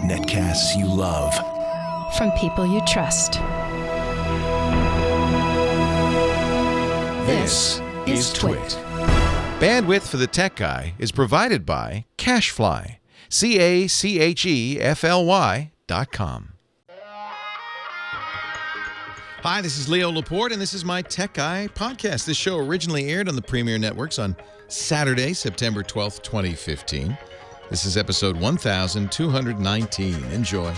Netcasts you love. From people you trust. This is Twit. Bandwidth for the Tech Guy is provided by CacheFly. CacheFly.com. Hi, this is Leo Laporte, and this is my Tech Guy podcast. This show originally aired on the Premier Networks on Saturday, September 12th, 2015. This is episode 1219. Enjoy.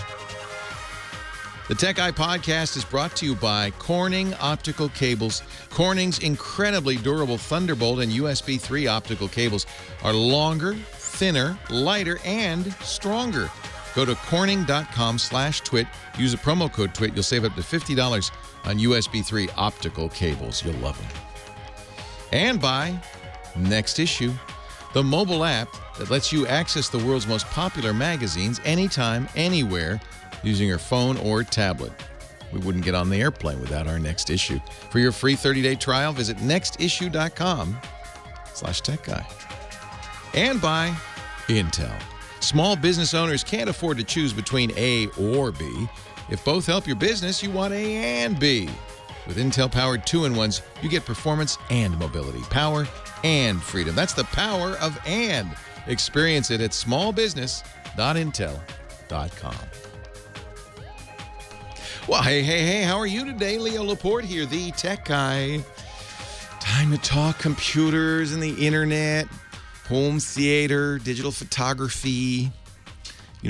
The Tech Guy podcast is brought to you by Corning Optical Cables. Corning's incredibly durable Thunderbolt and USB 3 optical cables are longer, thinner, lighter, and stronger. Go to corning.com/twit. Use a promo code TWIT. You'll save up to $50 on USB 3 optical cables. You'll love them. And by Next Issue, the mobile app that lets you access the world's most popular magazines anytime, anywhere, using your phone or tablet. We wouldn't get on the airplane without our Next Issue. For your free 30-day trial, visit nextissue.com/techguy. And by Intel. Small business owners can't afford to choose between A or B. If both help your business, you want A and B. With Intel-powered 2-in-1s, you get performance and mobility, power and freedom. That's the power of and. Experience it at smallbusiness.intel.com. Well, hey, how are you today? Leo Laporte here, the Tech Guy. Time to talk computers and the internet, home theater, digital photography,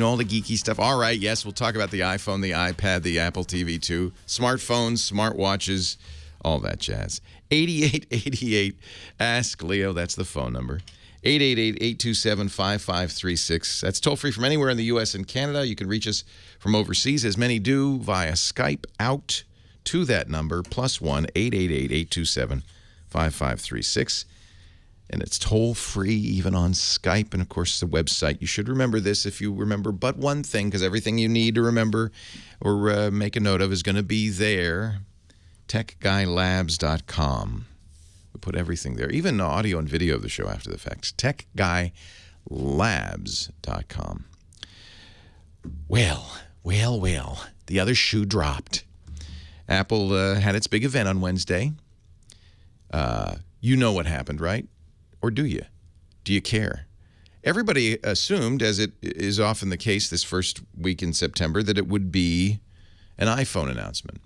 all the geeky stuff. All right, yes, we'll talk about the iPhone, the iPad, the Apple TV too, smartphones, smartwatches, all that jazz. 8888 Ask Leo, that's the phone number. 888-827-5536. That's toll-free from anywhere in the U.S. and Canada. You can reach us from overseas, as many do, via Skype out to that number, +1 888-827-5536. And it's toll-free even on Skype. And, of course, the website. You should remember this if you remember but one thing, because everything you need to remember or make a note of is going to be there, techguylabs.com. We put everything there, even audio and video of the show after the fact. techguylabs.com. Well, the other shoe dropped. Apple had its big event on Wednesday. You know what happened, right? Or do you? Do you care? Everybody assumed, as it is often the case this first week in September, that it would be an iPhone announcement.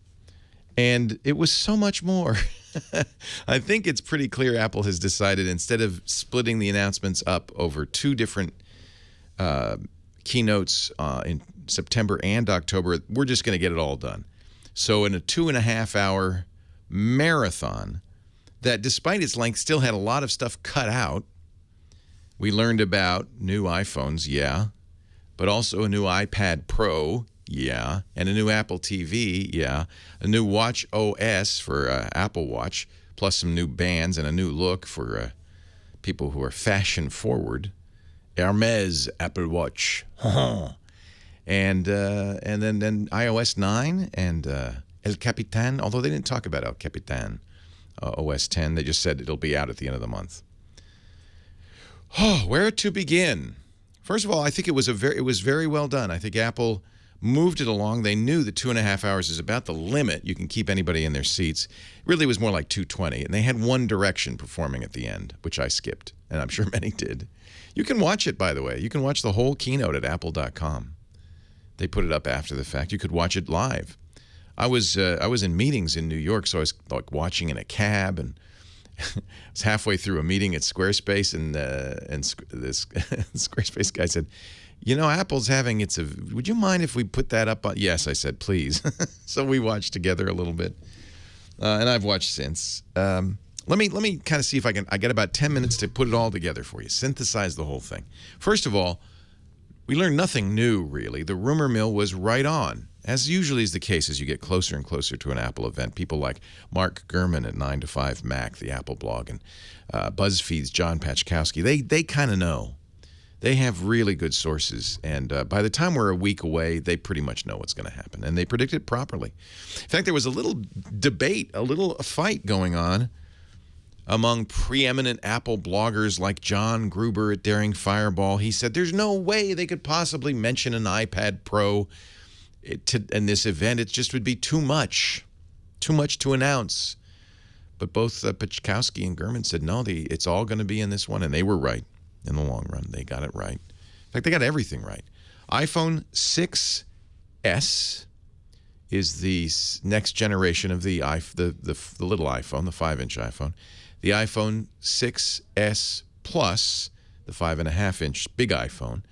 And it was so much more. I think it's pretty clear Apple has decided, instead of splitting the announcements up over two different keynotes in September and October, we're just going to get it all done. So in a 2.5-hour marathon that, despite its length, still had a lot of stuff cut out, we learned about new iPhones, yeah, but also a new iPad Pro, yeah, and a new Apple TV, yeah, a new Watch OS for Apple Watch, plus some new bands and a new look for people who are fashion forward. Hermes Apple Watch, and then iOS 9 and El Capitan. Although they didn't talk about El Capitan OS 10, they just said it'll be out at the end of the month. Oh, where to begin? First of all, I think it was very well done. I think Apple moved it along. They knew that 2.5 hours is about the limit you can keep anybody in their seats. It really was more like 2:20, and they had One Direction performing at the end, which I skipped, and I'm sure many did. You can watch it, by the way. You can watch the whole keynote at apple.com. They put it up after the fact. You could watch it live. I was in meetings in New York, so I was like watching in a cab, and I was halfway through a meeting at Squarespace, and this Squarespace guy said, Apple's having would you mind if we put that up on? Yes, I said, please. So we watched together a little bit, and I've watched since. Let me kind of see if I get about 10 minutes to put it all together for you, synthesize the whole thing. First of all, we learned nothing new, really. The rumor mill was right on, as usually is the case as you get closer and closer to an Apple event. People like Mark Gurman at 9 to 5 Mac, the Apple blog, and BuzzFeed's John Pachkowski, they kind of know. They have really good sources, and by the time we're a week away, they pretty much know what's going to happen, and they predict it properly. In fact, there was a little debate, a fight going on among preeminent Apple bloggers like John Gruber at Daring Fireball. He said there's no way they could possibly mention an iPad Pro in this event. It just would be too much to announce. But both Pichkowski and Gurman said, no, it's all going to be in this one. And they were right in the long run. They got it right. In fact, they got everything right. iPhone 6S is the next generation of the little iPhone, the 5-inch iPhone. The iPhone 6S Plus, the 5.5-inch big iPhone.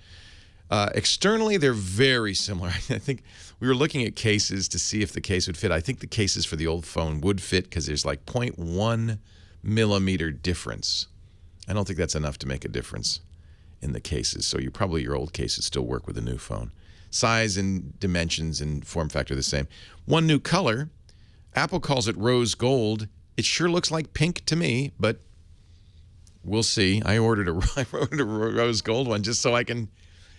Externally, they're very similar. I think we were looking at cases to see if the case would fit. I think the cases for the old phone would fit because there's like 0.1 millimeter difference. I don't think that's enough to make a difference in the cases. So your old cases still work with the new phone. Size and dimensions and form factor the same. One new color. Apple calls it rose gold. It sure looks like pink to me, but we'll see. I ordered a rose gold one just so I can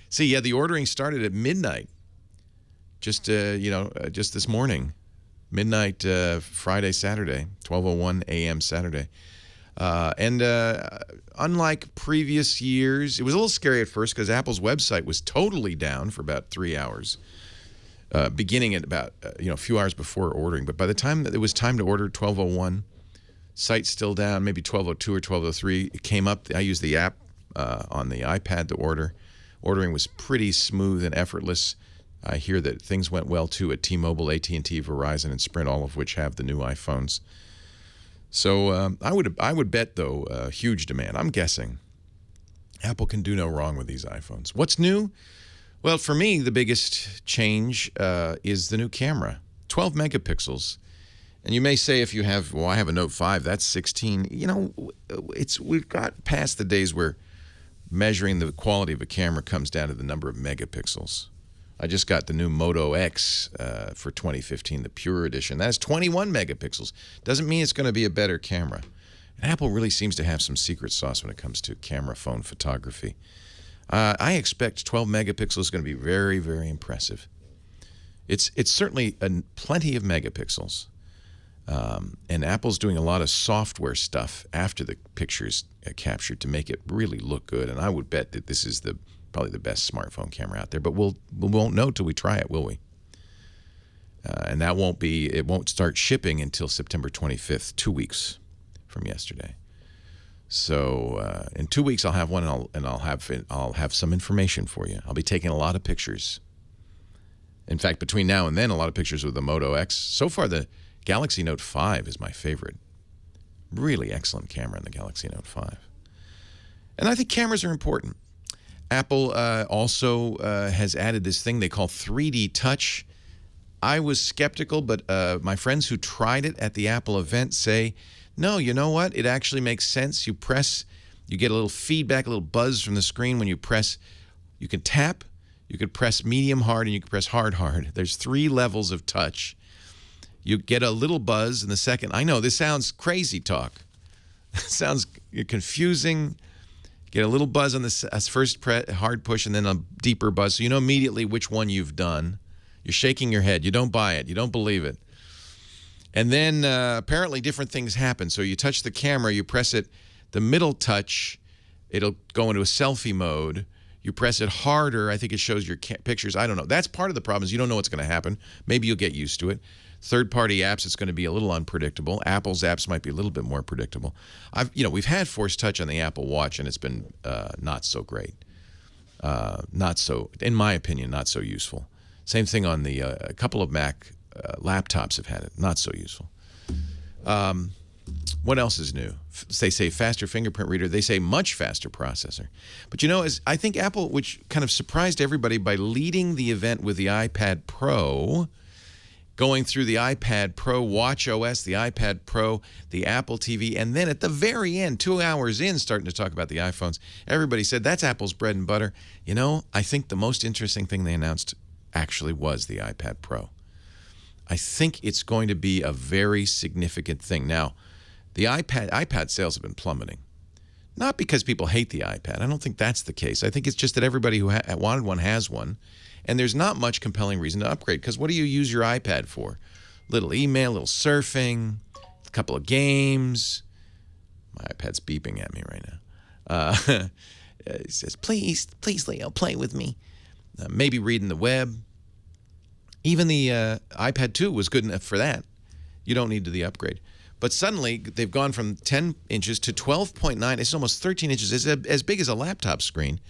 see. Yeah, the ordering started at midnight. Just this morning, midnight Friday, Saturday, 12:01 a.m. Saturday. And unlike previous years, it was a little scary at first because Apple's website was totally down for about 3 hours, beginning at about a few hours before ordering. But by the time that it was time to order, 12:01, site's still down, maybe 12:02 or 12:03. It came up. I used the app on the iPad to order. Ordering was pretty smooth and effortless. I hear that things went well, too, at T-Mobile, AT&T, Verizon, and Sprint, all of which have the new iPhones. So I would bet, though, huge demand. I'm guessing Apple can do no wrong with these iPhones. What's new? Well, for me, the biggest change is the new camera, 12 megapixels. And you may say if you have, I have a Note 5, that's 16. We've got past the days where measuring the quality of a camera comes down to the number of megapixels. I just got the new Moto X for 2015, the Pure Edition. That's 21 megapixels. Doesn't mean it's going to be a better camera. And Apple really seems to have some secret sauce when it comes to camera phone photography. I expect 12 megapixels is going to be very, very impressive. It's certainly plenty of megapixels. And Apple's doing a lot of software stuff after the picture's captured to make it really look good. And I would bet that this is probably the best smartphone camera out there. But we won't know till we try it, will we? And it won't start shipping until September 25th, 2 weeks from yesterday. So in 2 weeks I'll have one, and I'll have some information for you. I'll be taking a lot of pictures. In fact, between now and then, a lot of pictures with the Moto X. So far, the Galaxy Note 5 is my favorite. Really excellent camera in the Galaxy Note 5. And I think cameras are important. Apple also has added this thing they call 3D Touch. I was skeptical, but my friends who tried it at the Apple event say, no, you know what? It actually makes sense. You get a little feedback, a little buzz from the screen when you press. You can tap, you can press medium hard, and you can press hard hard. There's 3 levels of touch. You get a little buzz in the second. I know this sounds crazy talk. Sounds confusing. Get a little buzz on the first hard push and then a deeper buzz. So you know immediately which one you've done. You're shaking your head. You don't buy it. You don't believe it. And then apparently different things happen. So you touch the camera. You press it. The middle touch, it'll go into a selfie mode. You press it harder. I think it shows your pictures. I don't know. That's part of the problem is you don't know what's going to happen. Maybe you'll get used to it. Third-party apps, it's going to be a little unpredictable. Apple's apps might be a little bit more predictable. We've had Force Touch on the Apple Watch, and it's been not so great. In my opinion, not so useful. Same thing on a couple of Mac laptops have had it. Not so useful. What else is new? They say faster fingerprint reader. They say much faster processor. But I think Apple, which kind of surprised everybody by leading the event with the iPad Pro, going through the iPad Pro, Watch OS, the iPad Pro, the Apple TV, and then at the very end, 2 hours in, starting to talk about the iPhones, everybody said, that's Apple's bread and butter. I think the most interesting thing they announced actually was the iPad Pro. I think it's going to be a very significant thing. Now, the iPad sales have been plummeting. Not because people hate the iPad. I don't think that's the case. I think it's just that everybody who wanted one has one. And there's not much compelling reason to upgrade, because what do you use your iPad for? Little email, little surfing, a couple of games. My iPad's beeping at me right now. He says, please, Leo, play with me. Maybe reading the web. Even the iPad 2 was good enough for that. You don't need the upgrade. But suddenly, they've gone from 10 inches to 12.9. It's almost 13 inches. It's as big as a laptop screen.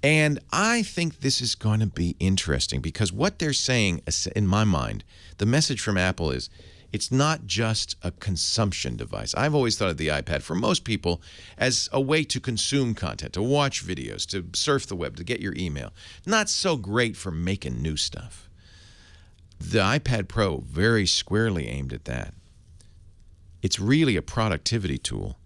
And I think this is going to be interesting because what they're saying, in my mind, the message from Apple is, it's not just a consumption device. I've always thought of the iPad, for most people, as a way to consume content, to watch videos, to surf the web, to get your email. Not so great for making new stuff. The iPad Pro, very squarely aimed at that. It's really a productivity tool.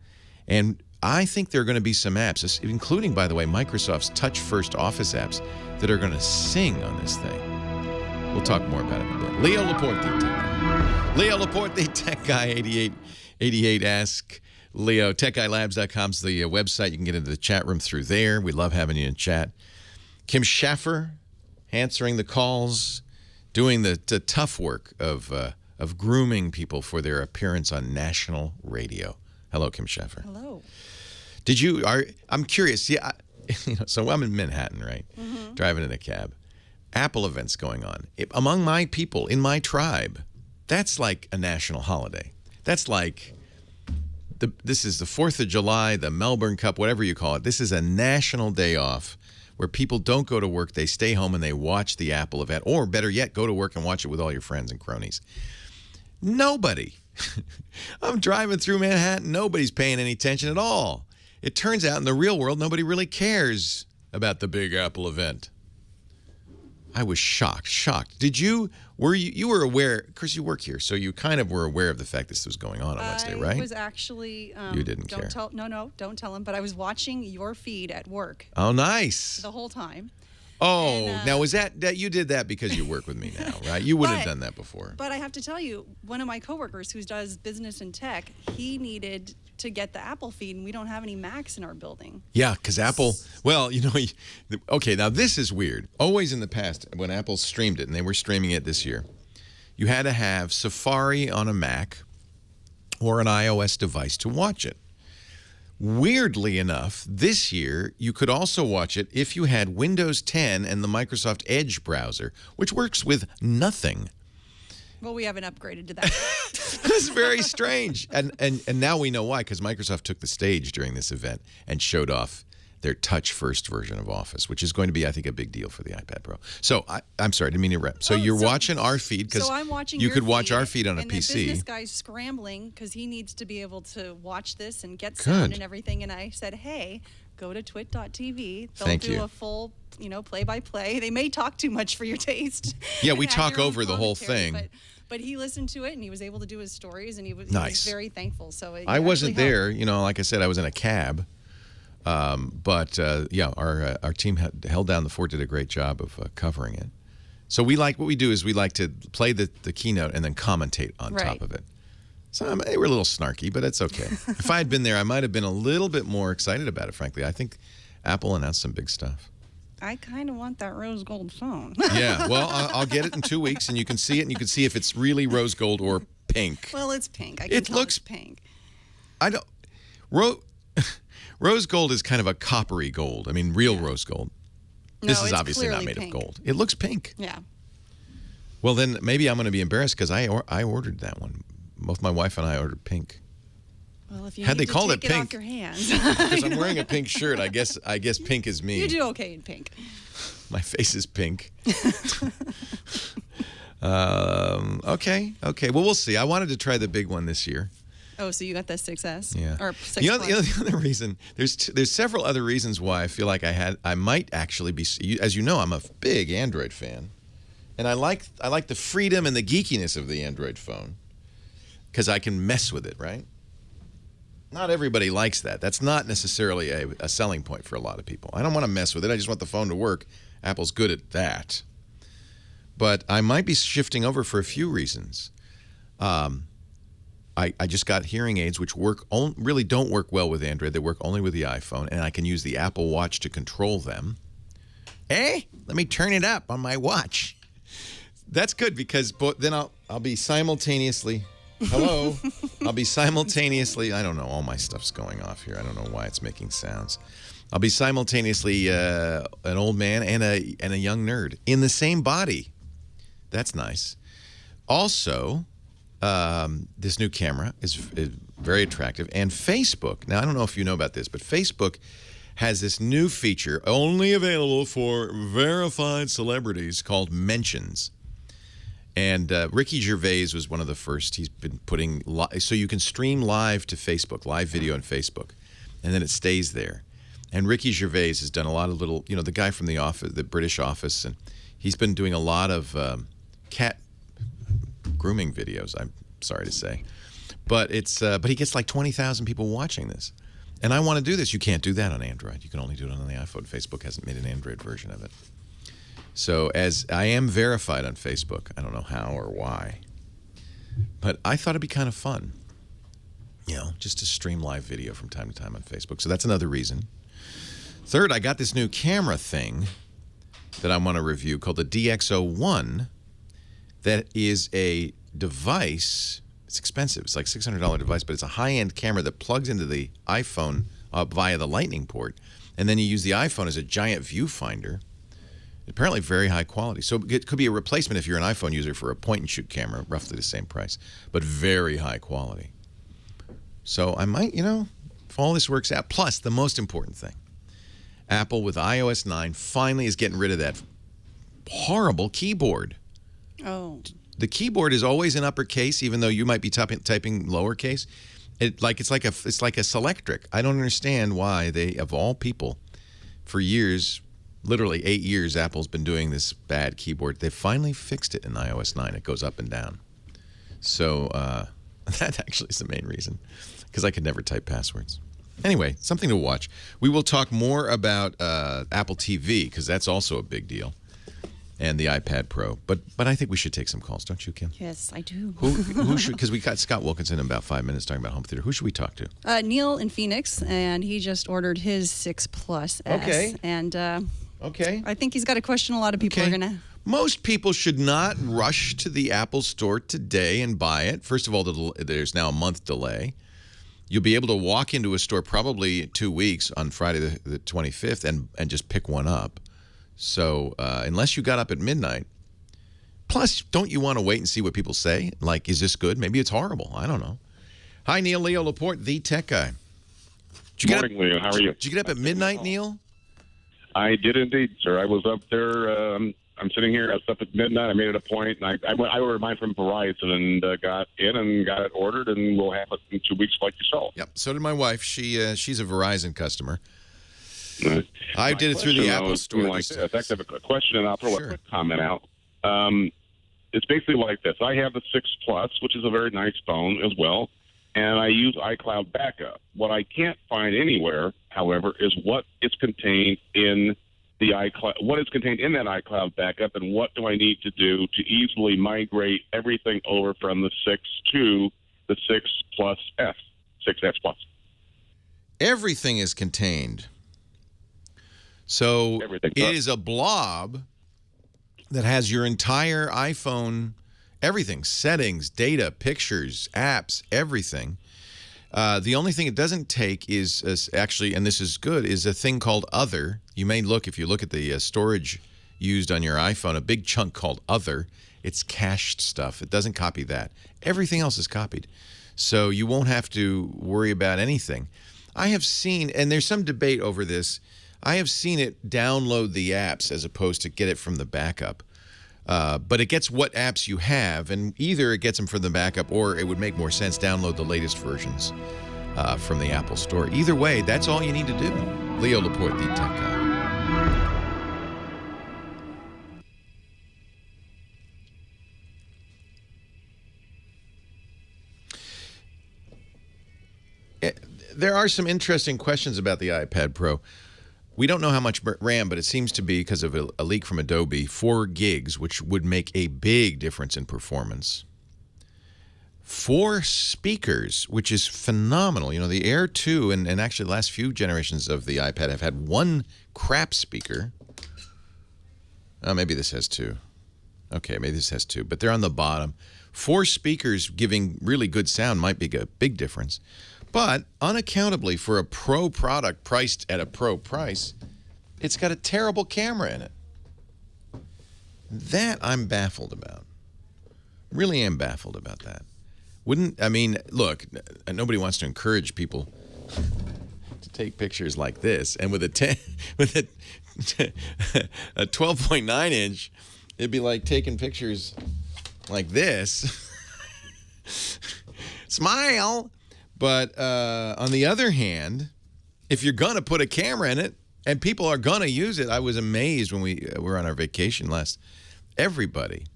And I think there are going to be some apps, including, by the way, Microsoft's touch-first Office apps, that are going to sing on this thing. We'll talk more about it in a bit. Leo Laporte, the tech guy. Leo Laporte, the tech guy, 8888 Ask Leo. TechGuyLabs.com is the website. You can get into the chat room through there. We love having you in chat. Kim Schaffer answering the calls, doing the tough work of grooming people for their appearance on national radio. Hello, Kim Schaffer. Hello. I'm curious. Yeah, so I'm in Manhattan, right? Mm-hmm. Driving in a cab. Apple events going on. Among my people, in my tribe, that's like a national holiday. That's like, this is the 4th of July, the Melbourne Cup, whatever you call it. This is a national day off where people don't go to work. They stay home and they watch the Apple event. Or better yet, go to work and watch it with all your friends and cronies. Nobody. I'm driving through Manhattan. Nobody's paying any attention at all. It turns out in the real world, nobody really cares about the big Apple event. I was shocked. Were you aware, of course you work here, so you kind of were aware of the fact this was going on Wednesday, right? I was actually... you didn't care. Don't tell him, but I was watching your feed at work. Oh, nice. The whole time. Oh, now was that you did that because you work with me now, right? You wouldn't have done that before. But I have to tell you, one of my coworkers who does business in tech, he needed to get the Apple feed, and we don't have any Macs in our building. Yeah, because Apple, well, okay, now this is weird. Always in the past, when Apple streamed it, and they were streaming it this year, you had to have Safari on a Mac or an iOS device to watch it. Weirdly enough, this year, you could also watch it if you had Windows 10 and the Microsoft Edge browser, which works with nothing. Well, we haven't upgraded to that. That's very strange. And now we know why, because Microsoft took the stage during this event and showed off their touch-first version of Office, which is going to be, I think, a big deal for the iPad Pro. So, I'm sorry, I didn't mean to rep. So you're watching our feed, because you could watch our feed on a PC. And the business guy's scrambling, because he needs to be able to watch this and get sound and everything. And I said, hey, go to twit.tv. They'll do a full, play-by-play. They may talk too much for your taste. Yeah, we talk over the whole thing. But he listened to it, and he was able to do his stories, and he was very thankful. So I wasn't there. Like I said, I was in a cab. But our team held down the fort, did a great job of covering it. So what we do is we like to play the keynote and then commentate on top of it. So they were a little snarky, but it's okay. If I had been there, I might have been a little bit more excited about it, frankly. I think Apple announced some big stuff. I kind of want that rose gold phone. Yeah, well, I'll get it in 2 weeks, and you can see it, and you can see if it's really rose gold or pink. Well, it's pink. It looks pink. Rose gold is kind of a coppery gold. I mean, real rose gold. This is obviously not made of gold. It looks pink. Yeah. Well, then maybe I'm going to be embarrassed because I ordered that one. Both my wife and I ordered pink. Well, if you had they called it take pink, off your hands. because I'm wearing a pink shirt, I guess pink is me. You do okay in pink. My face is pink. Okay. Well, we'll see. I wanted to try the big one this year. Oh, so you got the 6S? Yeah. Or 6 Plus. The other reason, there's several other reasons why I feel like I might actually be, as you know, I'm a big Android fan. And I like the freedom and the geekiness of the Android phone because I can mess with it, right? Not everybody likes that. That's not necessarily a selling point for a lot of people. I don't want to mess with it. I just want the phone to work. Apple's good at that. But I might be shifting over for a few reasons. I just got hearing aids which really don't work well with Android. They work only with the iPhone, and I can use the Apple Watch to control them. Let me turn it up on my watch. That's good because then I'll be simultaneously, hello, I'll be simultaneously, I don't know, all my stuff's going off here. I don't know why it's making sounds. I'll be simultaneously an old man and a young nerd in the same body. That's nice. Also, this new camera is very attractive. And Facebook, now I don't know if you know about this, but Facebook has this new feature only available for verified celebrities called Mentions. And Ricky Gervais was one of the first. He's been putting, so you can stream live to Facebook, live video on Facebook, and then it stays there. And Ricky Gervais has done a lot of little, the guy from the Office, the British Office, and he's been doing a lot of cat grooming videos, I'm sorry to say. But he gets like 20,000 people watching this. And I want to do this. You can't do that on Android. You can only do it on the iPhone. Facebook hasn't made an Android version of it. So as I am verified on Facebook, I don't know how or why, but I thought it'd be kind of fun, just to stream live video from time to time on Facebook. So that's another reason. Third, I got this new camera thing that I want to review called the DxO1. That is a device. It's expensive. It's like a $600 device, but it's a high-end camera that plugs into the iPhone via the Lightning port, and then you use the iPhone as a giant viewfinder. Apparently very high quality. So it could be a replacement if you're an iPhone user for a point-and-shoot camera, roughly the same price, but very high quality. So I might, if all this works out. Plus, the most important thing, Apple with iOS 9 finally is getting rid of that horrible keyboard. Oh. The keyboard is always in uppercase, even though you might be typing lowercase. It's like a Selectric. I don't understand why they, of all people, for years, literally 8 years, Apple's been doing this bad keyboard. They finally fixed it in iOS 9. It goes up and down. So that actually is the main reason, because I could never type passwords. Anyway, something to watch. We will talk more about Apple TV, because that's also a big deal. And the iPad Pro, but I think we should take some calls, don't you, Kim? Yes, I do. Who should? Because we got Scott Wilkinson in about 5 minutes talking about home theater. Who should we talk to? Neil in Phoenix, and he just ordered his 6 Plus S. Okay. And okay, I think he's got a question a lot of people are gonna. Most people should not rush to the Apple Store today and buy it. First of all, there's now a month delay. You'll be able to walk into a store probably 2 weeks on Friday the 25th and just pick one up. So unless you got up at midnight, plus, don't you want to wait and see what people say? Like, is this good? Maybe it's horrible. I don't know. Hi, Neil. Leo Laporte, the tech guy. Good morning, Leo. How are you? Did you get up at midnight, Neil? I did indeed, sir. I was up there. I'm sitting here. I was up at midnight. I made it a point, and I ordered mine from Verizon and got in and got it ordered, and we'll have it in 2 weeks like you saw. Yep. So did my wife. She's a Verizon customer. I did it through the Apple Store. Like this. I have a question, and I'll throw a quick comment out. It's basically like this. I have the 6 Plus, which is a very nice phone as well, and I use iCloud backup. What I can't find anywhere, however, is what is contained in the iCloud. What is contained in that iCloud backup, and what do I need to do to easily migrate everything over from the 6 to the 6 Plus S, 6S Plus? Everything is contained. So it is a blob that has your entire iPhone, everything, settings, data, pictures, apps, everything. The only thing it doesn't take is actually, and this is good, is a thing called Other. You may look, if you look at the storage used on your iPhone, a big chunk called Other. It's cached stuff. It doesn't copy that. Everything else is copied. So you won't have to worry about anything. I have seen, and there's some debate over this, I have seen it download the apps as opposed to get it from the backup. But it gets what apps you have, and either it gets them from the backup or it would make more sense download the latest versions from the Apple Store. Either way, that's all you need to do. Leo Laporte, the tech guy. There are some interesting questions about the iPad Pro. We don't know how much RAM, but it seems to be, because of a leak from Adobe, 4 gigs, which would make a big difference in performance. 4 speakers, which is phenomenal. You know, the Air 2 and actually the last few generations of the iPad have had 1 crap speaker. Maybe this has 2. Okay, maybe this has 2, but they're on the bottom. 4 speakers giving really good sound might be a big difference. But unaccountably, for a pro product priced at a pro price, it's got a terrible camera in it. That I'm baffled about. Really am baffled about that. Look, nobody wants to encourage people to take pictures like this. And with a 12.9 inch, it'd be like taking pictures like this. Smile. But on the other hand, if you're going to put a camera in it and people are going to use it, I was amazed when we were on our vacation last. Everybody,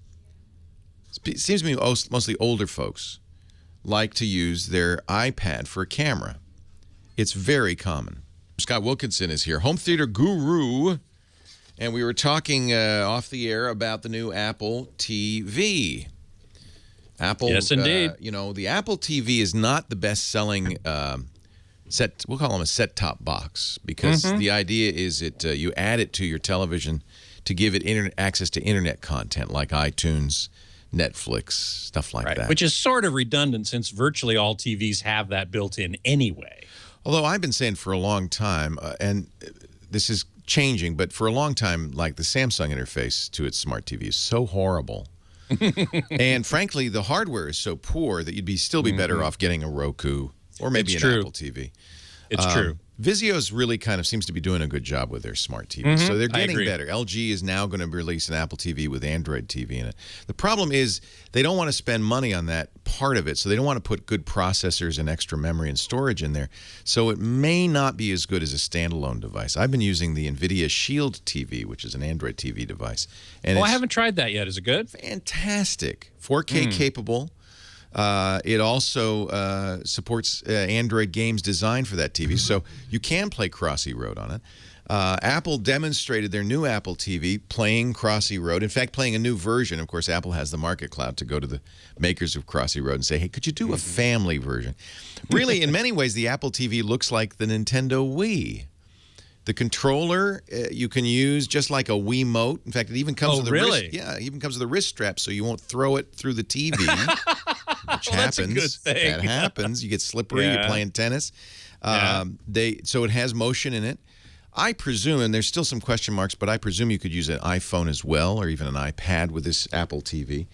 it seems to me mostly older folks, like to use their iPad for a camera. It's very common. Scott Wilkinson is here, home theater guru, and we were talking off the air about the new Apple TV. Apple, yes, indeed. The Apple TV is not the best-selling set. We'll call them a set-top box because the idea is you add it to your television to give it access to internet content like iTunes, Netflix, stuff like that. Which is sort of redundant since virtually all TVs have that built in anyway. Although I've been saying for a long time, and this is changing, but for a long time, like the Samsung interface to its smart TV is so horrible. And frankly, the hardware is so poor that you'd still be better off getting a Roku or maybe Apple TV. It's true. Vizio's really kind of seems to be doing a good job with their smart TV. So they're getting better. LG is now going to release an Apple TV with Android TV in it. The problem is they don't want to spend money on that part of it, so they don't want to put good processors and extra memory and storage in there. So it may not be as good as a standalone device. I've been using the NVIDIA Shield TV, which is an Android TV device. And I haven't tried that yet. Is it good? Fantastic. 4K capable. It also supports Android games designed for that TV, so you can play Crossy Road on it. Apple demonstrated their new Apple TV playing Crossy Road. In fact, playing a new version. Of course, Apple has the market clout to go to the makers of Crossy Road and say, hey, could you do a family version? Really, in many ways, the Apple TV looks like the Nintendo Wii. The controller you can use just like a Wiimote. In fact, it even comes with the wrist. Yeah, it even comes with a wrist strap, so you won't throw it through the TV. Which happens. That's a good thing. That happens. You get slippery. You're playing tennis. So it has motion in it. I presume, and there's still some question marks, but I presume you could use an iPhone as well, or even an iPad with this Apple TV.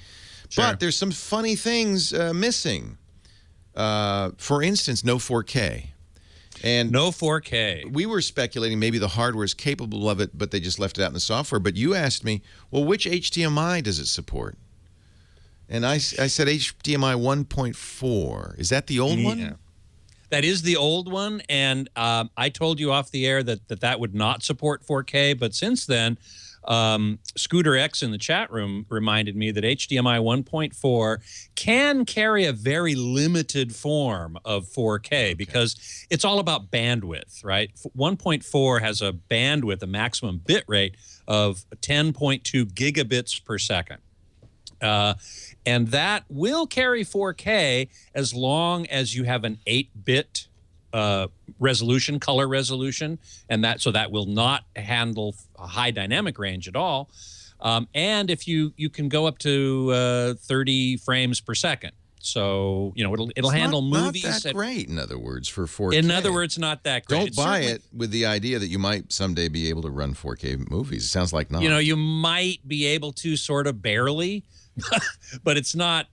Sure. But there's some funny things missing. For instance, no 4K. And no 4K. We were speculating maybe the hardware is capable of it, but they just left it out in the software. But you asked me, well, which HDMI does it support? And I said HDMI 1.4. Is that the old one? That is the old one, and I told you off the air that would not support 4K, but since then, Scooter X in the chat room reminded me that HDMI 1.4 can carry a very limited form of 4K because it's all about bandwidth, right? 1.4 has a bandwidth, a maximum bit rate of 10.2 gigabits per second. And that will carry 4K as long as you have an 8-bit resolution, color resolution, and that will not handle a high dynamic range at all. And if you can go up to 30 frames per second. So, it'll handle movies. Not that great, in other words, for 4K. In other words, not that great. Don't buy it with the idea that you might someday be able to run 4K movies. It sounds like not. You might be able to sort of barely, but it's not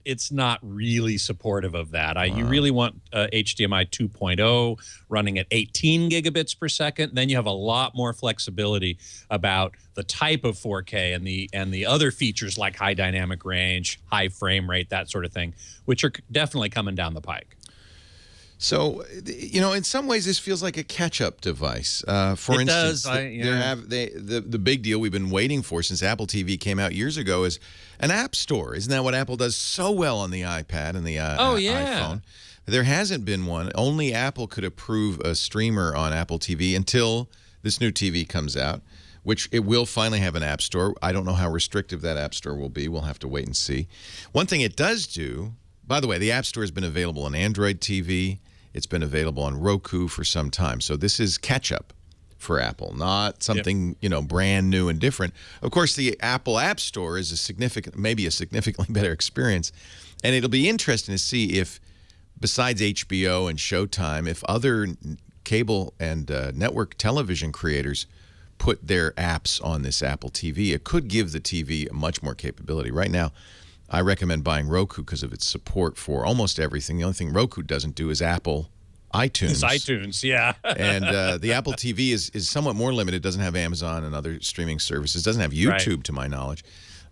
really supportive of that. You really want HDMI 2.0 running at 18 gigabits per second. Then you have a lot more flexibility about the type of 4K and the other features like high dynamic range, high frame rate, that sort of thing, which are definitely coming down the pike. So, in some ways, this feels like a catch-up device. For instance, the big deal we've been waiting for since Apple TV came out years ago is an app store. Isn't that what Apple does so well on the iPad and the iPhone? There hasn't been one. Only Apple could approve a streamer on Apple TV until this new TV comes out, which it will finally have an app store. I don't know how restrictive that app store will be. We'll have to wait and see. One thing it does do, by the way, the app store has been available on Android TV. It's been available on Roku for some time. So this is catch-up for Apple, not something brand new and different. Of course, the Apple App Store is maybe a significantly better experience, and it'll be interesting to see if, besides HBO and Showtime, if other cable and network television creators put their apps on this Apple TV. It could give the TV much more capability. Right now, I recommend buying Roku because of its support for almost everything. The only thing Roku doesn't do is Apple iTunes. It's iTunes, yeah. And the Apple TV is somewhat more limited. It doesn't have Amazon and other streaming services. It doesn't have YouTube, to my knowledge.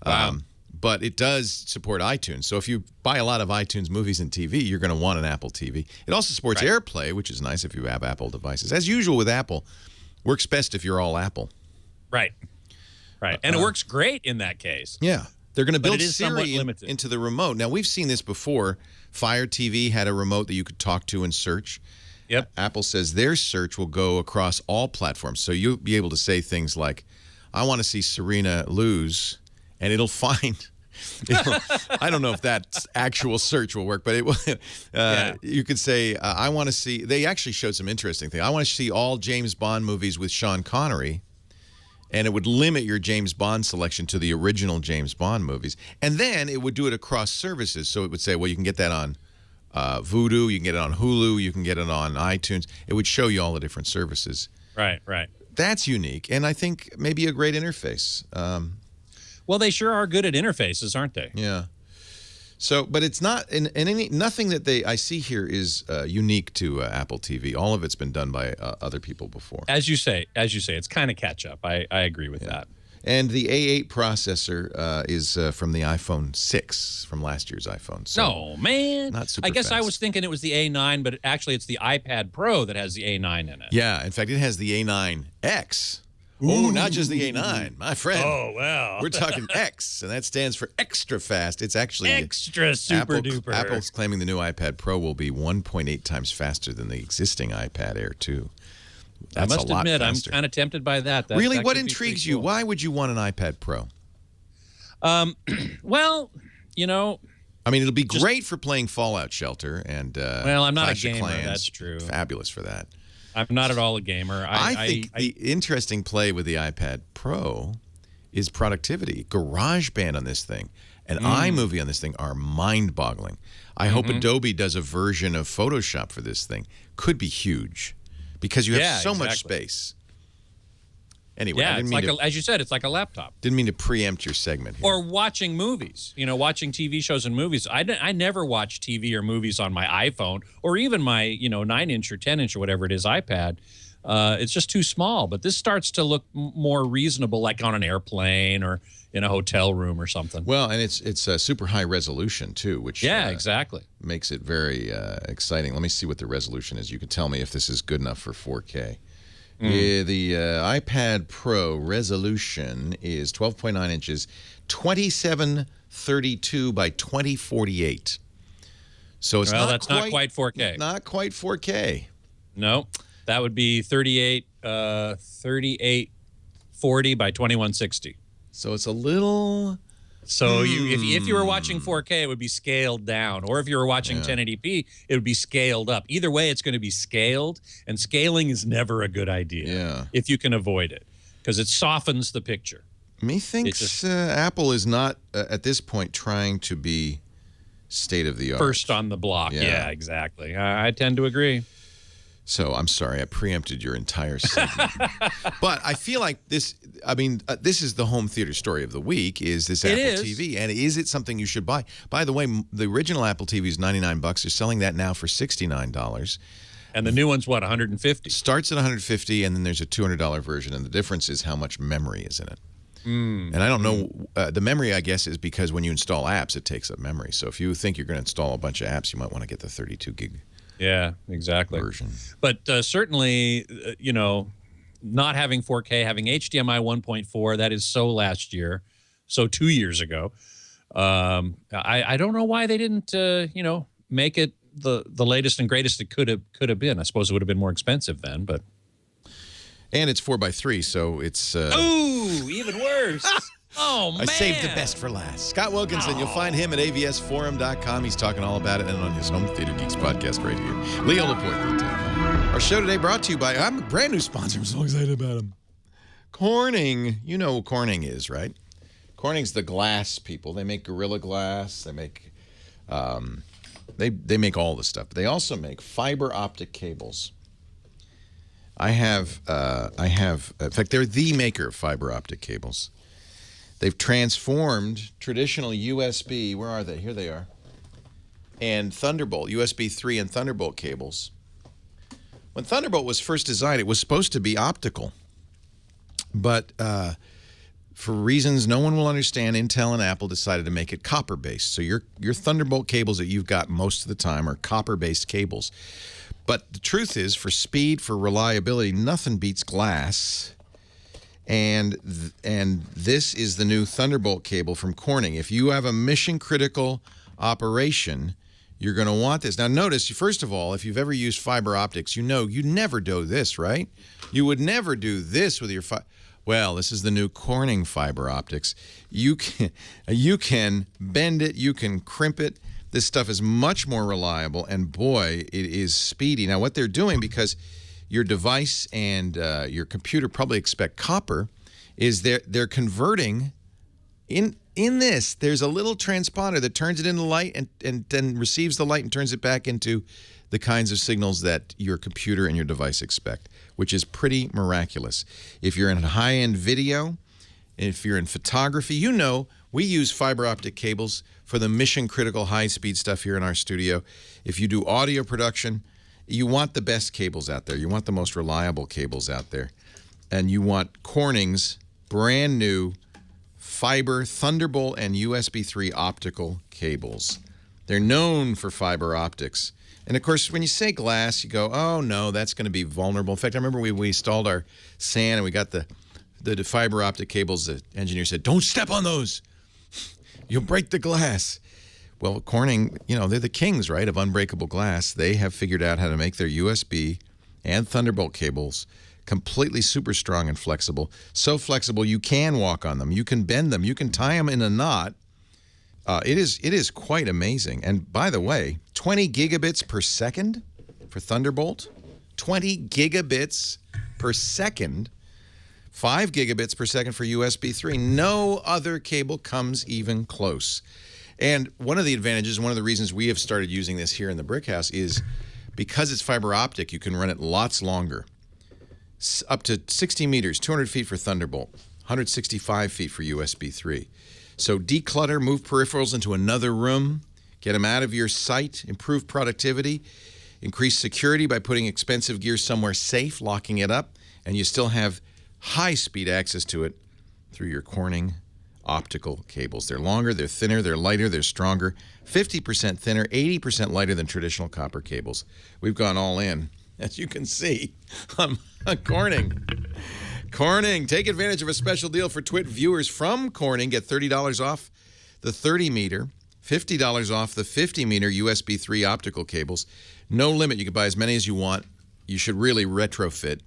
Wow. But it does support iTunes. So if you buy a lot of iTunes movies and TV, you're going to want an Apple TV. It also supports AirPlay, which is nice if you have Apple devices. As usual with Apple, works best if you're all Apple. Right. And it works great in that case. Yeah. They're going to build Siri into the remote. Now, we've seen this before. Fire TV had a remote that you could talk to and search. Yep. Apple says their search will go across all platforms. So you'll be able to say things like, I want to see Serena lose, and it'll find... I don't know if that actual search will work, but it will. You could say, I want to see... They actually showed some interesting things. I want to see all James Bond movies with Sean Connery. And it would limit your James Bond selection to the original James Bond movies. And then it would do it across services. So it would say, well, you can get that on Vudu, you can get it on Hulu, you can get it on iTunes. It would show you all the different services. Right. That's unique, and I think maybe a great interface. Well, they sure are good at interfaces, aren't they? Yeah. So, but it's not nothing that I see here is unique to Apple TV. All of it's been done by other people before. As you say, it's kind of catch up. I agree with that. And the A8 processor is from the iPhone 6, from last year's iPhone. So no, man. Not super I guess fast. I was thinking it was the A9, but actually it's the iPad Pro that has the A9 in it. Yeah, in fact, it has the A9X. Oh, not just the A9, my friend. Oh, wow. We're talking X, and that stands for extra fast. It's actually extra super duper. Apple's claiming the new iPad Pro will be 1.8 times faster than the existing iPad Air 2. That's I must a lot admit, faster. I'm kind of tempted by that. Really? That What could be intrigues pretty you? cool. Why would you want an iPad Pro? Well, I mean, it'll be great for playing Fallout Shelter and well, I'm not Clash a of gamer. Clans. That's true. Fabulous for that. I'm not at all a gamer. I think the interesting play with the iPad Pro is productivity. GarageBand on this thing and iMovie on this thing are mind-boggling. I hope Adobe does a version of Photoshop for this thing. Could be huge because you have so much space. Anyway, yeah, it's like as you said, it's like a laptop. Didn't mean to preempt your segment here. Or watching movies, watching TV shows and movies. I never watch TV or movies on my iPhone or even my 9-inch or 10-inch or whatever it is iPad. It's just too small. But this starts to look more reasonable, like on an airplane or in a hotel room or something. Well, and it's a super high resolution too, which exactly makes it very exciting. Let me see what the resolution is. You can tell me if this is good enough for 4K. The iPad Pro resolution is 12.9 inches, 2732 by 2048. So it's not quite 4K. Not quite 4K. No, that would be 3840 by 2160. So it's a little... So if you were watching 4K, it would be scaled down. Or if you were watching 1080p, it would be scaled up. Either way, it's going to be scaled, and scaling is never a good idea if you can avoid it, because it softens the picture. Methinks Apple is not, at this point, trying to be state-of-the-art. First on the block. Yeah, exactly. I tend to agree. So I'm sorry, I preempted your entire segment. But I feel like this, this is the home theater story of the week, is this Apple TV. And is it something you should buy? By the way, the original Apple TV is $99. They're selling that now for $69. And the new one's what, $150? Starts at $150, and then there's a $200 version. And the difference is how much memory is in it. And I don't know, the memory, I guess, is because when you install apps, it takes up memory. So if you think you're going to install a bunch of apps, you might want to get the 32 gig. Yeah, exactly. Version. But certainly, not having 4K, having HDMI 1.4, that is so last year, so 2 years ago. I don't know why they didn't, make it the latest and greatest it could have been. I suppose it would have been more expensive then, but. And it's 4x3, so it's... Ooh, even worse. Oh, man. I saved the best for last. Scott Wilkinson, you'll find him at avsforum.com. He's talking all about it and on his Home Theater Geeks podcast right here. Leo Laporte. Our show today brought to you by, I'm a brand new sponsor. I'm so excited about them. Corning. You know who Corning is, right? Corning's the glass people. They make Gorilla Glass. They make they make all the stuff. They also make fiber optic cables. I have, in fact, they're the maker of fiber optic cables. They've transformed traditional USB, where are they? Here they are. And Thunderbolt, USB 3 and Thunderbolt cables. When Thunderbolt was first designed, it was supposed to be optical. But for reasons no one will understand, Intel and Apple decided to make it copper-based. So your Thunderbolt cables that you've got most of the time are copper-based cables. But the truth is, for speed, for reliability, nothing beats glass. And this is the new Thunderbolt cable from Corning. If you have a mission-critical operation, you're going to want this. Now, notice, first of all, if you've ever used fiber optics, you know you never do this, right? You would never do this with your Well, this is the new Corning fiber optics. You can bend it, you can crimp it. This stuff is much more reliable, and boy, it is speedy. Now, what they're doing, because your device and your computer probably expect copper, is they're converting in this. There's a little transponder that turns it into light and then receives the light and turns it back into the kinds of signals that your computer and your device expect, which is pretty miraculous. If you're in high-end video, if you're in photography, you know we use fiber optic cables for the mission-critical high-speed stuff here in our studio. If you do audio production, you want the best cables out there. You want the most reliable cables out there. And you want Corning's brand new fiber Thunderbolt and USB 3 optical cables. They're known for fiber optics. And, of course, when you say glass, you go, oh, no, that's going to be vulnerable. In fact, I remember we installed our SAN and we got the fiber optic cables. The engineer said, don't step on those. You'll break the glass. Well, Corning, you know, they're the kings, right, of unbreakable glass. They have figured out how to make their USB and Thunderbolt cables completely super strong and flexible. So flexible you can walk on them. You can bend them. You can tie them in a knot. It is quite amazing. And by the way, 20 gigabits per second for Thunderbolt. 20 gigabits per second. 5 gigabits per second for USB 3. No other cable comes even close. And one of the advantages, one of the reasons we have started using this here in the Brick House is because it's fiber optic, you can run it lots longer. Up to 60 meters, 200 feet for Thunderbolt, 165 feet for USB 3. So declutter, move peripherals into another room, get them out of your sight, improve productivity, increase security by putting expensive gear somewhere safe, locking it up, and you still have high-speed access to it through your Corning optical cables. They're longer, they're thinner, they're lighter, they're stronger, 50% thinner, 80% lighter than traditional copper cables. We've gone all in, as you can see, on Corning. Corning, take advantage of a special deal for Twit viewers from Corning. Get $30 off the 30-meter, $50 off the 50-meter USB 3 optical cables. No limit. You can buy as many as you want. You should really retrofit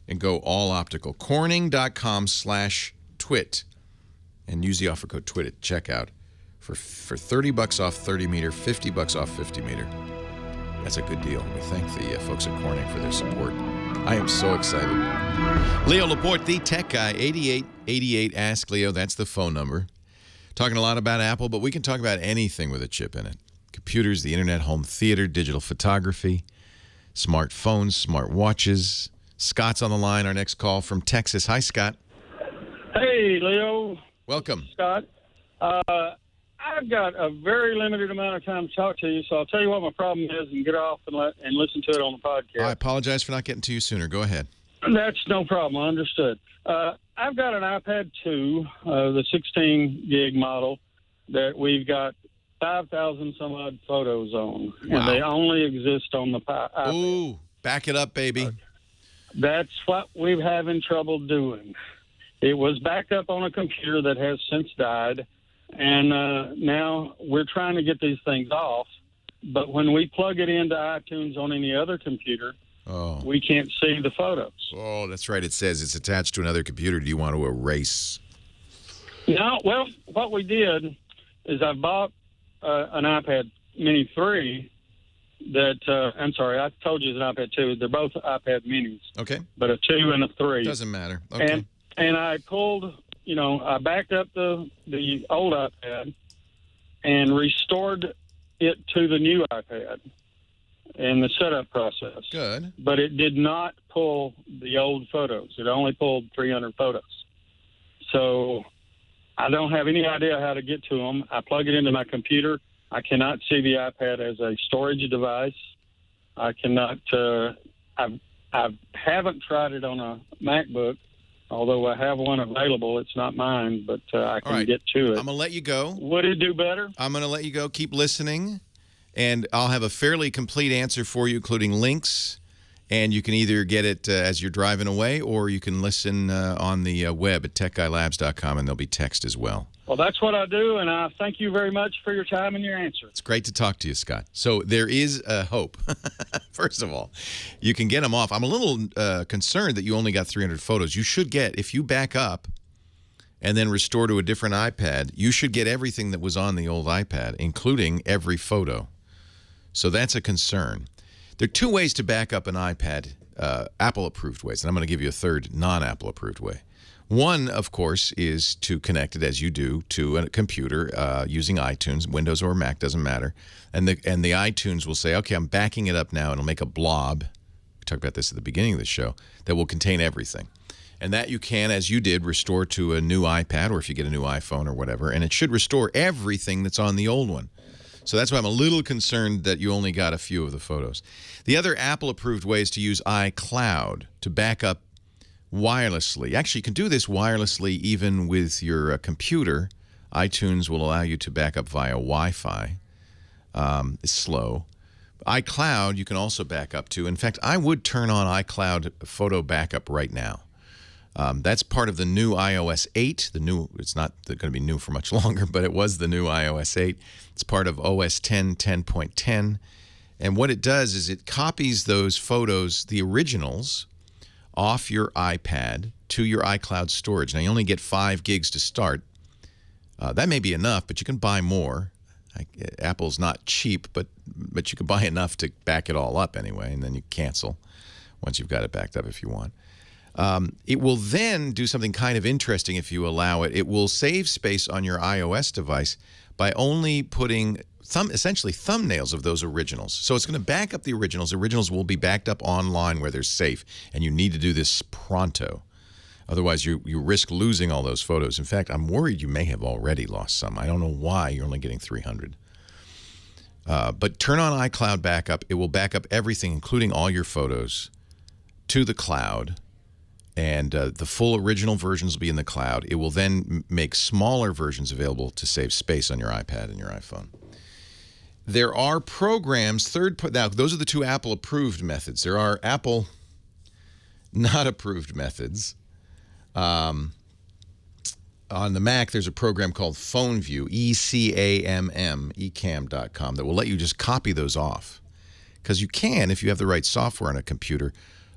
and go all optical. Corning.com/twit. And use the offer code TWIT at checkout for $30 off 30-meter, $50 off 50-meter. That's a good deal. We thank the folks at Corning for their support. I am so excited. Leo Laporte, the tech guy, 8888 Ask Leo. That's the phone number. Talking a lot about Apple, but we can talk about anything with a chip in it. Computers, the internet, home theater, digital photography, smartphones, smart watches. Scott's on the line, our next call from Texas. Hi, Scott. Hey, Leo. Welcome. Scott. I've got a very limited amount of time to talk to you, so I'll tell you what my problem is and get off and listen to it on the podcast. I apologize for not getting to you sooner. Go ahead. That's no problem. I understood. I've got an iPad 2, the 16-gig model, that we've got 5,000 some odd photos on, and they only exist on the iPad. Ooh, back it up, baby. That's what we're having trouble doing. It was backed up on a computer that has since died, and now we're trying to get these things off. But when we plug it into iTunes on any other computer, we can't see the photos. Oh, that's right. It says it's attached to another computer. Do you want to erase? No, well, what we did is I bought an iPad Mini 3, that I'm sorry, I told you it's an iPad 2. They're both iPad minis. Okay. But a 2 and a 3. Doesn't matter. Okay. And I pulled, I backed up the old iPad and restored it to the new iPad in the setup process. Good. But it did not pull the old photos. It only pulled 300 photos. So I don't have any idea how to get to them. I plug it into my computer. I cannot see the iPad as a storage device. I cannot. I haven't tried it on a MacBook, although I have one available. It's not mine, but I can get to it. I'm going to let you go. Would it do better? I'm going to let you go. Keep listening, and I'll have a fairly complete answer for you, including links. And you can either get it as you're driving away, or you can listen on the web at techguylabs.com, and there'll be text as well. Well, that's what I do, and I thank you very much for your time and your answer. It's great to talk to you, Scott. So there is hope. First of all, you can get them off. I'm a little concerned that you only got 300 photos. You should get, if you back up and then restore to a different iPad, you should get everything that was on the old iPad, including every photo. So that's a concern. There are two ways to back up an iPad, Apple-approved ways, and I'm going to give you a third non-Apple-approved way. One, of course, is to connect it, as you do, to a computer using iTunes, Windows or Mac, doesn't matter. And the iTunes will say, okay, I'm backing it up now, and it'll make a blob. We talked about this at the beginning of the show, that will contain everything. And that you can, as you did, restore to a new iPad, or if you get a new iPhone or whatever, and it should restore everything that's on the old one. So that's why I'm a little concerned that you only got a few of the photos. The other Apple-approved way is to use iCloud to back up wirelessly. Actually, you can do this wirelessly even with your computer. iTunes will allow you to back up via Wi-Fi. It's slow. iCloud you can also back up to. In fact, I would turn on iCloud photo backup right now. That's part of the new iOS 8. It's not going to be new for much longer, but it was the new iOS 8. It's part of OS 10, 10.10. And what it does is it copies those photos, the originals, off your iPad to your iCloud storage. Now, you only get 5 gigs to start. That may be enough, but you can buy more. Apple's not cheap, but you can buy enough to back it all up anyway, and then you cancel once you've got it backed up if you want. It will then do something kind of interesting if you allow it. It will save space on your iOS device by only putting essentially thumbnails of those originals. So it's going to back up the originals. Originals will be backed up online where they're safe, and you need to do this pronto. Otherwise, you risk losing all those photos. In fact, I'm worried you may have already lost some. I don't know why you're only getting 300. But turn on iCloud Backup. It will back up everything, including all your photos, to the cloud. And the full original versions will be in the cloud. It will then make smaller versions available to save space on your iPad and your iPhone. There are programs, now those are the two Apple-approved methods. There are Apple not-approved methods. On the Mac, there's a program called PhoneView, E-C-A-M-M, ecam.com, that will let you just copy those off. Because you can, if you have the right software on a computer,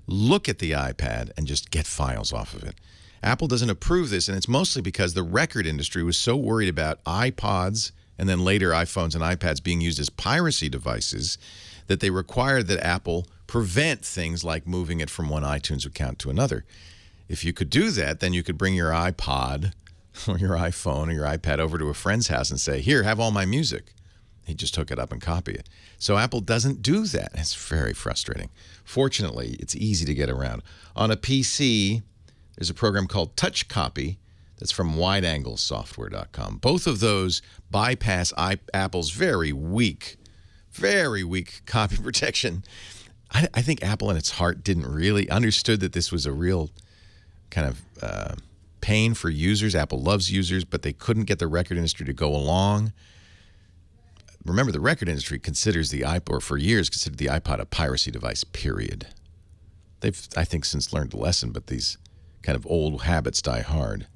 look at the iPad and just get files off of it. Apple doesn't approve this, and it's mostly because the record industry was so worried about iPods and then later iPhones and iPads being used as piracy devices that they required that Apple prevent things like moving it from one iTunes account to another. If you could do that, then you could bring your iPod or your iPhone or your iPad over to a friend's house and say, here, have all my music. He'd just hook it up and copy it. So Apple doesn't do that. It's very frustrating. Fortunately, it's easy to get around. On a PC, there's a program called Touch Copy that's from wideanglesoftware.com. Both of those bypass Apple's very weak copy protection. I think Apple in its heart didn't really understood that this was a real kind of pain for users. Apple loves users, but they couldn't get the record industry to go along. Remember, the record industry considers the iPod, or for years considered the iPod a piracy device, period. They've, I think, since learned the lesson, but these kind of old habits die hard.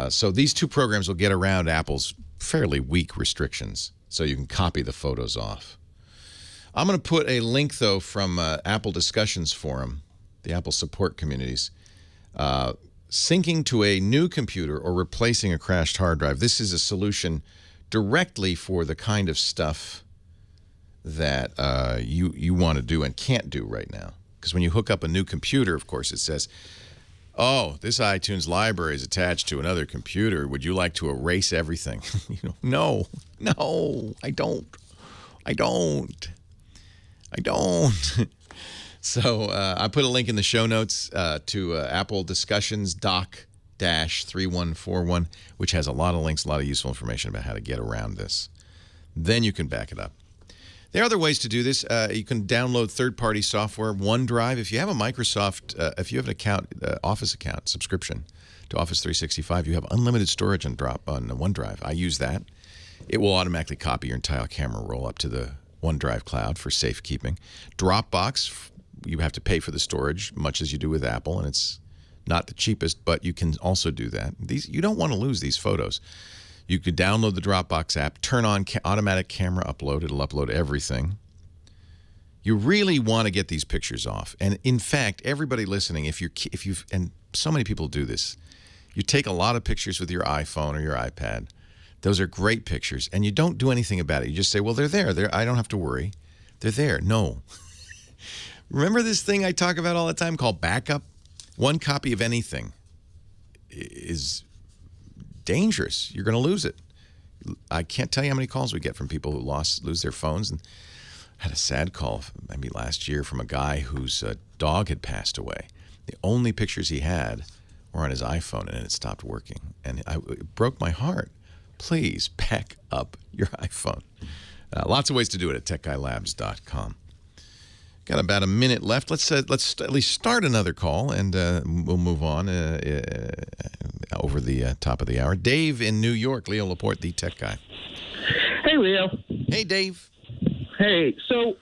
So these two programs will get around Apple's fairly weak restrictions, so you can copy the photos off. I'm going to put a link, though, from Apple Discussions Forum, the Apple support communities, syncing to a new computer or replacing a crashed hard drive. This is a solution directly for the kind of stuff that you want to do and can't do right now. Because when you hook up a new computer, of course, it says, oh, this iTunes library is attached to another computer. Would you like to erase everything? No, I don't. So I put a link in the show notes to Apple Discussions Doc-3141, which has a lot of links, a lot of useful information about how to get around this. Then you can back it up. There are other ways to do this. You can download third-party software. OneDrive, if you have a Microsoft, if you have an Office account subscription to Office 365, you have unlimited storage on OneDrive. I use that. It will automatically copy your entire camera roll up to the OneDrive cloud for safekeeping. Dropbox, you have to pay for the storage, much as you do with Apple, and it's not the cheapest, but you can also do that. You don't want to lose these photos. You could download the Dropbox app, turn on automatic camera upload. It'll upload everything. You really want to get these pictures off. And in fact, everybody listening, if you've, and so many people do this, you take a lot of pictures with your iPhone or your iPad. Those are great pictures, and you don't do anything about it. You just say, well, they're there. I don't have to worry. They're there. No. Remember this thing I talk about all the time called backup? One copy of anything is dangerous. You're going to lose it. I can't tell you how many calls we get from people who lose their phones. And I had a sad call maybe last year from a guy whose dog had passed away. The only pictures he had were on his iPhone, and it stopped working. And it broke my heart. Please back up your iPhone. Lots of ways to do it at techguylabs.com. Got about a minute left. Let's at least start another call, and we'll move on over the top of the hour. Dave in New York, Leo Laporte, the tech guy. Hey, Leo. Hey, Dave. Hey, so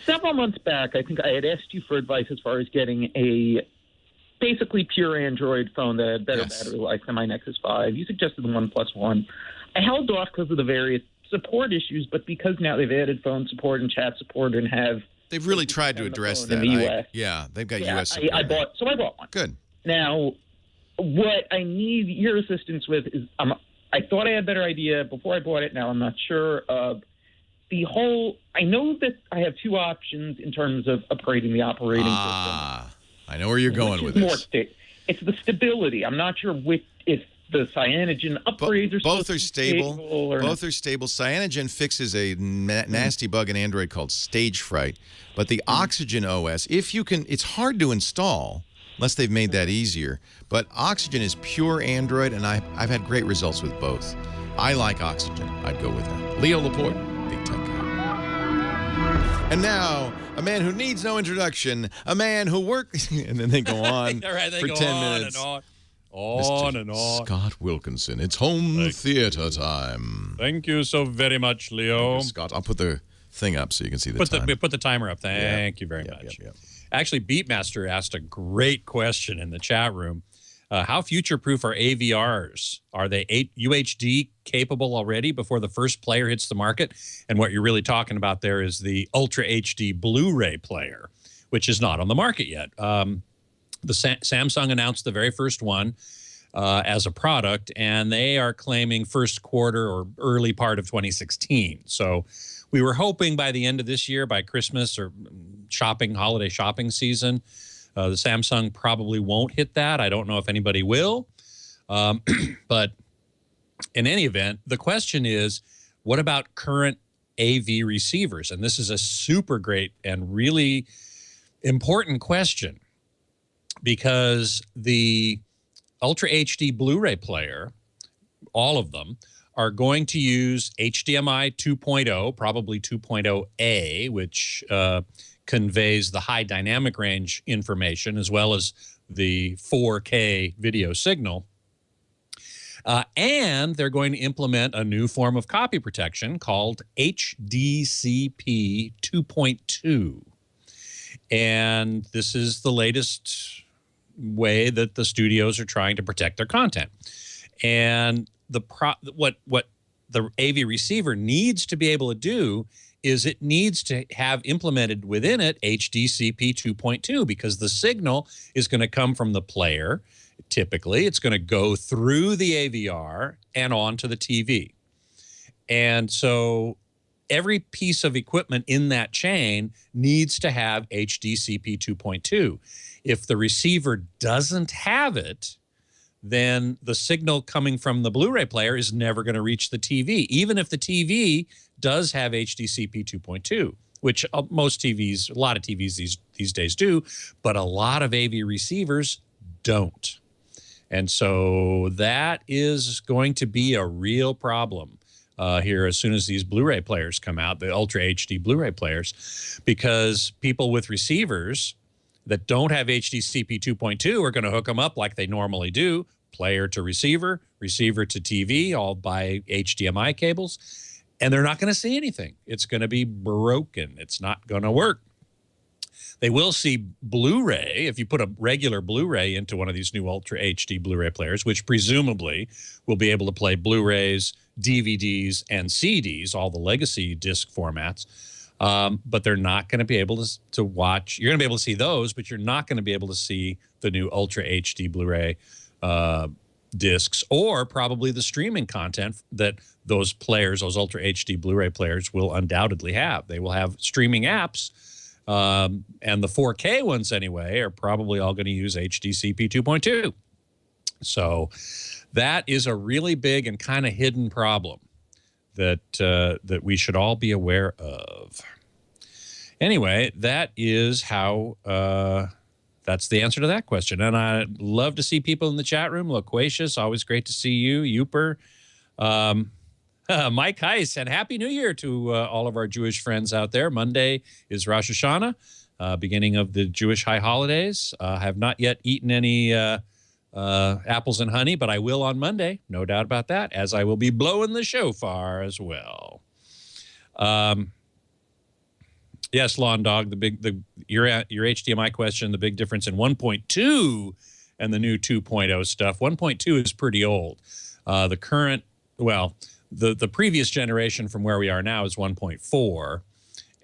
several months back, I think I had asked you for advice as far as getting a basically pure Android phone that had better battery life than my Nexus 5. You suggested the OnePlus One. I held off because of the various support issues, but because now they've added phone support and chat support and have... They've really tried to address that. In the US. They've got US support. I bought one. Good. Now, what I need your assistance with is I thought I had a better idea before I bought it. Now I'm not sure of the whole. I know that I have two options in terms of upgrading the operating system. I know where you're going with this. It's the stability. I'm not sure if the cyanogen upgrades both are stable. Both are stable. Cyanogen fixes a nasty bug in Android called stage fright. But the Oxygen OS, if you can, it's hard to install unless they've made that easier. But Oxygen is pure Android, and I've had great results with both. I like Oxygen. I'd go with that. Leo Laporte, Big Tech Guy. And now, a man who needs no introduction, a man who works, and then they go on for 10 minutes. On and on. Scott Wilkinson. It's home theater time. Thank you so very much, Leo. Scott, I'll put the thing up so you can see the time. Put the timer up. Thank you very much. Actually, Beatmaster asked a great question in the chat room. How future-proof are AVRs? Are they UHD capable already before the first player hits the market? And what you're really talking about there is the Ultra HD Blu-ray player, which is not on the market yet. Samsung announced the very first one as a product, and they are claiming first quarter or early part of 2016. So we were hoping by the end of this year, by Christmas or holiday shopping season, the Samsung probably won't hit that. I don't know if anybody will. But in any event, the question is, what about current AV receivers? And this is a super great and really important question, because the Ultra HD Blu-ray player, all of them, are going to use HDMI 2.0, probably 2.0A, which conveys the high dynamic range information as well as the 4K video signal. And they're going to implement a new form of copy protection called HDCP 2.2. And this is the latest way that the studios are trying to protect their content. And what the AV receiver needs to be able to do is it needs to have implemented within it HDCP 2.2, because the signal is going to come from the player. Typically, it's going to go through the AVR and onto the TV. And so every piece of equipment in that chain needs to have HDCP 2.2. If the receiver doesn't have it, then the signal coming from the Blu-ray player is never going to reach the TV, even if the TV does have HDCP 2.2, which most TVs, a lot of TVs these days do, but a lot of AV receivers don't. And so that is going to be a real problem here as soon as these Blu-ray players come out, the Ultra HD Blu-ray players, because people with receivers that don't have HDCP 2.2 are going to hook them up like they normally do, player to receiver, receiver to TV, all by HDMI cables, and they're not going to see anything. It's going to be broken. It's not going to work. They will see Blu-ray if you put a regular Blu-ray into one of these new Ultra HD Blu-ray players, which presumably will be able to play Blu-rays, DVDs, and CDs, all the legacy disc formats. But they're not going to be able to watch. You're going to be able to see those, but you're not going to be able to see the new Ultra HD Blu-ray discs, or probably the streaming content that those players, those Ultra HD Blu-ray players, will undoubtedly have. They will have streaming apps, and the 4K ones anyway are probably all going to use HDCP 2.2. So that is a really big and kind of hidden problem that that we should all be aware of. Anyway, that is how that's the answer to that question. And I love to see people in the chat room. Loquacious, always great to see you. Youper, Mike Heiss, and Happy New Year to all of our Jewish friends out there. Monday is Rosh Hashanah, beginning of the Jewish high holidays. I have not yet eaten any apples and honey, but I will on Monday, no doubt about that, as I will be blowing the shofar as well. Yes, Lawn Dog, your HDMI question, the big difference in 1.2 and the new 2.0 stuff. 1.2 is pretty old. The current, well, the previous generation from where we are now is 1.4.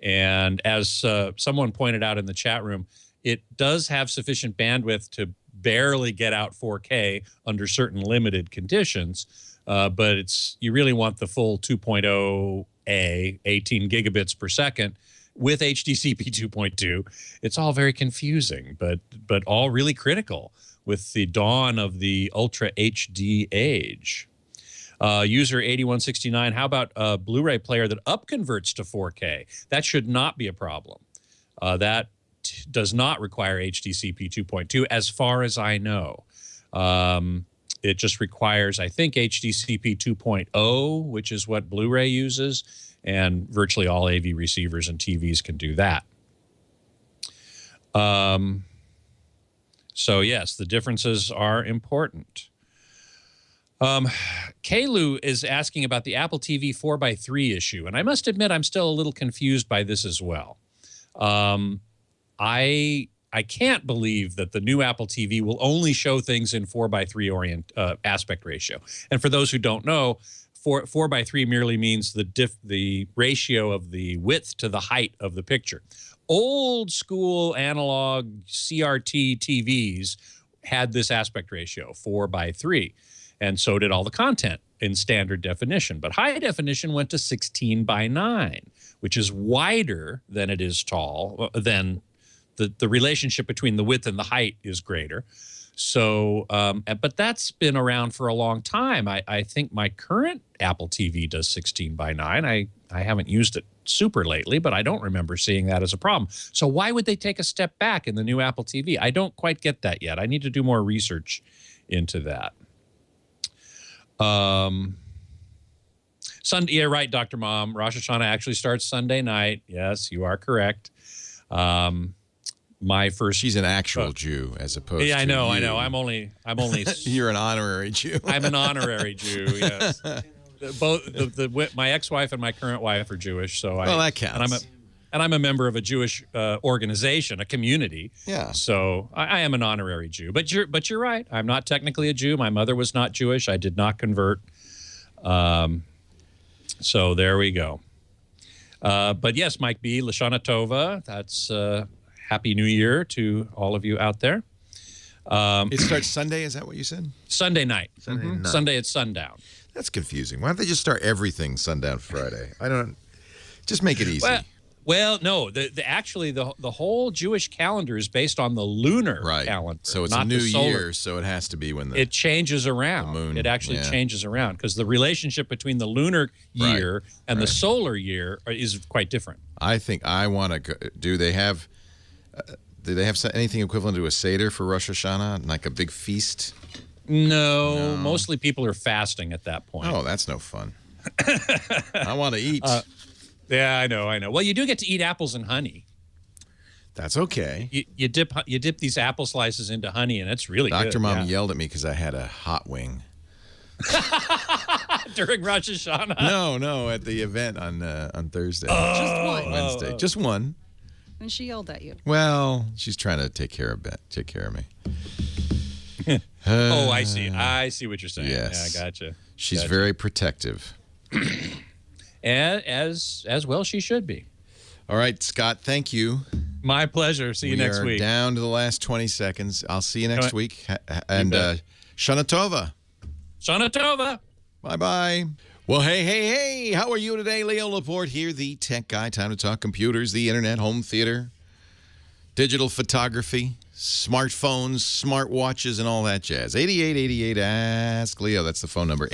And as someone pointed out in the chat room, it does have sufficient bandwidth to barely get out 4K under certain limited conditions, but you really want the full 2.0A, 18 gigabits per second with HDCP 2.2. It's all very confusing, but all really critical with the dawn of the Ultra HD age. User 8169, how about a Blu-ray player that upconverts to 4K? That should not be a problem. That does not require HDCP 2.2 as far as I know. It just requires, I think, HDCP 2.0, which is what Blu-ray uses, and virtually all AV receivers and TVs can do that. So yes, the differences are important. Kalu is asking about the Apple TV 4:3 issue, and I must admit I'm still a little confused by this as well. I can't believe that the new Apple TV will only show things in 4:3 aspect ratio. And for those who don't know, 4:3 merely means the ratio of the width to the height of the picture. Old school analog CRT TVs had this aspect ratio, 4:3, and so did all the content in standard definition. But high definition went to 16:9, which is wider than it is tall, than the relationship between the width and the height is greater. So, but that's been around for a long time. I think my current Apple TV does 16:9. I haven't used it super lately, but I don't remember seeing that as a problem. So why would they take a step back in the new Apple TV? I don't quite get that yet. I need to do more research into that. Sunday, yeah, right, Dr. Mom. Rosh Hashanah actually starts Sunday night. Yes, you are correct. My first. She's an actual Jew, as opposed. Yeah, to I know. you. I'm only. You're an honorary Jew. I'm an honorary Jew. Yes. Both my ex-wife and my current wife are Jewish, so that counts. And I'm a member of a Jewish organization, a community. Yeah. So I am an honorary Jew. But you're right. I'm not technically a Jew. My mother was not Jewish. I did not convert. So there we go. But yes, Mike B. Lashana Tova. That's Happy New Year to all of you out there. It starts Sunday. Is that what you said? Sunday night. Sunday night. Sunday at sundown. That's confusing. Why don't they just start everything sundown Friday? I don't. Just make it easy. Well, no. Actually, the whole Jewish calendar is based on the lunar calendar. So it's not a new the solar. year, so it has to be when it changes around. The moon. It actually changes around because the relationship between the lunar year and the solar year is quite different. I think I want to go. Do they have anything equivalent to a Seder for Rosh Hashanah, like a big feast? No, mostly people are fasting at that point. Oh, that's no fun. I want to eat. Yeah, I know. Well, you do get to eat apples and honey. That's okay. You dip these apple slices into honey, and it's really good. Dr. Mom yelled at me because I had a hot wing. During Rosh Hashanah? No, at the event on Thursday. Just one. Wednesday. Just one. And she yelled at you. Well, she's trying to take care of me. I see. I see what you're saying. Yes. Yeah, I gotcha. She's very protective. As well she should be. All right, Scott, thank you. My pleasure. See you next week. We are down to the last 20 seconds. I'll see you next week. And Shana Tova. Shana Tova. Bye-bye. Well, hey, how are you today? Leo Laporte here, the tech guy. Time to talk computers, the internet, home theater, digital photography, smartphones, smartwatches, and all that jazz. 8888 Ask Leo. That's the phone number.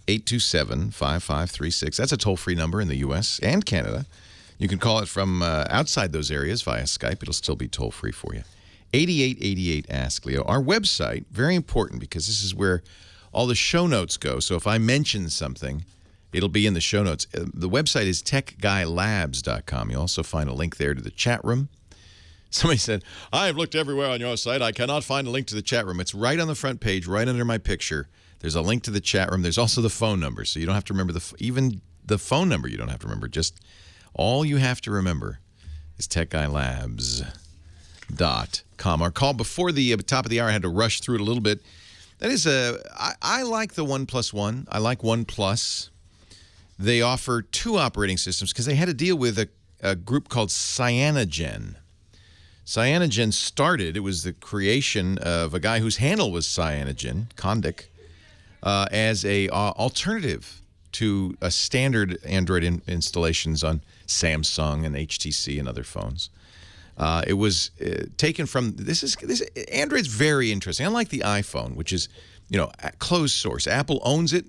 888-827-5536. That's a toll-free number in the U.S. and Canada. You can call it from outside those areas via Skype. It'll still be toll-free for you. 8888 Ask Leo. Our website, very important because this is where all the show notes go. So if I mention something, it'll be in the show notes. The website is techguylabs.com. You'll also find a link there to the chat room. Somebody said, I have looked everywhere on your site. I cannot find a link to the chat room. It's right on the front page, right under my picture. There's a link to the chat room. There's also the phone number, so you don't have to remember even the phone number. You don't have to remember. Just all you have to remember is techguylabs.com. Our call before the top of the hour, I had to rush through it a little bit. That is I like the OnePlus. I like OnePlus. They offer two operating systems because they had to deal with a group called Cyanogen. Cyanogen started, it was the creation of a guy whose handle was Cyanogen, Kondik, as a alternative to a standard Android installations on Samsung and HTC and other phones. It was taken from Android's very interesting. Unlike the iPhone, which is, closed source. Apple owns it.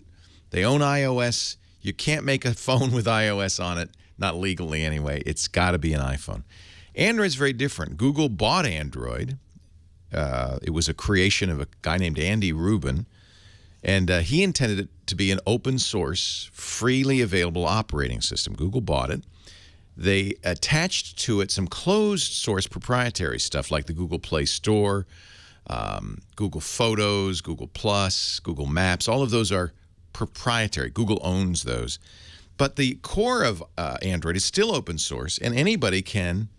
They own iOS. You can't make a phone with iOS on it, not legally anyway. It's got to be an iPhone. Android's very different. Google bought Android. It was a creation of a guy named Andy Rubin, and he intended it to be an open source, freely available operating system. Google bought it. They attached to it some closed source proprietary stuff like the Google Play Store, Google Photos, Google Plus, Google Maps. All of those are proprietary. Google owns those. But the core of Android is still open source, and anybody can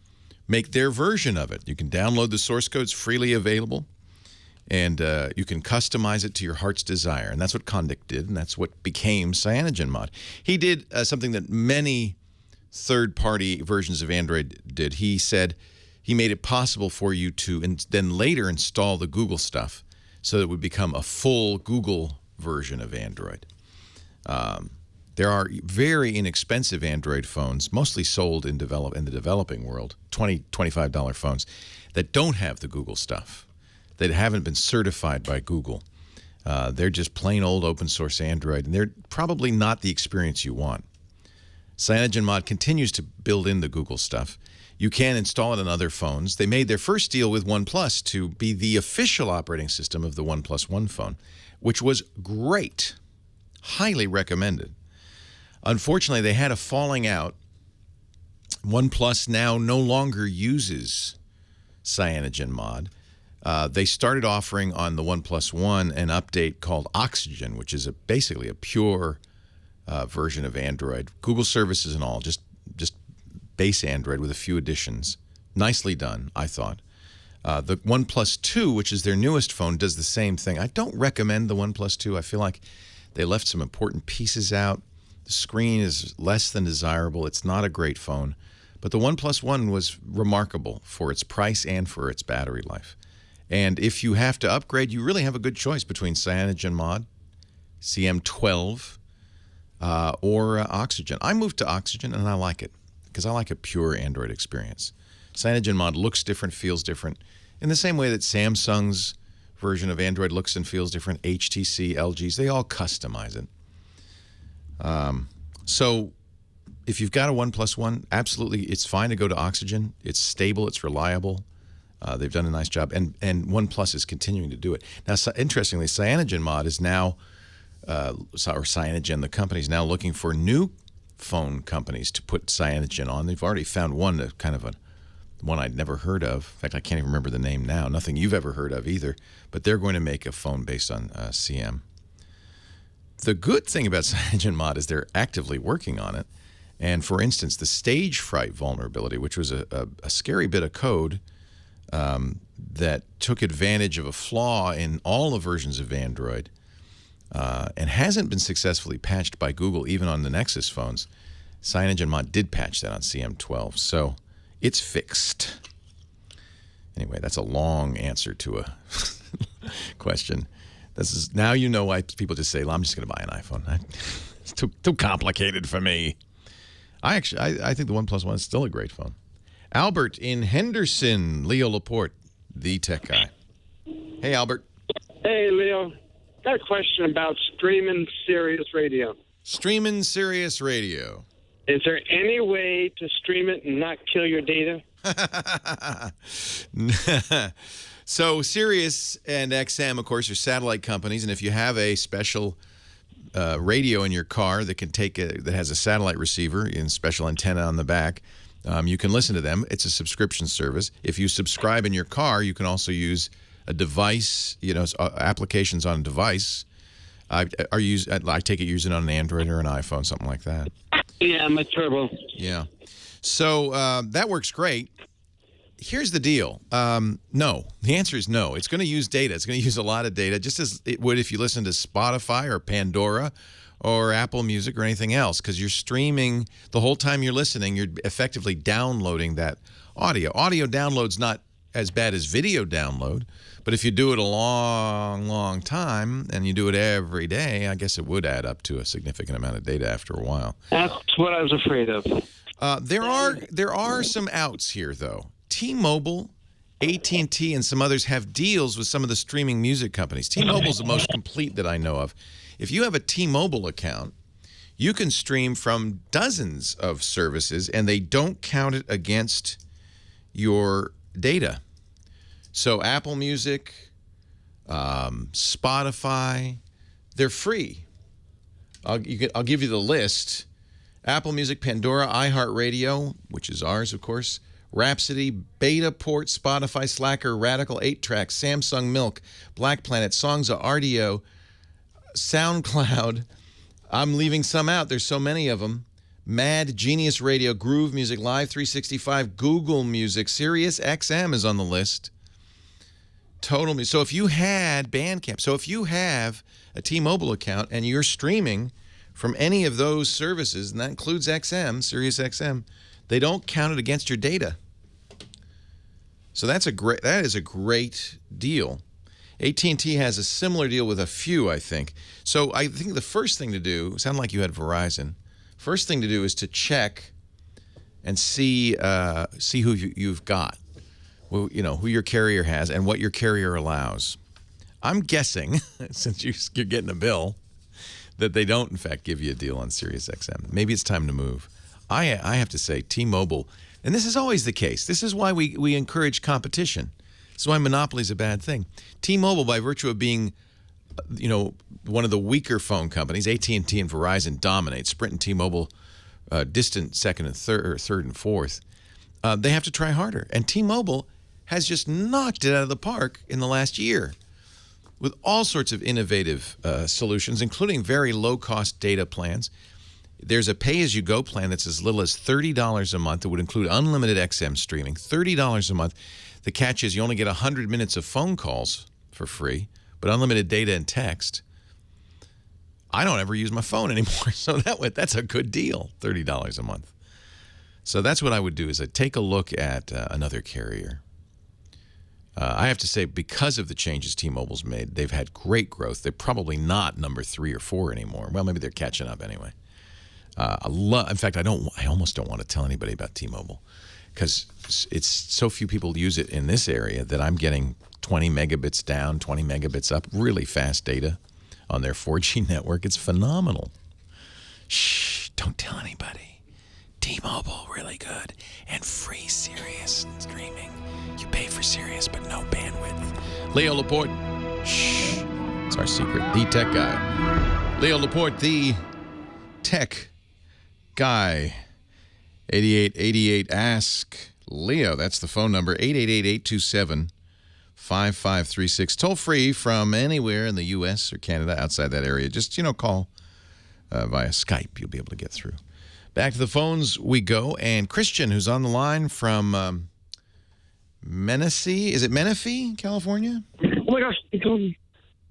make their version of it. You can download the source code. It's freely available, and you can customize it to your heart's desire. And that's what Kondik did, and that's what became CyanogenMod. He did something that many third-party versions of Android did. He said he made it possible for you to then later install the Google stuff so that it would become a full Google version of Android. There are very inexpensive Android phones, mostly sold in the developing world, $20, $25 phones, that don't have the Google stuff, that haven't been certified by Google. They're just plain old open source Android, and they're probably not the experience you want. CyanogenMod continues to build in the Google stuff. You can install it on other phones. They made their first deal with OnePlus to be the official operating system of the OnePlus One phone, which was great, highly recommended. Unfortunately, they had a falling out. OnePlus now no longer uses CyanogenMod. They started offering on the OnePlus One an update called Oxygen, which is basically a pure version of Android. Google services and all, just base Android with a few additions. Nicely done, I thought. The OnePlus 2, which is their newest phone, does the same thing. I don't recommend the OnePlus 2. I feel like they left some important pieces out. The screen is less than desirable. It's not a great phone. But the OnePlus One was remarkable for its price and for its battery life. And if you have to upgrade, you really have a good choice between CyanogenMod, CM12, or Oxygen. I moved to Oxygen, and I like it because I like a pure Android experience. CyanogenMod looks different, feels different, in the same way that Samsung's version of Android looks and feels different. HTC, LG's, they all customize it. So if you've got a OnePlus One, absolutely, it's fine to go to Oxygen. It's stable, it's reliable. They've done a nice job, and OnePlus is continuing to do it. Now, interestingly, CyanogenMod is now, or Cyanogen, the company, is now looking for new phone companies to put Cyanogen on. They've already found one, kind of one I'd never heard of. In fact, I can't even remember the name now. Nothing you've ever heard of either. But they're going to make a phone based on CM. The good thing about CyanogenMod is they're actively working on it. And for instance, the stage fright vulnerability, which was a scary bit of code that took advantage of a flaw in all the versions of Android and hasn't been successfully patched by Google, even on the Nexus phones. CyanogenMod did patch that on CM12, so it's fixed. Anyway, that's a long answer to a question. Now you know why people just say, well, I'm just going to buy an iPhone. It's too complicated for me. I think the OnePlus One is still a great phone. Albert in Henderson, Leo Laporte, the tech guy. Hey, Albert. Hey, Leo. Got a question about streaming Sirius Radio. Streaming Sirius Radio. Is there any way to stream it and not kill your data? So Sirius and XM, of course, are satellite companies, and if you have a special radio in your car that has a satellite receiver and special antenna on the back, you can listen to them. It's a subscription service. If you subscribe in your car, you can also use a device, applications on a device. I take it using on an Android or an iPhone, something like that. Yeah, my turbo. Yeah. So that works great. Here's the deal. No. The answer is no. It's going to use data. It's going to use a lot of data, just as it would if you listen to Spotify or Pandora or Apple Music or anything else, because you're streaming the whole time you're listening. You're effectively downloading that audio. Audio download's not as bad as video download, but if you do it a long, long time and you do it every day, I guess it would add up to a significant amount of data after a while. That's what I was afraid of. There are some outs here, though. T-Mobile, AT&T, and some others have deals with some of the streaming music companies. T-Mobile's the most complete that I know of. If you have a T-Mobile account, you can stream from dozens of services, and they don't count it against your data. So Apple Music, Spotify, they're free. I'll give you the list. Apple Music, Pandora, iHeartRadio, which is ours, of course, Rhapsody, Betaport, Spotify, Slacker, Radical, 8-Track, Samsung Milk, Black Planet, Songs of RDO, SoundCloud. I'm leaving some out. There's so many of them. Mad, Genius Radio, Groove Music, Live 365, Google Music, Sirius XM is on the list. Total Music. So if you had Bandcamp, so if you have a T-Mobile account and you're streaming from any of those services, and that includes XM, Sirius XM, they don't count it against your data. So that is a great deal. AT&T has a similar deal with a few, I think. So I think the first thing to do, sound like you had Verizon. First thing to do is to check and see who you've got, who your carrier has and what your carrier allows. I'm guessing, since you're getting a bill, that they don't, in fact, give you a deal on Sirius XM. Maybe it's time to move. I have to say, T-Mobile, and this is always the case. This is why we encourage competition. This is why monopoly is a bad thing. T-Mobile, by virtue of being, one of the weaker phone companies, AT&T and Verizon dominate. Sprint and T-Mobile, distant second and third and fourth. They have to try harder. And T-Mobile has just knocked it out of the park in the last year with all sorts of innovative solutions, including very low-cost data plans. There's a pay-as-you-go plan that's as little as $30 a month. It would include unlimited XM streaming, $30 a month. The catch is you only get 100 minutes of phone calls for free, but unlimited data and text. I don't ever use my phone anymore, so that's a good deal, $30 a month. So that's what I would do, is I'd take a look at another carrier. I have to say, because of the changes T-Mobile's made, they've had great growth. They're probably not number 3 or 4 anymore. Well, maybe they're catching up anyway. In fact, I almost don't want to tell anybody about T-Mobile because it's so few people use it in this area that I'm getting 20 megabits down, 20 megabits up, really fast data on their 4G network. It's phenomenal. Shh, don't tell anybody. T-Mobile, really good. And free Sirius streaming. You pay for Sirius, but no bandwidth. Leo Laporte. Shh. It's our secret. The tech guy. Leo Laporte, the tech guy. 8888 Ask Leo. That's the phone number. 888-827-5536. Toll free from anywhere in the U.S. or Canada outside that area. Just, call via Skype. You'll be able to get through. Back to the phones we go. And Christian, who's on the line from Menifee. Is it Menifee, California? Oh, my gosh.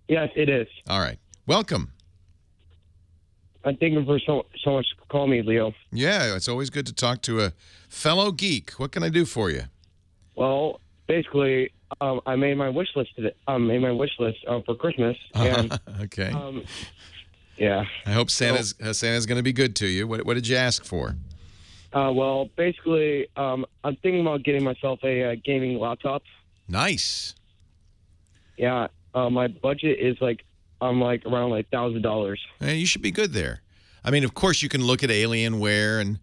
Yes, it is. All right. Welcome. Thank you for so much for calling me, Leo. Yeah, it's always good to talk to a fellow geek. What can I do for you? Well, basically, I made my wish list today. For Christmas. And, okay. Yeah. I hope Santa's going to be good to you. What did you ask for? Well, basically, I'm thinking about getting myself a gaming laptop. Nice. Yeah. My budget is around $1,000. You should be good there. I mean, of course, you can look at Alienware and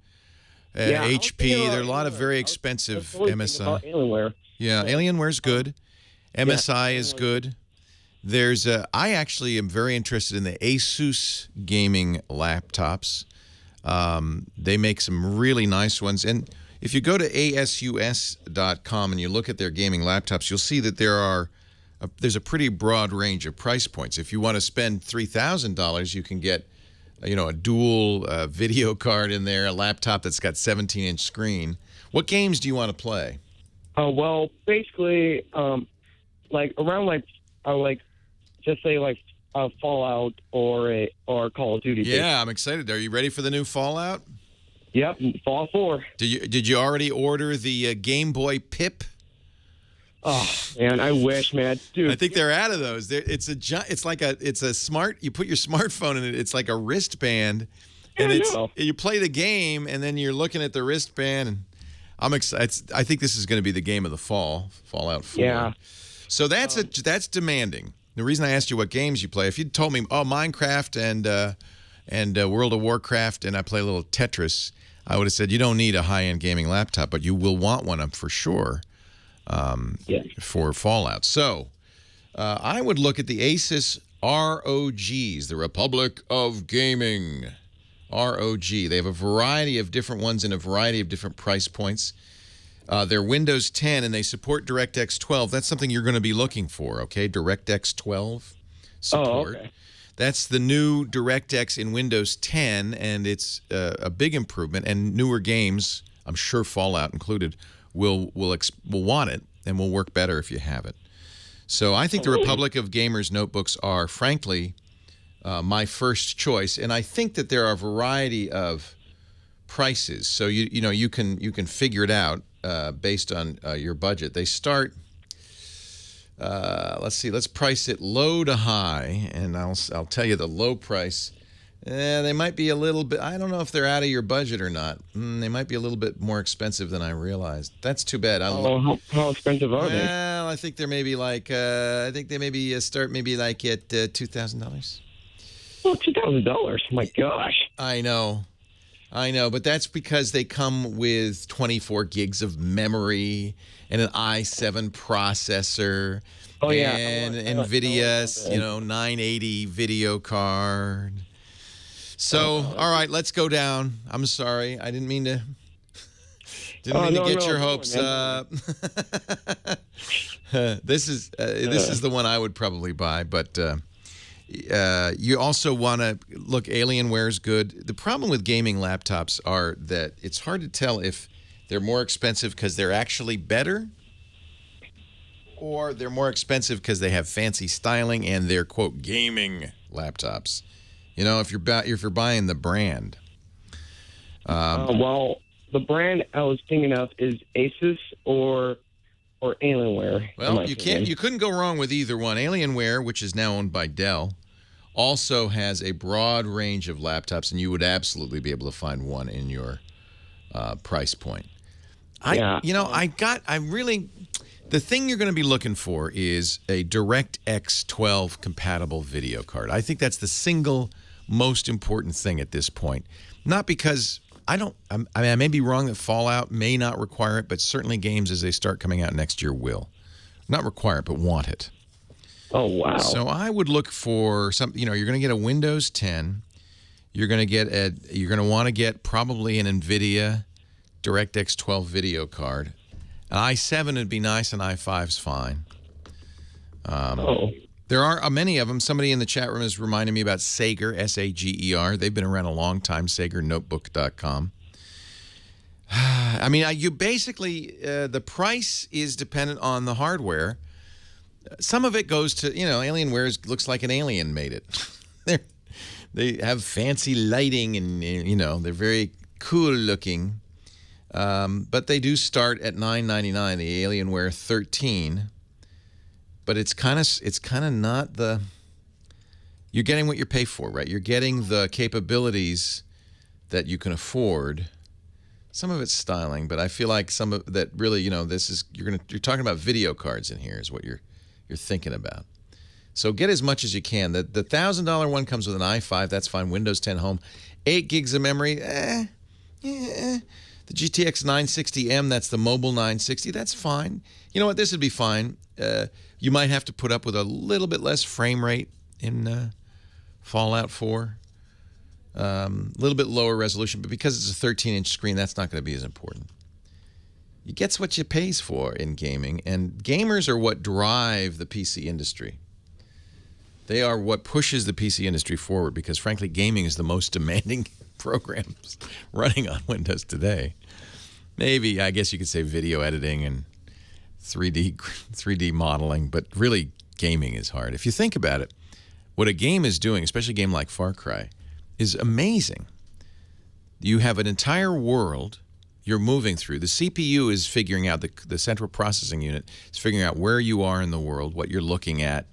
HP. There are a lot of very expensive MSI. Alienware. Yeah, Alienware's good. MSI is good. There's I actually am very interested in the Asus gaming laptops. They make some really nice ones. And if you go to asus.com and you look at their gaming laptops, you'll see that there's a pretty broad range of price points. If you want to spend $3,000, you can get a dual video card in there, a laptop that's got 17-inch screen. What games do you want to play? Well, basically, just say Fallout or Call of Duty. Yeah, I'm excited. Are you ready for the new Fallout? Yep, Fallout 4. Did you already order the Game Boy Pip? Oh man, I wish, man, dude. I think they're out of those. It's a smart. You put your smartphone in it. It's like a wristband, and you play the game, and then you're looking at the wristband. And I'm excited. I think this is going to be the game of the fall, Fallout 4. Yeah. So that's demanding. The reason I asked you what games you play, if you'd told me, Minecraft and World of Warcraft, and I play a little Tetris, I would have said you don't need a high-end gaming laptop, but you will want one for sure. For Fallout. So I would look at the Asus ROGs, the Republic of Gaming. ROG. They have a variety of different ones in a variety of different price points. They're Windows 10 and they support DirectX 12. That's something you're going to be looking for, okay? DirectX 12 support. Oh, okay. That's the new DirectX in Windows 10, and it's a big improvement. And newer games, I'm sure Fallout included, will want it and will work better if you have it. So I think the Republic of Gamers notebooks are, frankly, my first choice, and I think that there are a variety of prices. So you can figure it out based on your budget. They start. Let's see. Let's price it low to high, and I'll tell you the low price. They might be a little bit, I don't know if they're out of your budget or not. They might be a little bit more expensive than I realized. That's too bad. How expensive are they? Well, I think they're maybe start maybe like at $2,000. Oh, $2,000. My gosh. I know. But that's because they come with 24 gigs of memory and an i7 processor. Oh, yeah. And NVIDIA, 980 video card. So, all right, let's go down. I'm sorry. I didn't mean to get your hopes up. This is the one I would probably buy, but you also want to look. Alienware is good. The problem with gaming laptops are that it's hard to tell if they're more expensive because they're actually better, or they're more expensive because they have fancy styling and they're quote gaming laptops. If you're buying the brand. Well, the brand I was thinking of is Asus or or Alienware? Well, you couldn't go wrong with either one. Alienware, which is now owned by Dell, also has a broad range of laptops, and you would absolutely be able to find one in your price point. The thing you're going to be looking for is a DirectX 12 compatible video card. I think that's the single most important thing at this point. Not because I may be wrong that Fallout may not require it, but certainly games as they start coming out next year will. Not require it, but want it. Oh, wow. So I would look for something, you're going to get a Windows 10. You're going to want to get probably an NVIDIA DirectX 12 video card. An i7 would be nice, and i5's fine. There are many of them. Somebody in the chat room is reminding me about Sager, S-A-G-E-R. They've been around a long time, SagerNotebook.com. I mean, you basically, the price is dependent on the hardware. Some of it goes to, Alienware looks like an alien made it. They have fancy lighting and, they're very cool looking. But they do start at $9.99, the Alienware 13. But it's kind of not the. You're getting what you pay for, right? You're getting the capabilities that you can afford. Some of it's styling, but I feel like some of that really, this is you're talking about video cards in here is what you're thinking about. So get as much as you can. The $1,000 one comes with an i5, that's fine. Windows 10 Home, 8 gigs of memory. The GTX 960M, that's the mobile 960, that's fine. You know what? This would be fine. You might have to put up with a little bit less frame rate in Fallout 4. A little bit lower resolution, but because it's a 13-inch screen, that's not going to be as important. You get what you pays for in gaming, and gamers are what drive the PC industry. They are what pushes the PC industry forward because, frankly, gaming is the most demanding programs running on Windows today. Maybe, I guess you could say video editing and 3D modeling, but really gaming is hard. If you think about it, what a game is doing, especially a game like Far Cry, is amazing. You have an entire world you're moving through. The CPU is figuring out, the central processing unit is figuring out where you are in the world, what you're looking at,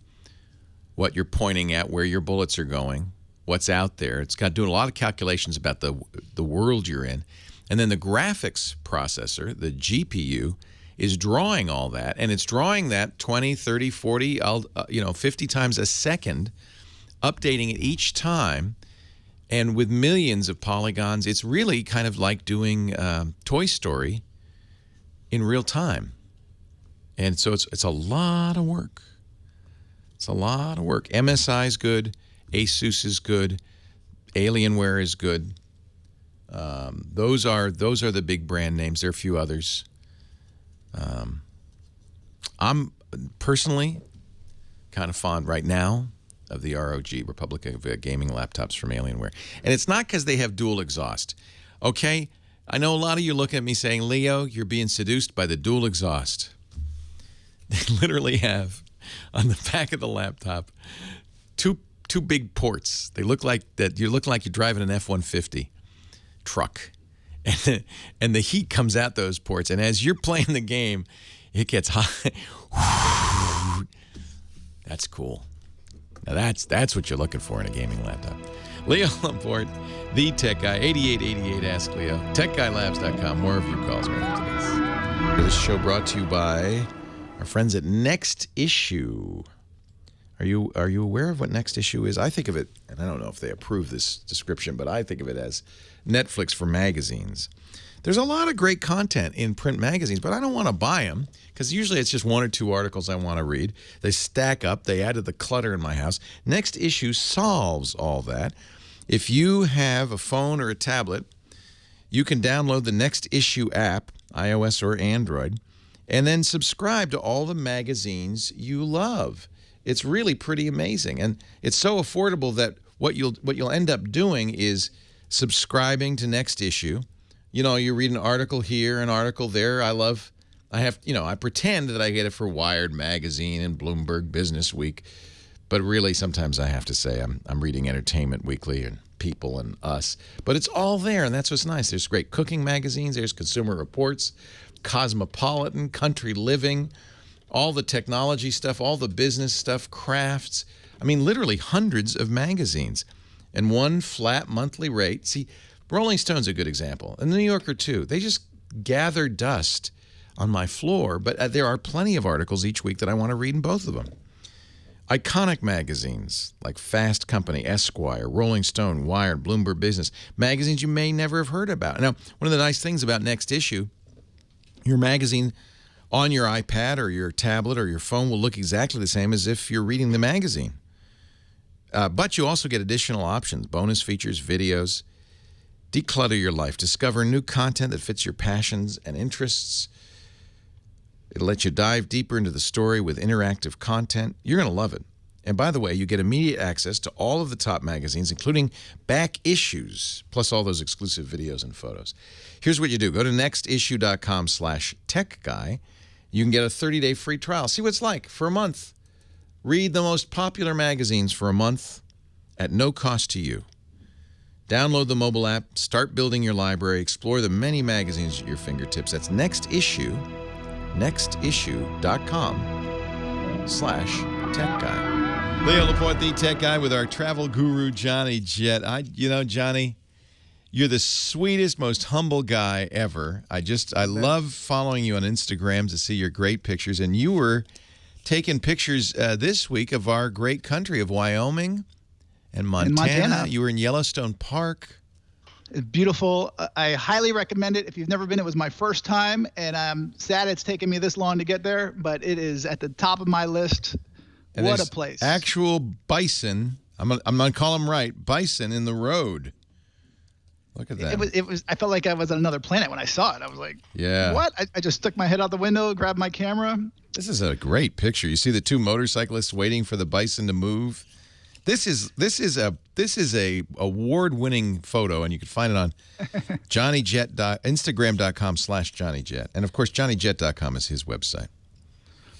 what you're pointing at, where your bullets are going, what's out there. It's got doing a lot of calculations about the world you're in. And then the graphics processor, the GPU, is drawing all that, and it's drawing that 20, 30, 40, 50 times a second, updating it each time. And with millions of polygons, it's really kind of like doing Toy Story in real time. And so it's a lot of work. It's a lot of work. MSI is good. Asus is good. Alienware is good. Those are the big brand names. There are a few others. I'm personally kind of fond right now of the ROG, Republic of Gaming laptops from Alienware. And it's not because they have dual exhaust. Okay? I know a lot of you looking at me saying, Leo, you're being seduced by the dual exhaust. They literally have, on the back of the laptop, two big ports. They look like that. You look like you're driving an F-150 truck. And the heat comes out those ports. And as you're playing the game, it gets hot. That's cool. Now that's what you're looking for in a gaming laptop. Leo Laporte, the Tech Guy, 8888 Ask Leo, TechGuyLabs.com. More of your calls right after this. This show brought to you by our friends at Next Issue. Are you aware of what Next Issue is? I think of it, and I don't know if they approve this description, but I think of it as Netflix for magazines. There's a lot of great content in print magazines, but I don't want to buy them because usually it's just one or two articles I want to read. They stack up. They add to the clutter in my house. Next Issue solves all that. If you have a phone or a tablet, you can download the Next Issue app, iOS or Android, and then subscribe to all the magazines you love. It's really pretty amazing, and it's so affordable that what you'll end up doing is subscribing to Next Issue. You know, you read an article here, an article there. I pretend that I get it for Wired Magazine and Bloomberg Business Week, but really sometimes I have to say I'm reading Entertainment Weekly and People and Us. But it's all there, and that's what's nice. There's great cooking magazines. There's Consumer Reports. cosmopolitan, country living, all the technology stuff, all the business stuff, crafts. I mean, literally hundreds of magazines. And one flat monthly rate. See, Rolling Stone's a good example. And the New Yorker, too. They just gather dust on my floor. But there are plenty of articles each week that I want to read in both of them. Iconic magazines like Fast Company, Esquire, Rolling Stone, Wired, Bloomberg Business. Magazines you may never have heard about. Now, one of the nice things about Next Issue, your magazine on your iPad or your tablet or your phone will look exactly the same as if you're reading the magazine. But you also get additional options, bonus features, videos. Declutter your life. Discover new content that fits your passions and interests. It'll let you dive deeper into the story with interactive content. You're going to love it. And by the way, you get immediate access to all of the top magazines, including back issues, plus all those exclusive videos and photos. Here's what you do. Go to nextissue.com/techguy. You can get a 30-day free trial. See what it's like for a month. Read the most popular magazines for a month at no cost to you. Download the mobile app, start building your library, explore the many magazines at your fingertips. That's Next Issue, nextissue.com/techguy. Leo Laporte, the tech guy, with our travel guru, Johnny Jet. Johnny, you're the sweetest, most humble guy ever. I love following you on Instagram to see your great pictures. And you were taking pictures this week of our great country of Wyoming and Montana. You were in Yellowstone Park. It's beautiful. I highly recommend it. If you've never been, it was my first time, and I'm sad it's taken me this long to get there, but it is at the top of my list. And what a place. Actual bison. I'm gonna call them right. Bison in the road. Look at that. It was. I felt like I was on another planet when I saw it. I was like, yeah. What? I just stuck my head out the window, grabbed my camera. This is a great picture. You see the two motorcyclists waiting for the bison to move. This is a award-winning photo, and you can find it on Instagram.com/JohnnyJet. And of course, JohnnyJet.com is his website.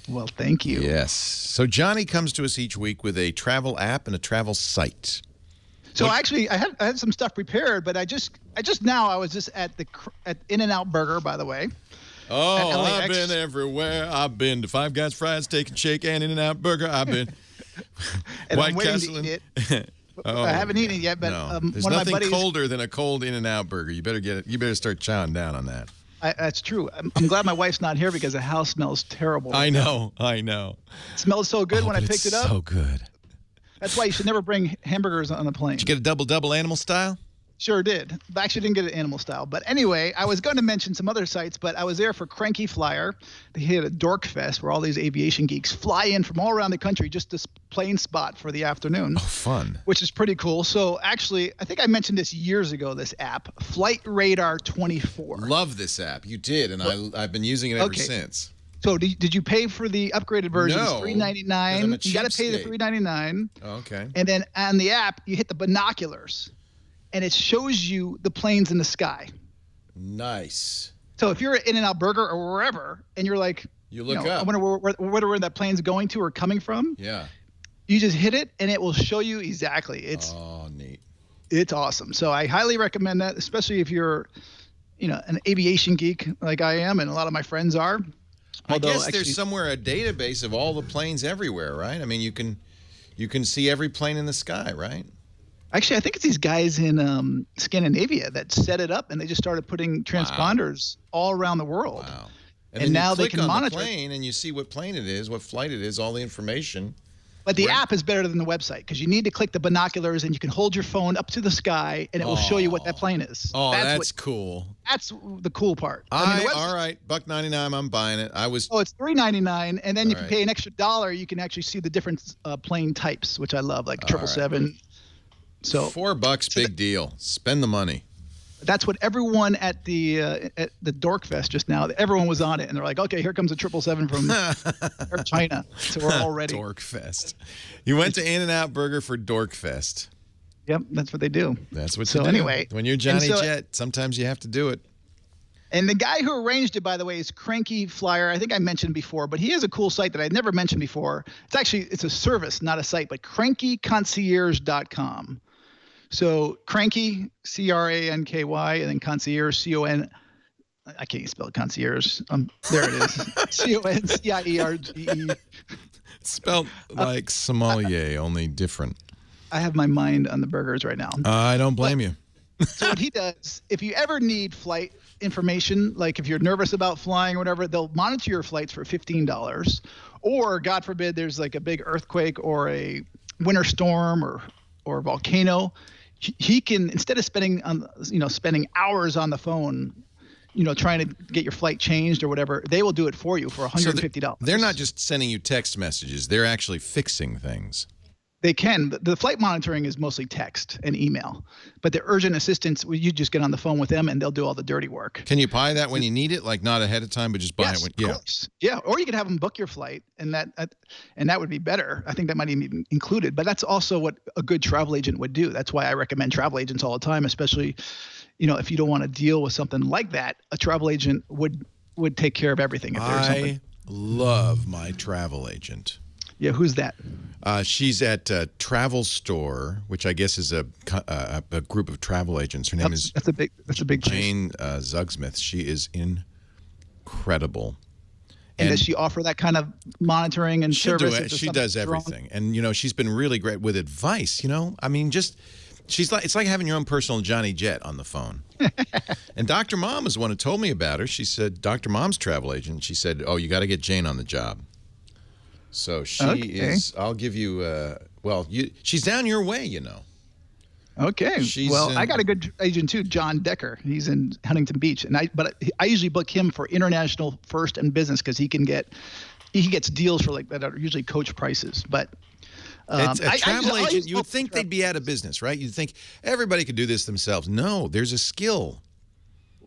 Well, thank you. Yes. So Johnny comes to us each week with a travel app and a travel site. So actually, I had some stuff prepared, but I was just at In-N-Out Burger, by the way. Oh, I've been everywhere. I've been to Five Guys Fried Steak and Shake and In-N-Out Burger. I've been and White I'm waiting Castle. to eat it. I haven't eaten it yet, but no. There's one of nothing my buddies, colder than a cold In-N-Out Burger. You better get it. You better start chowing down on that. That's true. I'm glad my wife's not here because the house smells terrible. I know. It smelled so good when I picked it up. So good. That's why you should never bring hamburgers on a plane. Did you get a double animal style? Sure did. But I actually didn't get it animal style. But anyway, I was going to mention some other sites, but I was there for Cranky Flyer. They had a Dork Fest where all these aviation geeks fly in from all around the country just this plane spot for the afternoon. Oh, fun. Which is pretty cool. So actually, I think I mentioned this years ago, this app, Flight Radar 24. Love this app. You did, and I've been using it ever since. So did you pay for the upgraded version? No. It's $3.99. You got to pay the $3.99. Oh, okay. And then on the app, you hit the binoculars, and it shows you the planes in the sky. Nice. So if you're at In-N-Out Burger or wherever, and you're like, you look up. I wonder where that plane's going to or coming from. Yeah. You just hit it, and it will show you exactly. Neat. It's awesome. So I highly recommend that, especially if you're, an aviation geek like I am, and a lot of my friends are. I guess there's somewhere a database of all the planes everywhere, right? I mean, you can see every plane in the sky, right? Actually, I think it's these guys in Scandinavia that set it up, and they just started putting transponders all around the world. Wow. And now they can monitor the plane, and you see what plane it is, what flight it is, all the information. But the app is better than the website because you need to click the binoculars, and you can hold your phone up to the sky, and it will show you what that plane is. Oh, that's cool. That's the cool part. All right, $1.99. I'm buying it. It's $3.99, and then if you pay an extra $1, you can actually see the different plane types, which I love, like 777. So $4, big deal. Spend the money. That's what everyone at the Dork Fest just now. Everyone was on it, and they're like, "Okay, here comes a 777 from China." So we're all ready. Dork Fest. You went to In-N-Out Burger for Dork Fest. Yep, that's what they do. That's what you do. So anyway, when you're Johnny Jet, sometimes you have to do it. And the guy who arranged it, by the way, is Cranky Flyer. I think I mentioned before, but he has a cool site that I'd never mentioned before. It's a service, not a site, but crankyconcierge.com. So Cranky, Cranky, and then Concierge, I can't even spell concierge. There it is. CONCIERGE. Spelled like sommelier, only different. I have my mind on the burgers right now. I don't blame you. So what he does, if you ever need flight information, like if you're nervous about flying or whatever, they'll monitor your flights for $15. Or God forbid, there's like a big earthquake or a winter storm or volcano. He can, instead of spending hours on the phone, trying to get your flight changed or whatever, they will do it for you for $150. So they're not just sending you text messages; they're actually fixing things. They can. The flight monitoring is mostly text and email, but the urgent assistance, you just get on the phone with them and they'll do all the dirty work. Can you buy that when you need it, like not ahead of time, but just buy it when? Of course. Yeah, or you could have them book your flight, and that would be better. I think that might even be included, but that's also what a good travel agent would do. That's why I recommend travel agents all the time, especially, if you don't want to deal with something like that. A travel agent would take care of everything. If there's something. I love my travel agent. Yeah, who's that? She's at Travel Store, which I guess is a group of travel agents. Her name is that's a big Jane Zugsmith. She is incredible. And does she offer that kind of monitoring and service? She does everything, and she's been really great with advice. I mean, it's like having your own personal Johnny Jet on the phone. And Dr. Mom is the one who told me about her. She said Dr. Mom's travel agent. She said, "Oh, you got to get Jane on the job." So she is. I'll give you. She's down your way, Okay. I got a good agent too, John Decker. He's in Huntington Beach, but I usually book him for international first and business because he gets deals for that are usually coach prices. But it's a travel agent. You would think they'd be out of business, right? You'd think everybody could do this themselves. No, there's a skill.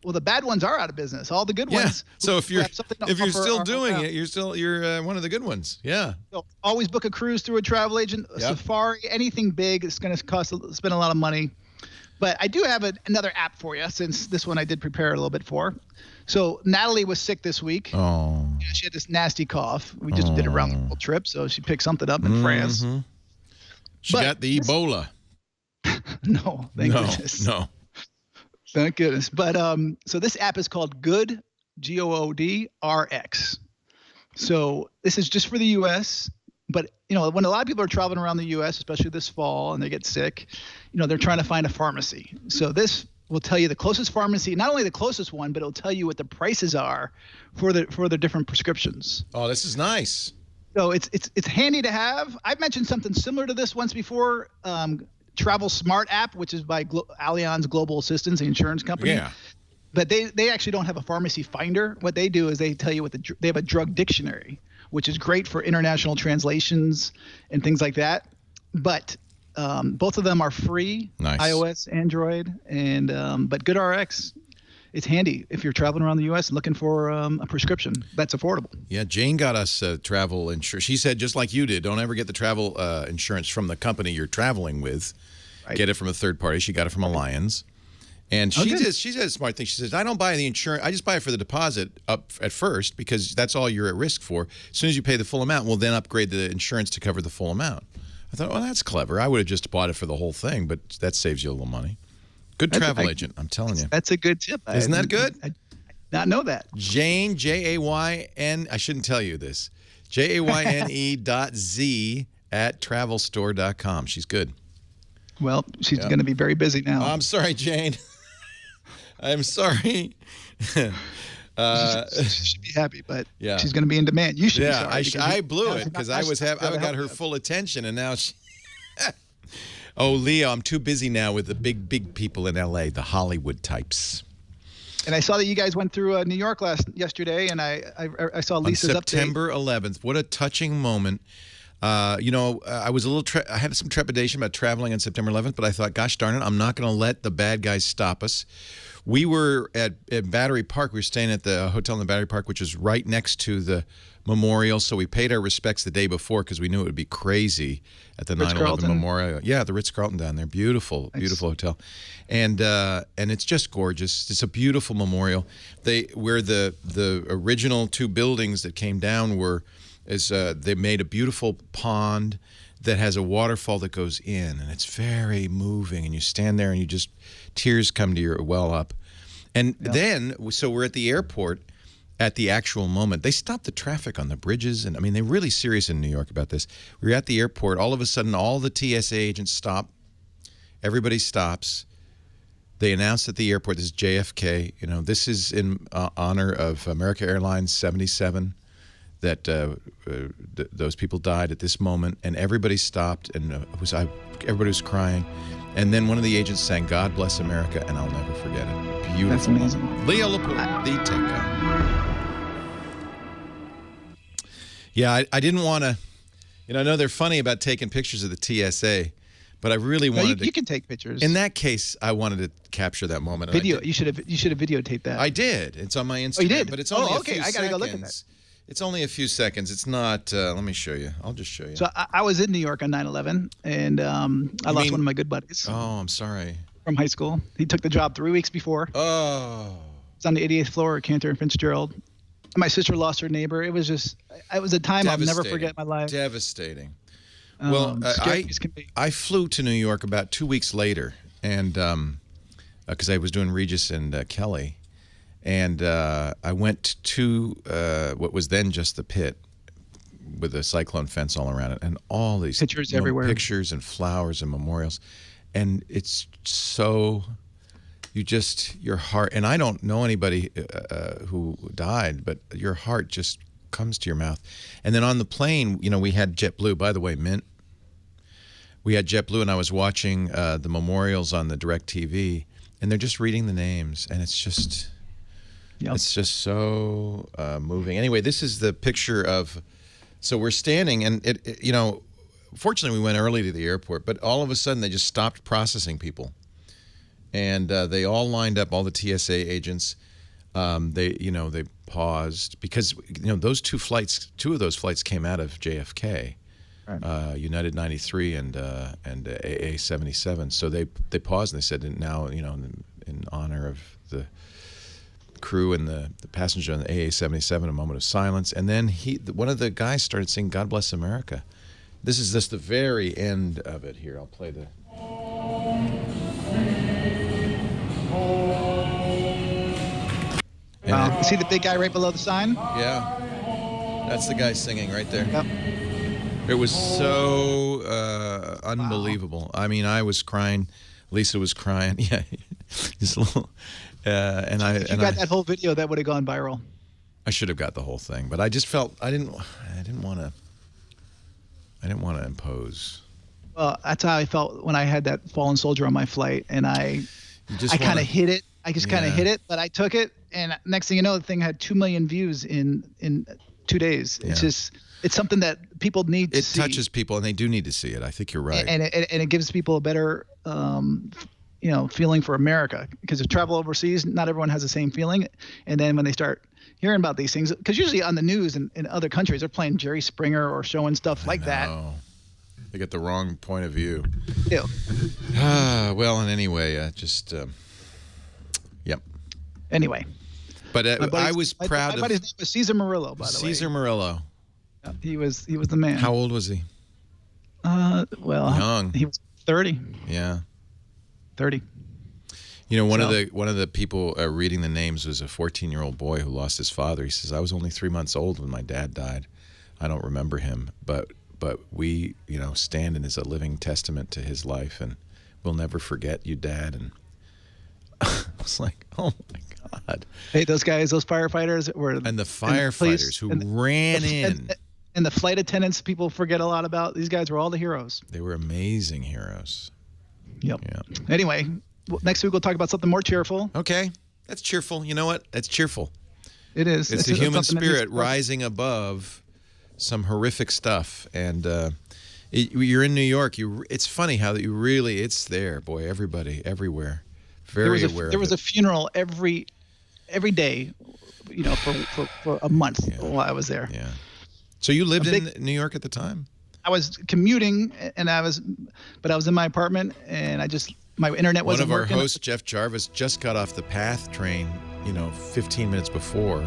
Well, the bad ones are out of business. All the good ones. So if you're still doing it, you're one of the good ones. Yeah. So always book a cruise through a travel agent, a safari, anything big. It's going to spend a lot of money. But I do have another app for you, since this one I did prepare a little bit for. So Natalie was sick this week. Oh. She had this nasty cough. We just did a round the world trip, so she picked something up in France. She got the Ebola. No, thank goodness. No. Thank goodness. But so this app is called Good, GOOD-RX. So this is just for the U.S. But, when a lot of people are traveling around the U.S., especially this fall, and they get sick, they're trying to find a pharmacy. So this will tell you the closest pharmacy, not only the closest one, but it'll tell you what the prices are for the different prescriptions. Oh, this is nice. So it's handy to have. I've mentioned something similar to this once before. Travel Smart app, which is by Allianz Global Assistance, the insurance company. Yeah. But they actually don't have a pharmacy finder. What they do is they tell you they have a drug dictionary, which is great for international translations and things like that. But both of them are free, nice. iOS, Android, and but GoodRx, it's handy if you're traveling around the U.S. and looking for a prescription that's affordable. Yeah, Jane got us travel insurance. She said, just like you did, don't ever get the travel insurance from the company you're traveling with. Right. Get it from a third party. She got it from Allianz. And she said a smart thing. She says, I don't buy the insurance. I just buy it for the deposit up at first because that's all you're at risk for. As soon as you pay the full amount, we'll then upgrade the insurance to cover the full amount. I thought, well, that's clever. I would have just bought it for the whole thing, but that saves you a little money. Good travel agent, I'm telling you. That's a good tip. Isn't that good? I did not know that. Jane, Jayne, I shouldn't tell you this, JAYNE.Z at travelstore.com. She's good. Well, she's going to be very busy now. I'm sorry, Jane. I'm sorry. She should be happy, but she's going to be in demand. You should be sorry. I blew it because I got her full attention, and now she... Oh, Leo, I'm too busy now with the big people in L.A., the Hollywood types. And I saw that you guys went through New York yesterday, and I saw Lisa's update. On September 11th. What a touching moment. I was I had some trepidation about traveling on September 11th, but I thought, gosh darn it, I'm not going to let the bad guys stop us. We were at Battery Park. We were staying at the hotel in the Battery Park, which is right next to the memorial. So we paid our respects the day before because we knew it would be crazy at the 9/11 memorial. Yeah, the Ritz-Carlton down there. Beautiful, beautiful hotel. And it's just gorgeous. It's a beautiful memorial. Where the original two buildings that came down they made a beautiful pond that has a waterfall that goes in, and it's very moving, and you stand there and tears come to your well up. And then, so we're at the airport at the actual moment. They stopped the traffic on the bridges. And I mean, they're really serious in New York about this. We're at the airport. All of a sudden, all the TSA agents stop. Everybody stops. They announced at the airport, this is JFK. You know, this is in honor of America Airlines 77, that those people died at this moment. And everybody stopped, and everybody was crying. And then one of the agents sang, "God Bless America," and I'll never forget it. Beautiful. That's amazing. Leo Laporte, the tech guy. Yeah, I didn't want to, I know they're funny about taking pictures of the TSA, but I really wanted to. You can take pictures. In that case, I wanted to capture that moment. Video. You should have videotaped that. I did. It's on my Instagram. Oh, you did? But it's only a few I gotta seconds. go look at that. It's only a few seconds. It's not. Let me show you. I'll just show you. So I was in New York on 9/11, and I lost one of my good buddies. Oh, I'm sorry. From high school. He took the job 3 weeks before. Oh. It's on the 88th floor at Cantor and Fitzgerald. My sister lost her neighbor. It was a time I'll never forget in my life. Devastating. Well, I flew to New York about 2 weeks later, and because I was doing Regis and Kelly, and I went to what was then just the pit with a cyclone fence all around it, and all these pictures everywhere, pictures and flowers and memorials, and it's so. Your heart, and I don't know anybody who died, but your heart just comes to your mouth. And then on the plane, we had JetBlue, by the way, Mint. We had JetBlue, and I was watching the memorials on the DirecTV, and they're just reading the names, and it's just, it's just so moving. Anyway, this is the picture of, so we're standing, and fortunately we went early to the airport, but all of a sudden they just stopped processing people. And they all lined up, all the TSA agents. They paused because those two of those flights came out of JFK, right. United 93 and AA 77. So they paused and they said, now in honor of the crew and the passenger on the AA 77, a moment of silence. And then one of the guys started singing "God Bless America." This is just the very end of it. Here, I'll play the. You see the big guy right below the sign? Yeah. That's the guy singing right there. Yep. It was so unbelievable. Wow. I mean, I was crying. Lisa was crying. Yeah. Just a little. If you got that whole video, that would have gone viral. I should have got the whole thing, but I just felt I didn't want to impose. Well, that's how I felt when I had that fallen soldier on my flight, and I kind of hit it. I just kind of hit it, but I took it, and next thing you know, the thing had 2 million views in 2 days. Yeah. It's something that people need to see. It touches people, and they do need to see it. I think you're right. And it gives people a better, feeling for America. Because if travel overseas, not everyone has the same feeling. And then when they start hearing about these things, because usually on the news in other countries, they're playing Jerry Springer or showing stuff like that. They get the wrong point of view. Yeah. Well, and anyway, yep. Anyway. But I was proud of. My buddy's name was Cesar Murillo, by the way. Cesar Murillo. Yeah, he was the man. How old was he? Young. He was 30. Yeah. 30. One of the people reading the names was a 14-year-old boy who lost his father. He says, "I was only 3 months old when my dad died. I don't remember him, but we, stand in as a living testament to his life, and we'll never forget you, Dad." And I was like, "Oh my God!" Hey, those firefighters were, and the firefighters who ran in, and the flight attendants. People forget a lot about. These guys were all the heroes. They were amazing heroes. Yep. Yeah. Anyway, next week we'll talk about something more cheerful. Okay, that's cheerful. You know what? That's cheerful. It is. It's the human spirit rising above some horrific stuff, and you're in New York. It's funny how that it's there, boy. Everybody, everywhere, very aware. There was a funeral every day, for a month while I was there. Yeah. So you lived in New York at the time? I was commuting, but I was in my apartment, and my internet wasn't working. One of our hosts, Jeff Jarvis, just got off the PATH train, 15 minutes before.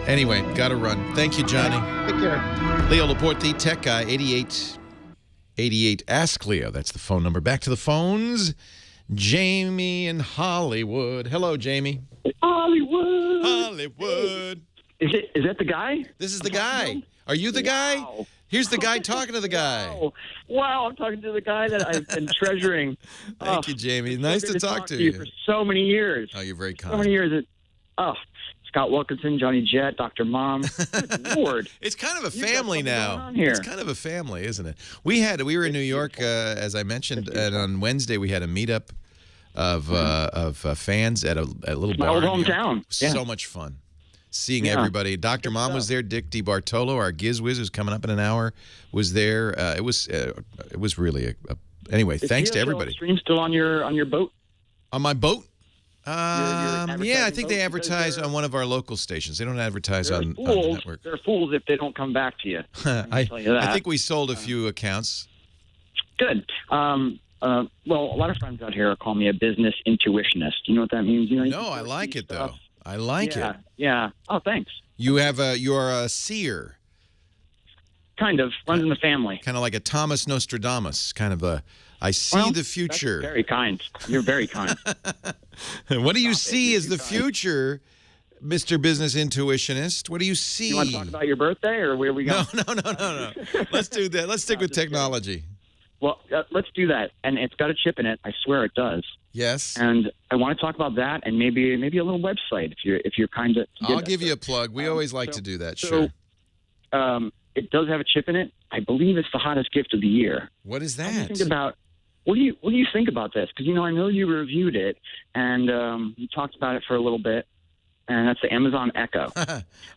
Anyway, got to run. Thank you, Johnny. Take care. Leo Laporte, the tech guy, 8888. Ask Leo. That's the phone number. Back to the phones. Jamie in Hollywood. Hello, Jamie. Hollywood. Is that the guy? This is the guy. Are you the guy? Here's the guy talking to the guy. Wow, I'm talking to the guy that I've been treasuring. Thank you, Jamie. Nice to talk to you. For so many years. Oh, you're very kind. So many years. Scott Wilkinson, Johnny Jett, Dr. Mom. Good Lord. It's kind of a family now. It's kind of a family, isn't it? We were in New York, as I mentioned, and on Wednesday we had a meetup of fans at a little bar. My old hometown. Yeah. So much fun. Seeing everybody. Dr. Mom was there. Dick DiBartolo, our Giz Wiz, who's coming up in an hour, was there. It was really anyway. Thanks to everybody. Is stream still on your boat? On my boat? Yeah, I think they advertise on one of our local stations. They don't advertise on the network. They're fools if they don't come back to you. I think we sold a few accounts. Good. Well, a lot of friends out here call me a business intuitionist. You know what that means? No, I like it though. I like it. Yeah. Oh, thanks. You are a seer. Kind of. Runs in the family. Kind of like a Thomas Nostradamus. Kind of I see the future. That's very kind. You're very kind. What do you see as the future, Mr. Business Intuitionist? What do you see? You want to talk about your birthday, or where we go? No. Let's do that. Let's stick with technology. Well, let's do that. And it's got a chip in it. I swear it does. Yes. And I want to talk about that, and maybe a little website if you're kind of. I'll give you a plug. We always like to do that. Sure. It does have a chip in it. I believe it's the hottest gift of the year. What is that? What do you think about this? Because I know you reviewed it and you talked about it for a little bit, and that's the Amazon Echo.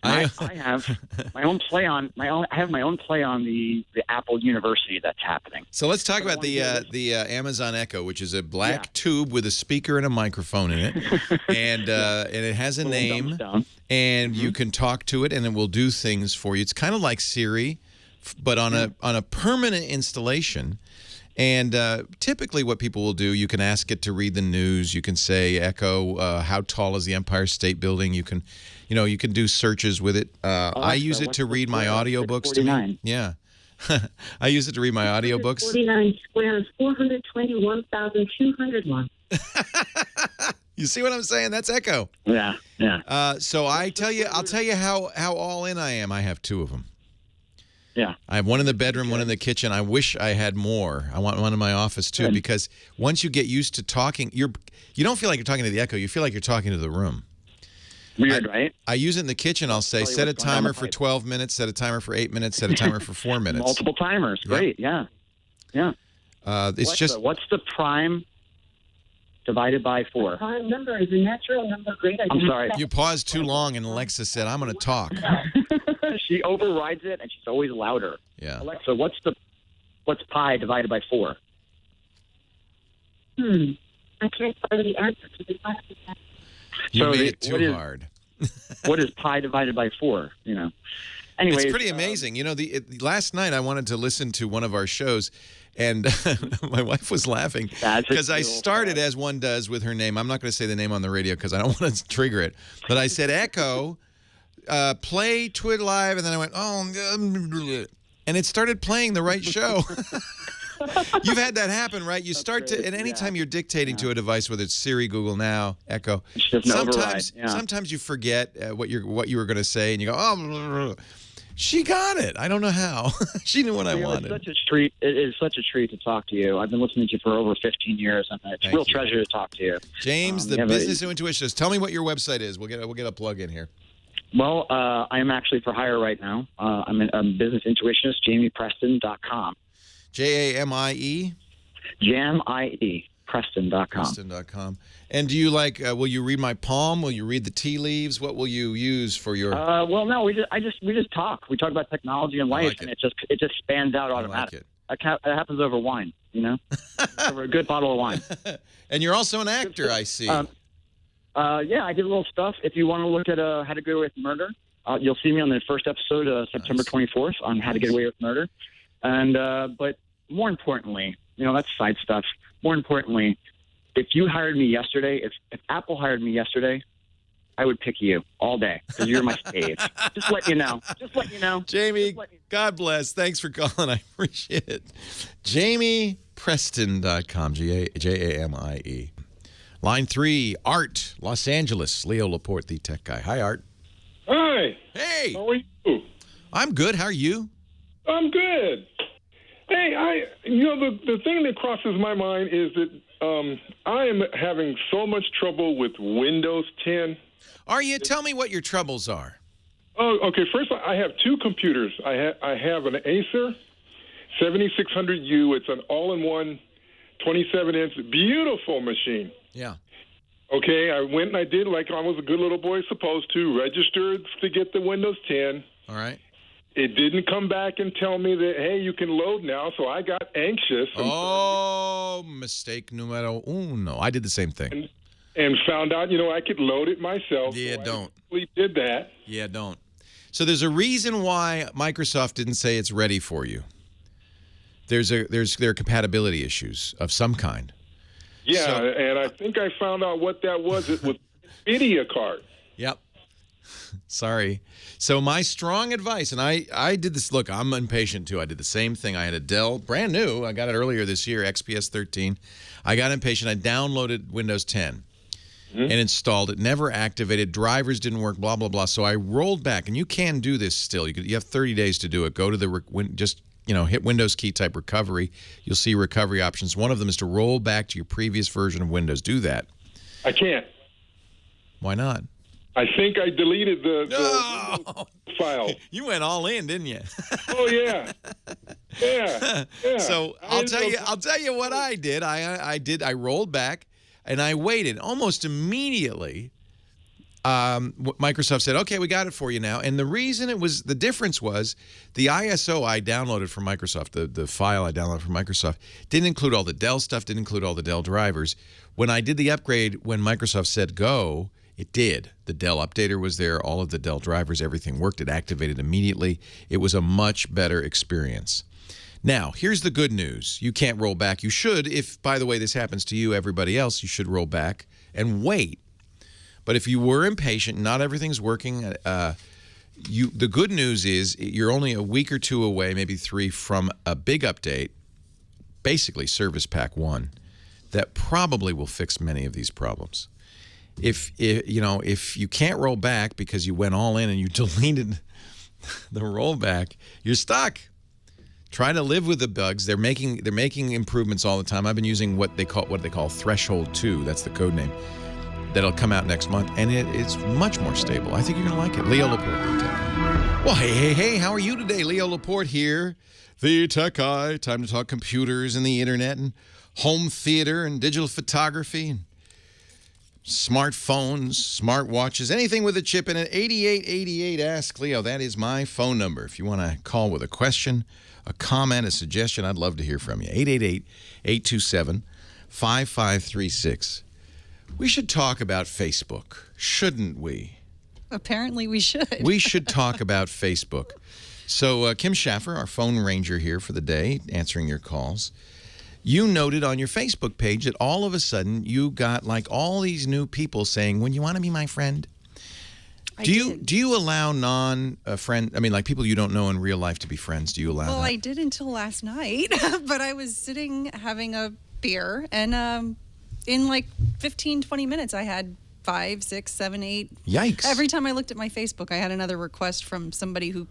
I have my own play on the Apple University that's happening. So let's talk about the Amazon Echo, which is a black tube with a speaker and a microphone in it, and it has a name, and you can talk to it, and it will do things for you. It's kind of like Siri, but on a permanent installation. And typically what people will do, you can ask it to read the news. You can say, Echo, how tall is the Empire State Building? You can do searches with it. I use it to read my audiobooks to me. Yeah. I use it to read my audiobooks. 49 squares, 421,201. You see what I'm saying? That's Echo. Yeah. So I'll tell you how all in I am. I have two of them. Yeah. I have one in the bedroom, one in the kitchen. I wish I had more. I want one in my office too, because once you get used to talking, you don't feel like you're talking to the Echo. You feel like you're talking to the room. Weird, right? I use it in the kitchen. I'll say, set a timer for 12 minutes, set a timer for 8 minutes, set a timer for 4 minutes. Multiple timers. Great. Yeah. What's the prime divided by 4? The prime number is a natural number. Great. I'm sorry. You paused too long, and Alexa said, "I'm going to talk." She overrides it, and she's always louder. Yeah. Alexa, what's pi divided by 4? I can't find the answer to the question. You made it too hard. What is pi divided by 4? Anyways, it's pretty amazing. Last night I wanted to listen to one of our shows, and my wife was laughing because I started as one does with her name. I'm not going to say the name on the radio because I don't want to trigger it. But I said, Echo, play Twit Live, and then I went, and it started playing the right show. You've had that happen, right? You start to, and anytime you're dictating to a device, whether it's Siri, Google Now, Echo, sometimes you forget what you were going to say, and you go, she got it. I don't know how. She knew what I wanted. It's such a treat. It is such a treat to talk to you. I've been listening to you for over 15 years, and it's a real treasure to talk to you. James, the business intuitionist. Tell me what your website is. We'll get a plug in here. Well, I am actually for hire right now. I'm a business intuitionist, JamiePreston.com. JAMIE? JAMIE. Preston.com. Preston.com. And do you will you read my palm? Will you read the tea leaves? What will you use for your... Well, no, we just talk. We talk about technology and life, and it just spans out automatically. It happens over wine, over a good bottle of wine. And you're also an actor, I see. Yeah, I did a little stuff. If you want to look at How to Get Away with Murder, you'll see me on the first episode, September 24th, on How to Get Away with Murder. And but more importantly, that's side stuff. More importantly, if you hired me yesterday, if Apple hired me yesterday, I would pick you all day because you're my fave. Just let you know. Jamie, God bless. Thanks for calling. I appreciate it. Jamie Preston.com, Jamie. Line 3, Art, Los Angeles. Leo Laporte, the tech guy. Hi, Art. Hi. Hey. How are you? I'm good. How are you? I'm good. Hey, the thing that crosses my mind is that I am having so much trouble with Windows 10. Are you? Tell me what your troubles are. Oh, okay. First, I have two computers. I have an Acer 7600U. It's an all-in-one 27-inch, beautiful machine. Yeah. Okay, I went and I did like I was a good little boy supposed to, registered to get the Windows 10. All right. It didn't come back and tell me that, hey, you can load now, so I got anxious. Oh, mistake numero uno. I did the same thing. And found out, I could load it myself. Yeah, so don't. I did that. Yeah, don't. So there's a reason why Microsoft didn't say it's ready for you. There are compatibility issues of some kind. Yeah, and I think I found out what that was. It was NVIDIA card. Yep. Sorry. So my strong advice, and I did this. Look, I'm impatient too. I did the same thing. I had a Dell, brand new. I got it earlier this year, XPS 13. I got impatient. I downloaded Windows 10 and installed it. Never activated. Drivers didn't work. Blah blah blah. So I rolled back, and you can do this still. You have 30 days to do it. Go to the hit Windows key, type recovery. You'll see recovery options. One of them is to roll back to your previous version of Windows. Do that. I can't. Why not? I think I deleted the file. You went all in, didn't you? Oh yeah. Yeah. So I'll tell you what I did. I rolled back and I waited almost immediately. Microsoft said, okay, we got it for you now. And the difference was the ISO I downloaded from Microsoft, the file I downloaded from Microsoft, didn't include all the Dell stuff, didn't include all the Dell drivers. When I did the upgrade, when Microsoft said go, it did. The Dell updater was there, all of the Dell drivers, everything worked. It activated immediately. It was a much better experience. Now, here's the good news. You can't roll back. You should, if, by the way, this happens to you, everybody else, you should roll back and wait. But if you were impatient, not everything's working, the good news is you're only a week or two away, maybe 3, from a big update, basically Service Pack 1, that probably will fix many of these problems. If you can't roll back because you went all in and you deleted the rollback, you're stuck. Try to live with the bugs. They're making improvements all the time. I've been using what they call Threshold 2. That's the code name. That'll come out next month, and it's much more stable. I think you're going to like it. Leo Laporte. Well, hey, how are you today? Leo Laporte here, the tech guy. Time to talk computers and the internet and home theater and digital photography and smartphones, smartwatches, anything with a chip in it. 8888 Ask Leo. That is my phone number. If you want to call with a question, a comment, a suggestion, I'd love to hear from you. 888-827-5536. We should talk about Facebook, shouldn't we? Apparently we should. We should talk about Facebook. So Kim Schaffer, our phone ranger here for the day, answering your calls. You noted on your Facebook page that all of a sudden you got like all these new people saying, "When you want to be my friend?" Do you allow like people you don't know in real life to be friends? Do you allow that? Well, I did until last night, but I was sitting having a beer and in like 15, 20 minutes, I had 5, 6, 7, 8. Yikes. Every time I looked at my Facebook, I had another request from somebody who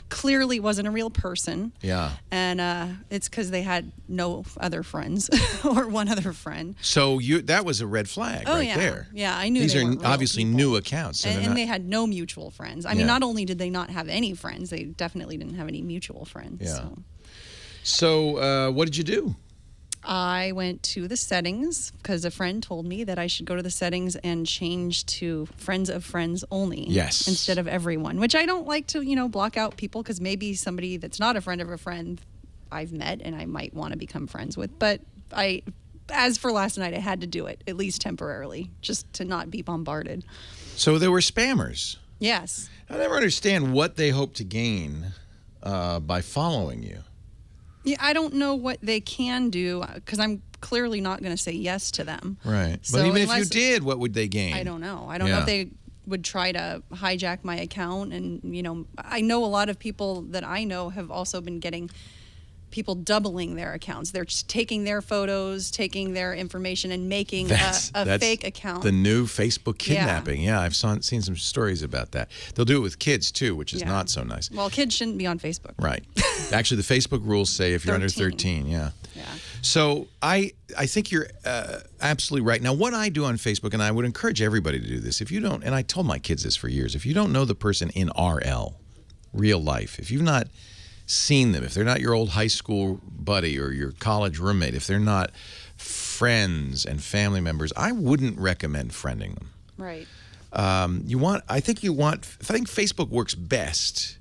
clearly wasn't a real person. Yeah. And it's because they had no other friends or one other friend. So that was a red flag there. Yeah, I knew these they are weren't real obviously people. new accounts. So and they had no mutual friends. I mean, not only did they not have any friends, they definitely didn't have any mutual friends. Yeah. So what did you do? I went to the settings because a friend told me that I should go to the settings and change to friends of friends only. Yes. Instead of everyone, which I don't like to, block out people because maybe somebody that's not a friend of a friend I've met and I might want to become friends with. But as for last night, I had to do it, at least temporarily, just to not be bombarded. So there were spammers. Yes. I never understand what they hope to gain by following you. Yeah, I don't know what they can do because I'm clearly not going to say yes to them. Right. So but even if you did, what would they gain? I don't know. I don't know if they would try to hijack my account. And, I know a lot of people that I know have also been getting people doubling their accounts. They're just taking their photos, taking their information, and making a fake account. The new Facebook kidnapping. Yeah, I've seen some stories about that. They'll do it with kids, too, which is not so nice. Well, kids shouldn't be on Facebook. Right. Actually, the Facebook rules say if you're under 13, yeah. So I think you're absolutely right. Now, what I do on Facebook, and I would encourage everybody to do this, if you don't, and I told my kids this for years, if you don't know the person in RL, real life, if you've not seen them, if they're not your old high school buddy or your college roommate, if they're not friends and family members, I wouldn't recommend friending them. Right. I think Facebook works best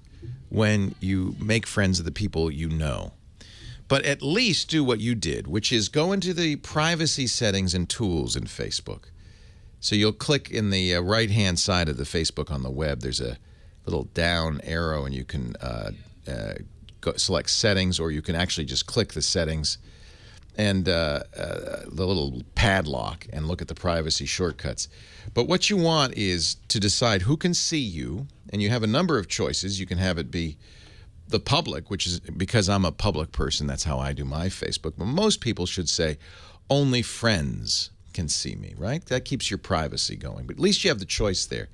when you make friends of the people you know. But at least do what you did, which is go into the privacy settings and tools in Facebook. So you'll click in the right-hand side of the Facebook on the web. There's a little down arrow, and you can select settings, or you can actually just click the settings and the little padlock and look at the privacy shortcuts. But what you want is to decide who can see you, and you have a number of choices. You can have it be the public, which is because I'm a public person, that's how I do my Facebook. But most people should say only friends can see me, right? That keeps your privacy going. But at least you have the choice there.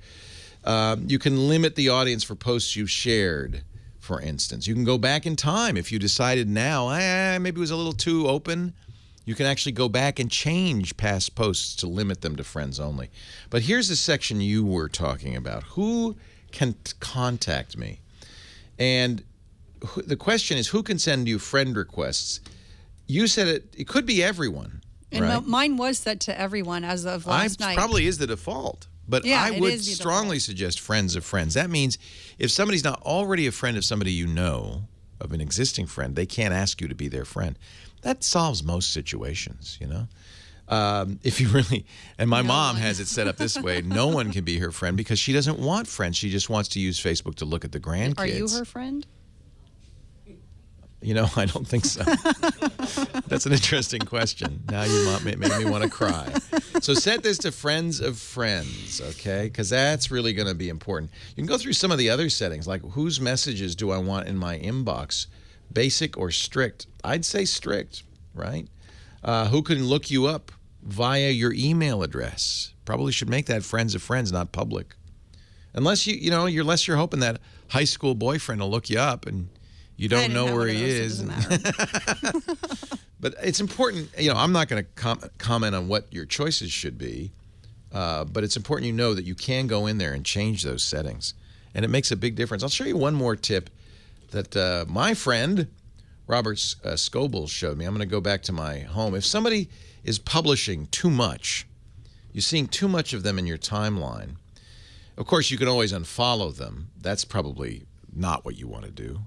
You can limit the audience for posts you shared, for instance. You can go back in time if you decided now, maybe it was a little too open. You can actually go back and change past posts to limit them to friends only. But here's the section you were talking about. Who can contact me? And the question is, who can send you friend requests? You said it could be everyone, and right? Mine was set to everyone as of last night. Probably is the default. But yeah, I would strongly suggest friends of friends. That means if somebody's not already a friend of somebody you know, of an existing friend, they can't ask you to be their friend. That solves most situations, you know. If you really, and my mom has it set up this way, no one can be her friend because she doesn't want friends. She just wants to use Facebook to look at the grandkids. Are you her friend? You know, I don't think so. That's an interesting question. Now you made me want to cry. So set this to friends of friends, okay? Because that's really going to be important. You can go through some of the other settings, like whose messages do I want in my inbox? Basic or strict? I'd say strict, right? Who can look you up via your email address? Probably should make that friends of friends, not public. Unless you're hoping that high school boyfriend will look you up and you don't know where he is. But it's important. I'm not going to comment on what your choices should be, but it's important you know that you can go in there and change those settings, and it makes a big difference. I'll show you one more tip that my friend Robert Scoble showed me. I'm going to go back to my home. If somebody is publishing too much, you're seeing too much of them in your timeline, of course you can always unfollow them. That's probably not what you want to do.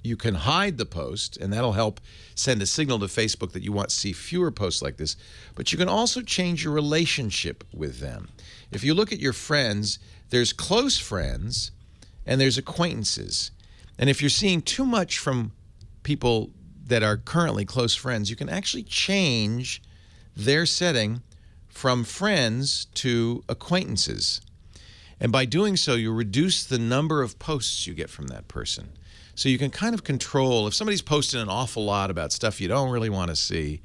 You can hide the post, and that'll help send a signal to Facebook that you want to see fewer posts like this. But you can also change your relationship with them. If you look at your friends, there's close friends and there's acquaintances. And if you're seeing too much from people that are currently close friends, you can actually change their setting from friends to acquaintances. And by doing so, you reduce the number of posts you get from that person. So you can kind of control, if somebody's posting an awful lot about stuff you don't really want to see,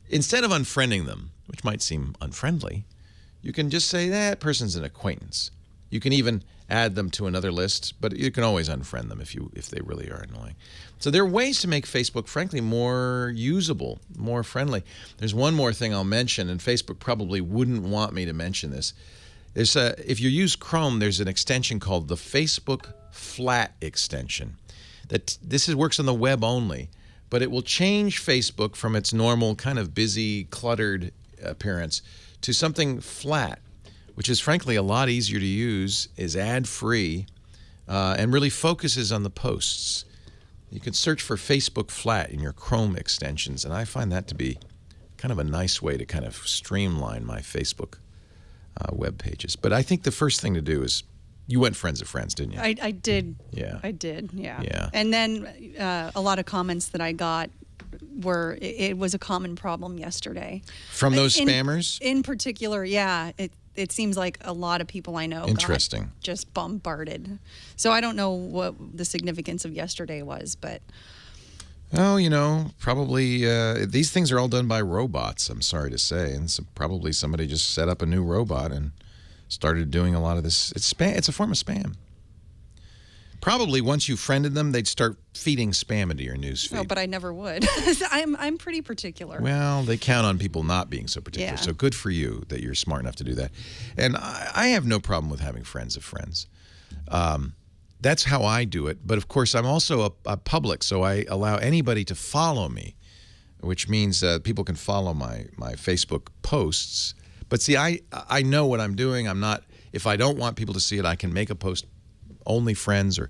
instead of unfriending them, which might seem unfriendly, you can just say that person's an acquaintance. You can even add them to another list, but you can always unfriend them if they really are annoying. So there are ways to make Facebook, frankly, more usable, more friendly. There's one more thing I'll mention, and Facebook probably wouldn't want me to mention this. If you use Chrome, there's an extension called the Facebook Flat extension. This works on the web only, but it will change Facebook from its normal kind of busy, cluttered appearance to something flat, which is frankly a lot easier to use, is ad-free, and really focuses on the posts. You can search for Facebook Flat in your Chrome extensions, and I find that to be kind of a nice way to kind of streamline my Facebook web pages. But I think the first thing to do is, you went friends of friends, didn't you? I did. Yeah. I did, yeah. Yeah. And then a lot of comments that I got were, it was a common problem yesterday. From those spammers? In particular, yeah. It seems like a lot of people I know got just bombarded. So I don't know what the significance of yesterday was, but Oh, probably these things are all done by robots, I'm sorry to say. And so probably somebody just set up a new robot and started doing a lot of this. It's spam. It's a form of spam. Probably once you friended them, they'd start feeding spam into your newsfeed. Oh, but I never would. I'm pretty particular. Well, they count on people not being so particular. Yeah. So good for you that you're smart enough to do that. And I have no problem with having friends of friends. That's how I do it. But, of course, I'm also a public, so I allow anybody to follow me, which means people can follow my Facebook posts. But, see, I know what I'm doing. I'm not – if I don't want people to see it, I can make a post only friends or,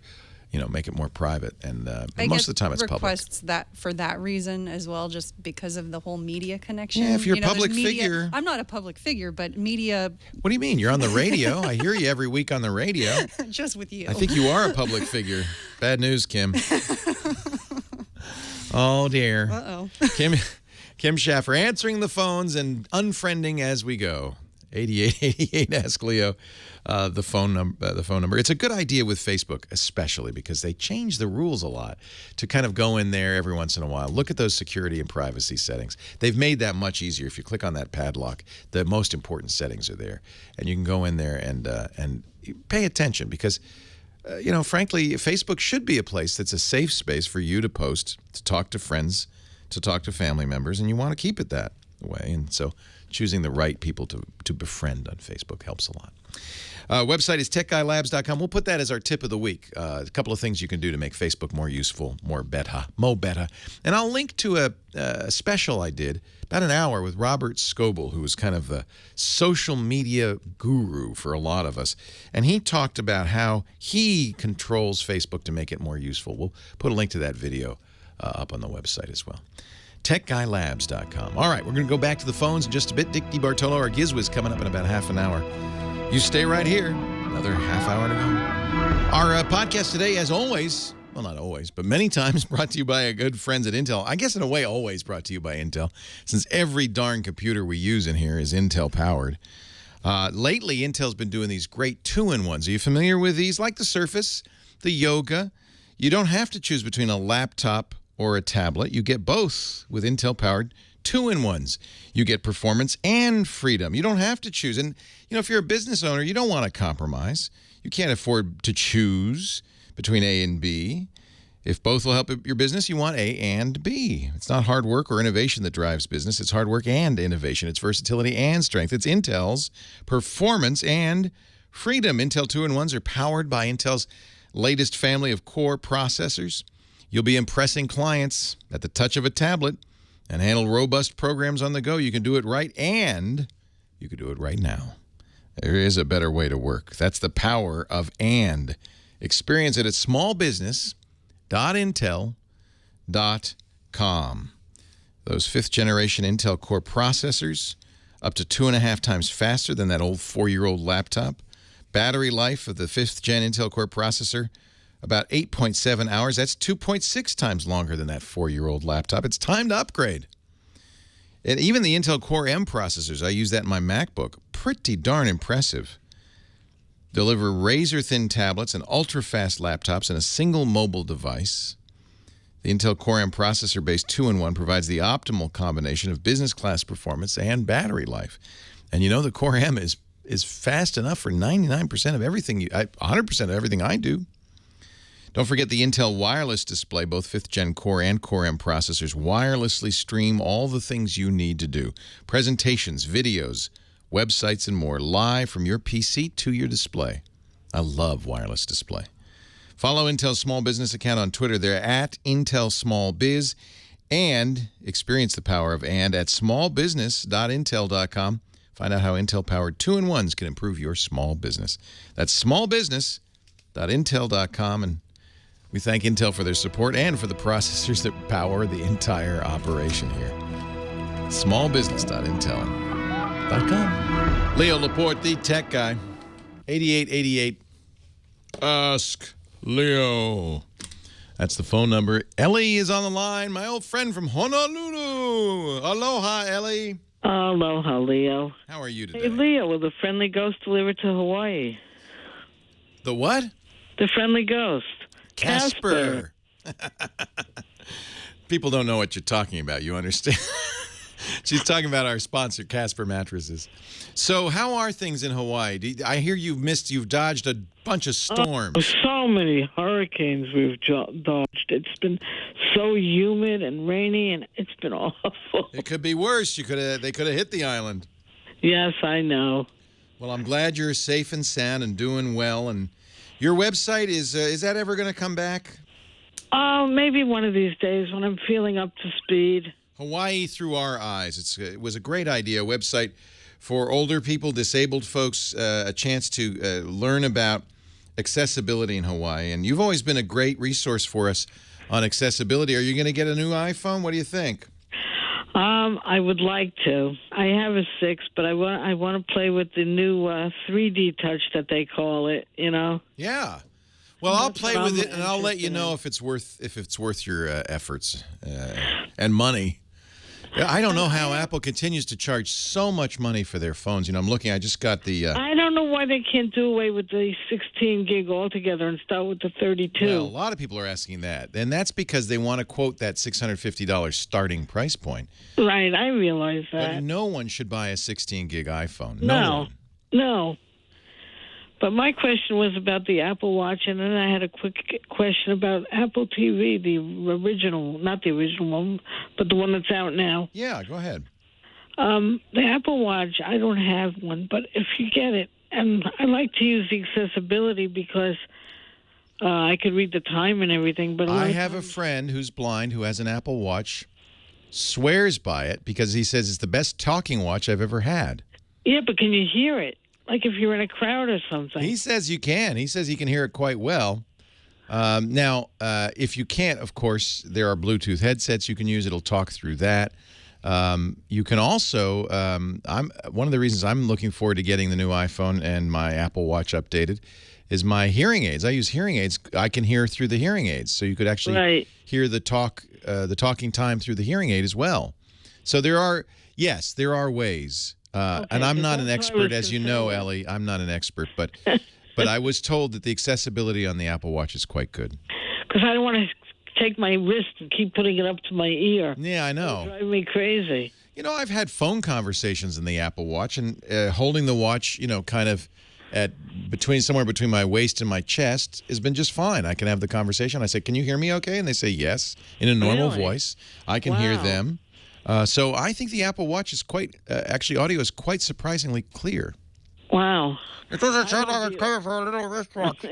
make it more private. And most of the time it's public. I get requests for that reason as well, just because of the whole media connection. Yeah, if you're a public figure. I'm not a public figure, but media. What do you mean? You're on the radio. I hear you every week on the radio. Just with you. I think you are a public figure. Bad news, Kim. Oh, dear. Uh-oh. Kim Schaffer answering the phones and unfriending as we go. 8888 Ask Leo, the phone number. It's a good idea with Facebook, especially because they change the rules a lot to kind of go in there every once in a while. Look at those security and privacy settings. They've made that much easier. If you click on that padlock, the most important settings are there, and you can go in there and pay attention because, frankly, Facebook should be a place that's a safe space for you to post, to talk to friends, to talk to family members, and you want to keep it that way. And so choosing the right people to befriend on Facebook helps a lot. Website is techguylabs.com. We'll put that as our tip of the week. A couple of things you can do to make Facebook more useful, more better. And I'll link to a special I did about an hour with Robert Scoble, who is kind of the social media guru for a lot of us. And he talked about how he controls Facebook to make it more useful. We'll put a link to that video up on the website as well. TechGuyLabs.com. All right, we're going to go back to the phones in just a bit. Dick DiBartolo, our Gizwiz, coming up in about half an hour. You stay right here. Another half hour to go. Our podcast today, as always, well, not always, but many times brought to you by our good friends at Intel. I guess in a way, always brought to you by Intel, since every darn computer we use in here is Intel powered. Lately, Intel's been doing these great 2-in-1s. Are you familiar with these? Like the Surface, the Yoga. You don't have to choose between a laptop or a tablet. You get both with Intel-powered 2-in-1s. You get performance and freedom. You don't have to choose. And, if you're a business owner, you don't want to compromise. You can't afford to choose between A and B. If both will help your business, you want A and B. It's not hard work or innovation that drives business. It's hard work and innovation. It's versatility and strength. It's Intel's performance and freedom. Intel 2-in-1s are powered by Intel's latest family of core processors. You'll be impressing clients at the touch of a tablet and handle robust programs on the go. You can do it right, and you can do it right now. There is a better way to work. That's the power of and. Experience it at smallbusiness.intel.com. Those 5th-generation Intel Core processors, up to 2.5 times faster than that old 4-year-old laptop. Battery life of the 5th-gen Intel Core processor, about 8.7 hours. That's 2.6 times longer than that 4-year-old laptop. It's time to upgrade. And even the Intel Core M processors, I use that in my MacBook. Pretty darn impressive. Deliver razor-thin tablets and ultra-fast laptops in a single mobile device. The Intel Core M processor-based 2-in-1 provides the optimal combination of business-class performance and battery life. And the Core M is fast enough for 99% of everything, 100% of everything I do. Don't forget the Intel wireless display. Both 5th-gen Core and Core M processors wirelessly stream all the things you need to do. Presentations, videos, websites, and more live from your PC to your display. I love wireless display. Follow Intel's small business account on Twitter. They're at Intel Small Biz. And experience the power of and at smallbusiness.intel.com. Find out how Intel-powered 2-in-1s can improve your small business. That's smallbusiness.intel.com. And we thank Intel for their support and for the processors that power the entire operation here. Smallbusiness.intel.com. Leo Laporte, the tech guy. 8888. Ask Leo. That's the phone number. Ellie is on the line, my old friend from Honolulu. Aloha, Ellie. Aloha, Leo. How are you today? Hey, Leo, will the friendly ghost deliver to Hawaii? The what? The friendly ghost. Casper. People don't know what you're talking about. You understand? She's talking about our sponsor, Casper Mattresses. So how are things in Hawaii? I hear you've dodged a bunch of storms. So many hurricanes we've dodged. It's been so humid and rainy, and it's been awful. It could be worse. They could have hit the island. Yes, I know. Well, I'm glad you're safe and sound and doing well. And your website, is that ever going to come back? Maybe one of these days when I'm feeling up to speed. Hawaii Through Our Eyes. It was a great idea, a website for older people, disabled folks, a chance to learn about accessibility in Hawaii. And you've always been a great resource for us on accessibility. Are you going to get a new iPhone? What do you think? I would like to. I have a 6, but I want to play with the new 3D touch that they call it, Yeah. Well, I'll play with it, and I'll let you know if it's worth your efforts and money. I don't know how Apple continues to charge so much money for their phones. I'm looking. I just got the. I don't know why they can't do away with the 16 gig altogether and start with the 32. Well, a lot of people are asking that, and that's because they want to quote that $650 starting price point. Right, I realize that. But no one should buy a 16 gig iPhone. No. But my question was about the Apple Watch, and then I had a quick question about Apple TV, the original, not the original one, but the one that's out now. Yeah, go ahead. The Apple Watch, I don't have one, but if you get it, and I like to use the accessibility because I could read the time and everything. But I have a friend who's blind who has an Apple Watch, swears by it because he says it's the best talking watch I've ever had. Yeah, but can you hear it? Like if you're in a crowd or something. He says you can. He says he can hear it quite well. Now, if you can't, of course, there are Bluetooth headsets you can use. It'll talk through that. You can also, one of the reasons I'm looking forward to getting the new iPhone and my Apple Watch updated is my hearing aids. I use hearing aids. I can hear through the hearing aids. So you could actually hear the talking time through the hearing aid as well. So there are ways. And I'm not an expert, as you know, Ellie. I'm not an expert, but I was told that the accessibility on the Apple Watch is quite good. Because I don't want to take my wrist and keep putting it up to my ear. Yeah, I know. It'll drive me crazy. I've had phone conversations in the Apple Watch, and holding the watch, kind of somewhere between my waist and my chest has been just fine. I can have the conversation. I say, "Can you hear me okay?" And they say yes in a normal voice. I can hear them. So I think the Apple Watch is actually audio is quite surprisingly clear. Wow. It doesn't sound like a car for a little wristwatch.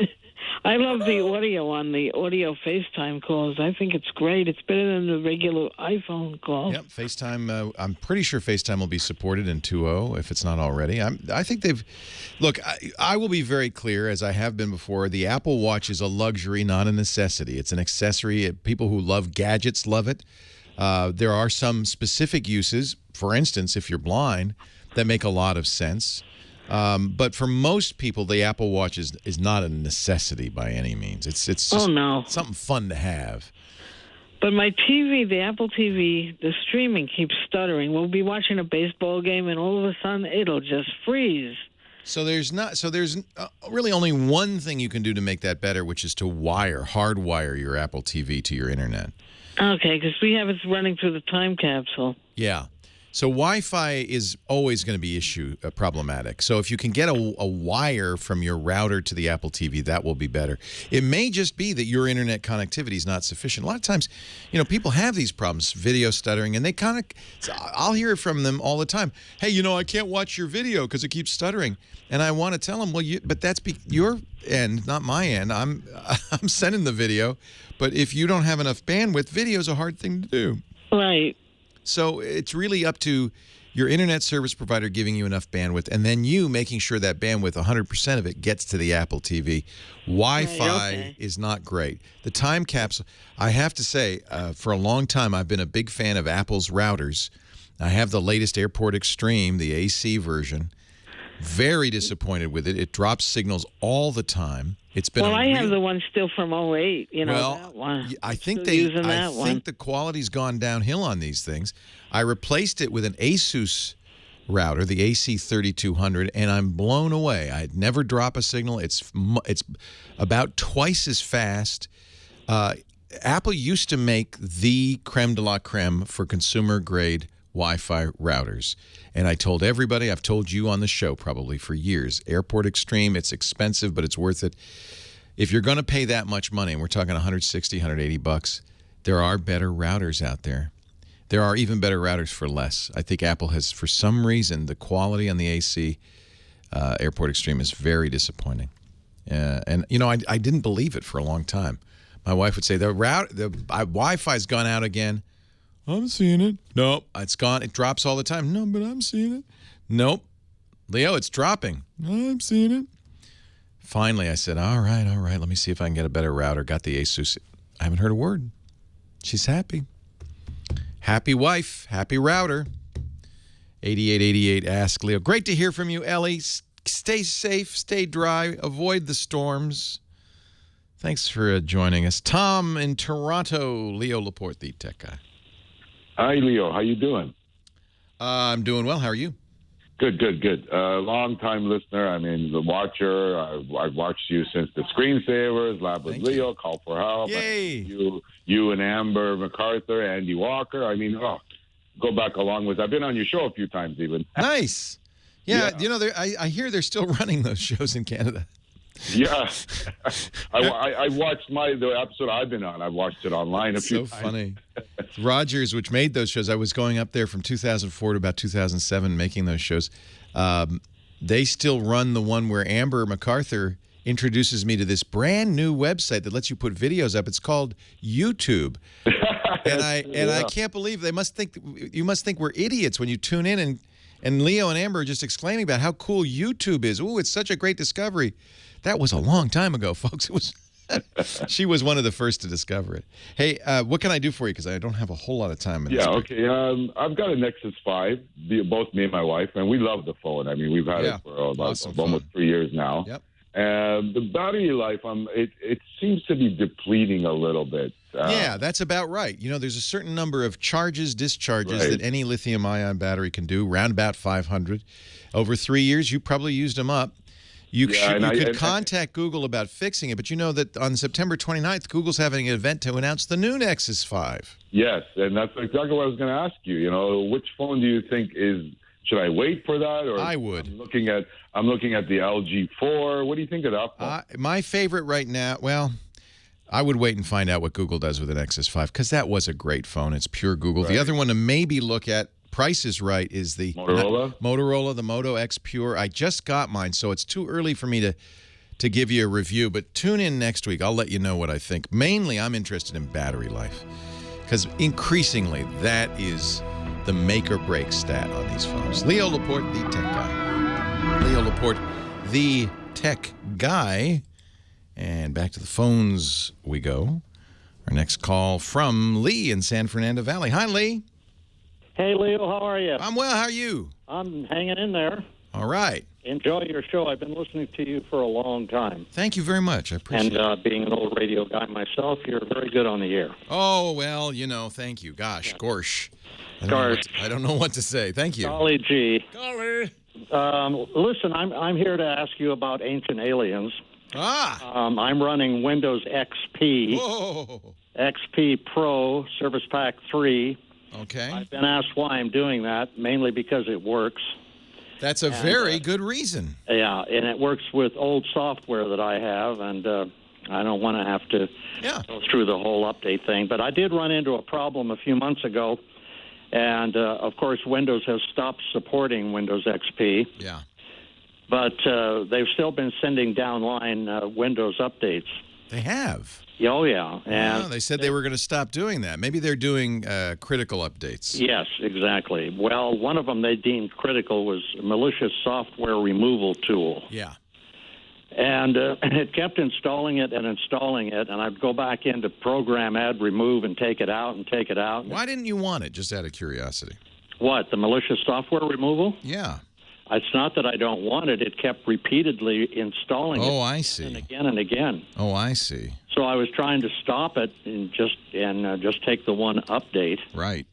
I love the audio on the audio FaceTime calls. I think it's great. It's better than the regular iPhone call. Yep, FaceTime. I'm pretty sure FaceTime will be supported in 2.0 if it's not already. I think they've. Look, I will be very clear, as I have been before. The Apple Watch is a luxury, not a necessity. It's an accessory. People who love gadgets love it. There are some specific uses, for instance, if you're blind, that make a lot of sense. But for most people, the Apple Watch is not a necessity by any means. It's just something fun to have. But my TV, the Apple TV, the streaming keeps stuttering. We'll be watching a baseball game, and all of a sudden, it'll just freeze. So there's really only one thing you can do to make that better, which is to hardwire your Apple TV to your internet. Okay, because we have it running through the time capsule. Yeah. So Wi-Fi is always going to be problematic. So if you can get a wire from your router to the Apple TV, that will be better. It may just be that your internet connectivity is not sufficient. A lot of times, people have these problems, video stuttering, and I'll hear it from them all the time. Hey, I can't watch your video because it keeps stuttering. And I want to tell them, but that's your end, not my end. I'm sending the video. But if you don't have enough bandwidth, video is a hard thing to do. Right. So it's really up to your internet service provider giving you enough bandwidth, and then you making sure that bandwidth, 100% of it, gets to the Apple TV. Wi-Fi is not great. The time capsule, I have to say, for a long time, I've been a big fan of Apple's routers. I have the latest Airport Extreme, the AC version. Very disappointed with it. It drops signals all the time. It's been I have the one still from 2008, that one. I think the quality's gone downhill on these things. I replaced it with an Asus router, the AC3200, and I'm blown away. I'd never drop a signal. It's about twice as fast. Apple used to make the creme de la creme for consumer-grade Wi-Fi routers. And I told everybody, I've told you on the show probably for years, Airport Extreme, it's expensive, but it's worth it. If you're going to pay that much money, and we're talking $160, $180, there are better routers out there. There are even better routers for less. I think Apple has, for some reason, the quality on the AC Airport Extreme is very disappointing. And, you know, I didn't believe it for a long time. My wife would say, the Wi-Fi's gone out again. I'm seeing it. Nope, it's gone. It drops all the time. No, but I'm seeing it. Nope. Leo, it's dropping. I'm seeing it. Finally, I said, all right, let me see if I can get a better router. Got the Asus. I haven't heard a word. She's happy. Happy wife, happy router. 8888 Ask Leo. Great to hear from you, Ellie. Stay safe, stay dry, avoid the storms. Thanks for joining us. Tom in Toronto, Leo Laporte, the tech guy. Hi, Leo. How you doing? I'm doing well. How are you? Good. Long-time listener. I mean, the watcher. I've watched you since the Screensavers, Lab with Leo, Call for Help. Yay! You and Amber MacArthur, Andy Walker. I mean, go back a long ways. I've been on your show a few times even. Nice. Yeah. You know, I hear they're still running those shows in Canada. Yeah. I watched the episode I've been on. I watched it online a few times. So funny. Rogers, which made those shows, I was going up there from 2004 to about 2007 making those shows. They still run the one where Amber MacArthur introduces me to this brand new website that lets you put videos up. It's called YouTube. And I can't believe you must think we're idiots when you tune in and Leo and Amber are just exclaiming about how cool YouTube is. Ooh, it's such a great discovery. That was a long time ago, folks. It was she was one of the first to discover it. Hey, what can I do for you? Because I don't have a whole lot of time. Okay. I've got a Nexus 5, both me and my wife, and we love the phone. I mean, we've had it for almost 3 years now. Yep. And the battery life, it seems to be depleting a little bit. Yeah, that's about right. You know, there's a certain number of charges, discharges that any lithium-ion battery can do, round about 500. Over 3 years, you probably used them up. You could contact Google about fixing it, but you know that on September 29th, Google's having an event to announce the new Nexus 5. Yes, and that's exactly what I was going to ask you. You know, which phone do you think should I wait for that? Or I would. I'm looking at the LG 4. What do you think of that phone? My favorite right now, well, I would wait and find out what Google does with the Nexus 5 because that was a great phone. It's pure Google. Right. The other one to maybe look at, price is right, is the Motorola, the Moto X Pure. I just got mine, so it's too early for me to give you a review, but tune in next week. I'll let you know what I think. Mainly, I'm interested in battery life because increasingly that is the make or break stat on these phones. Leo Laporte, the tech guy. Leo Laporte, the tech guy. And back to the phones we go. Our next call from Lee in San Fernando Valley. Hi, Lee. Hey, Leo, how are you? I'm well. How are you? I'm hanging in there. All right. Enjoy your show. I've been listening to you for a long time. Thank you very much. I appreciate it. And being an old radio guy myself, you're very good on the air. Oh, well, you know, thank you. Gosh, gorsh. I don't know what to say. Thank you. Golly gee. Golly. Listen, I'm here to ask you about Ancient Aliens. I'm running Windows XP. Whoa. XP Pro, Service Pack 3. Okay. I've been asked why I'm doing that, mainly because it works. That's a very good reason. Yeah, and it works with old software that I have, and I don't want to have to go through the whole update thing. But I did run into a problem a few months ago, and, of course, Windows has stopped supporting Windows XP. Yeah. But they've still been sending downline Windows updates. They have? Oh, yeah. And they said they were going to stop doing that. Maybe they're doing critical updates. Yes, exactly. Well, one of them they deemed critical was a malicious software removal tool. Yeah. And it kept installing it, and I'd go back into program, add, remove, and take it out, and take it out. Why didn't you want it, just out of curiosity? What, the malicious software removal? Yeah. It's not that I don't want it. It kept repeatedly installing it. Oh, I see. And again and again. Oh, I see. So I was trying to stop it and just take the one update. Right.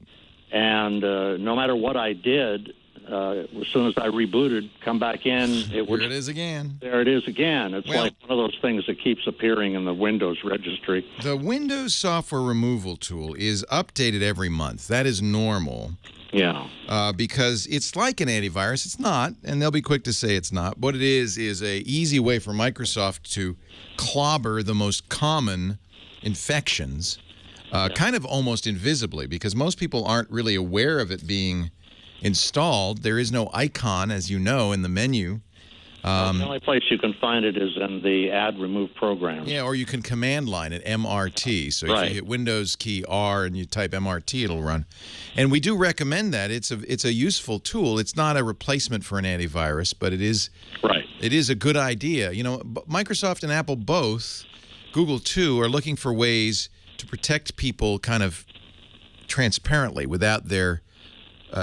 And no matter what I did, as soon as I rebooted, come back in, it would. There it is again. There it is again. It's Well, like one of those things that keeps appearing in the Windows registry. The Windows software removal tool is updated every month. That is normal. Yeah. Because it's like an antivirus. It's not, and they'll be quick to say it's not. What it is a easy way for Microsoft to clobber the most common infections, kind of almost invisibly, because most people aren't really aware of it being installed. There is no icon, as you know, in the menu. The only place you can find it is in the add remove programs. Yeah, or you can command line it, MRT. So if Right. you hit Windows key R and you type MRT, it'll run. And we do recommend that. It's a useful tool. It's not a replacement for an antivirus, but it is a good idea. You know, Microsoft and Apple both, Google too, are looking for ways to protect people kind of transparently without their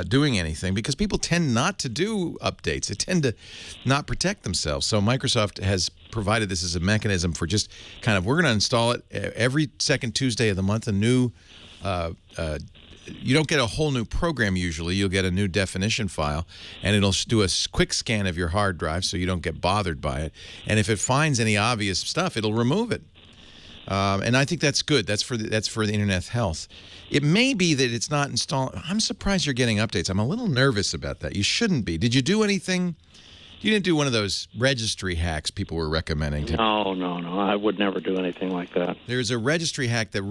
doing anything, because people tend not to do updates. They tend to not protect themselves. So Microsoft has provided this as a mechanism for just kind of, we're going to install it every second Tuesday of the month, a new, you don't get a whole new program usually. You'll get a new definition file, and it'll do a quick scan of your hard drive so you don't get bothered by it. And if it finds any obvious stuff, it'll remove it. And I think that's good. That's for the internet health. It may be that it's not installed. I'm surprised you're getting updates. I'm a little nervous about that. You shouldn't be. Did you do anything? You didn't do one of those registry hacks people were recommending. No. I would never do anything like that. There's a registry hack that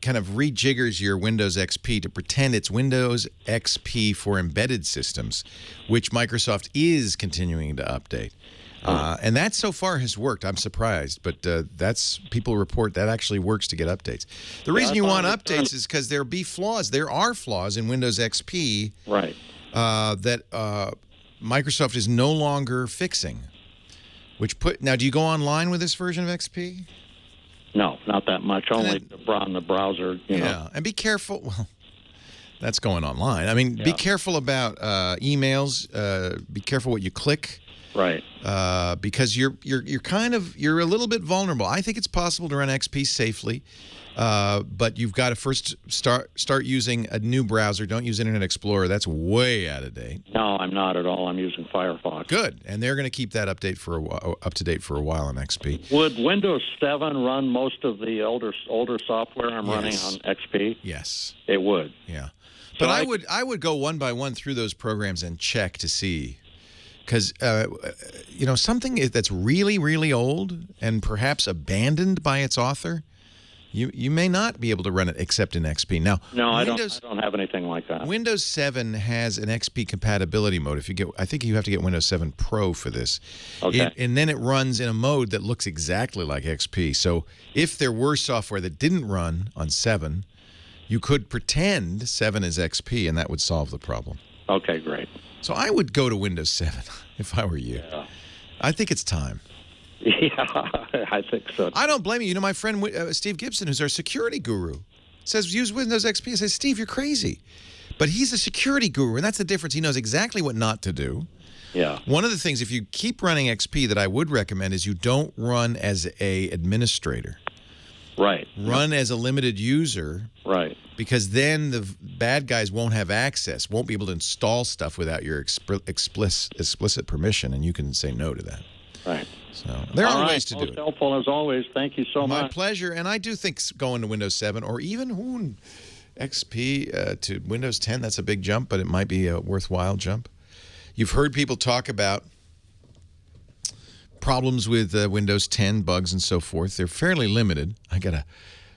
kind of rejiggers your Windows XP to pretend it's Windows XP for embedded systems, which Microsoft is continuing to update. And that so far has worked. I'm surprised, but people report that actually works to get updates. The reason you want updates is because there'll be flaws. There are flaws in Windows XP, right? That Microsoft is no longer fixing. Now, do you go online with this version of XP? No, not that much. Only on the browser. You know. And be careful. Well, that's going online. I mean, be careful about emails. Be careful what you click. Right. Because you're a little bit vulnerable. I think it's possible to run XP safely, but you've got to first start using a new browser. Don't use Internet Explorer. That's way out of date. No, I'm not at all. I'm using Firefox. Good, and they're going to keep that up to date for a while on XP. Would Windows 7 run most of the older software I'm running on XP? Yes, it would. Yeah, but I would go one by one through those programs and check to see. Because, something that's really, really old and perhaps abandoned by its author, you may not be able to run it except in XP. Now, no, I don't have anything like that. Windows 7 has an XP compatibility mode. I think you have to get Windows 7 Pro for this. Okay. And then it runs in a mode that looks exactly like XP. So if there were software that didn't run on 7, you could pretend 7 is XP, and that would solve the problem. Okay, great. So I would go to Windows 7 if I were you. Yeah. I think it's time. Yeah, I think so. I don't blame you. You know, my friend Steve Gibson, who's our security guru, says use Windows XP. I say, Steve, you're crazy. But he's a security guru, and that's the difference. He knows exactly what not to do. Yeah. One of the things, if you keep running XP, that I would recommend is you don't run as a administrator. Right. Run as a limited user. Right. Because then the bad guys won't have access, won't be able to install stuff without your explicit permission, and you can say no to that. Right. So there are ways to do it. Helpful as always. Thank you so much. My pleasure. And I do think going to Windows 7 or even XP to Windows 10, that's a big jump, but it might be a worthwhile jump. You've heard people talk about problems with Windows 10, bugs and so forth. They're fairly limited. I got a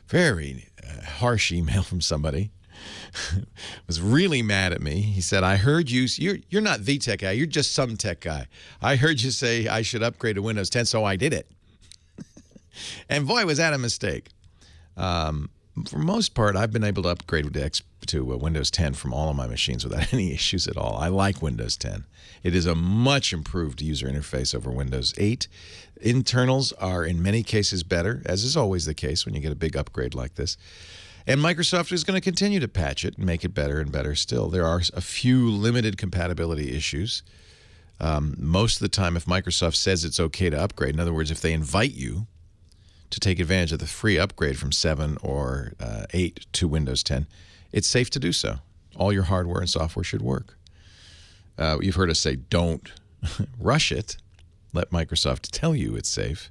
very harsh email from somebody was really mad at me. He said, I heard you're not the tech guy, you're just some tech guy. I heard you say I should upgrade to Windows 10, so I did it. And boy, was that a mistake. For most part, I've been able to upgrade to Windows 10 from all of my machines without any issues at all. I like Windows 10. It is a much improved user interface over Windows 8. Internals are in many cases better, as is always the case when you get a big upgrade like this. And Microsoft is going to continue to patch it and make it better and better still. There are a few limited compatibility issues. Most of the time, if Microsoft says it's okay to upgrade, in other words, if they invite you to take advantage of the free upgrade from 7 or 8 to Windows 10, it's safe to do so. All your hardware and software should work. You've heard us say, don't rush it. Let Microsoft tell you it's safe.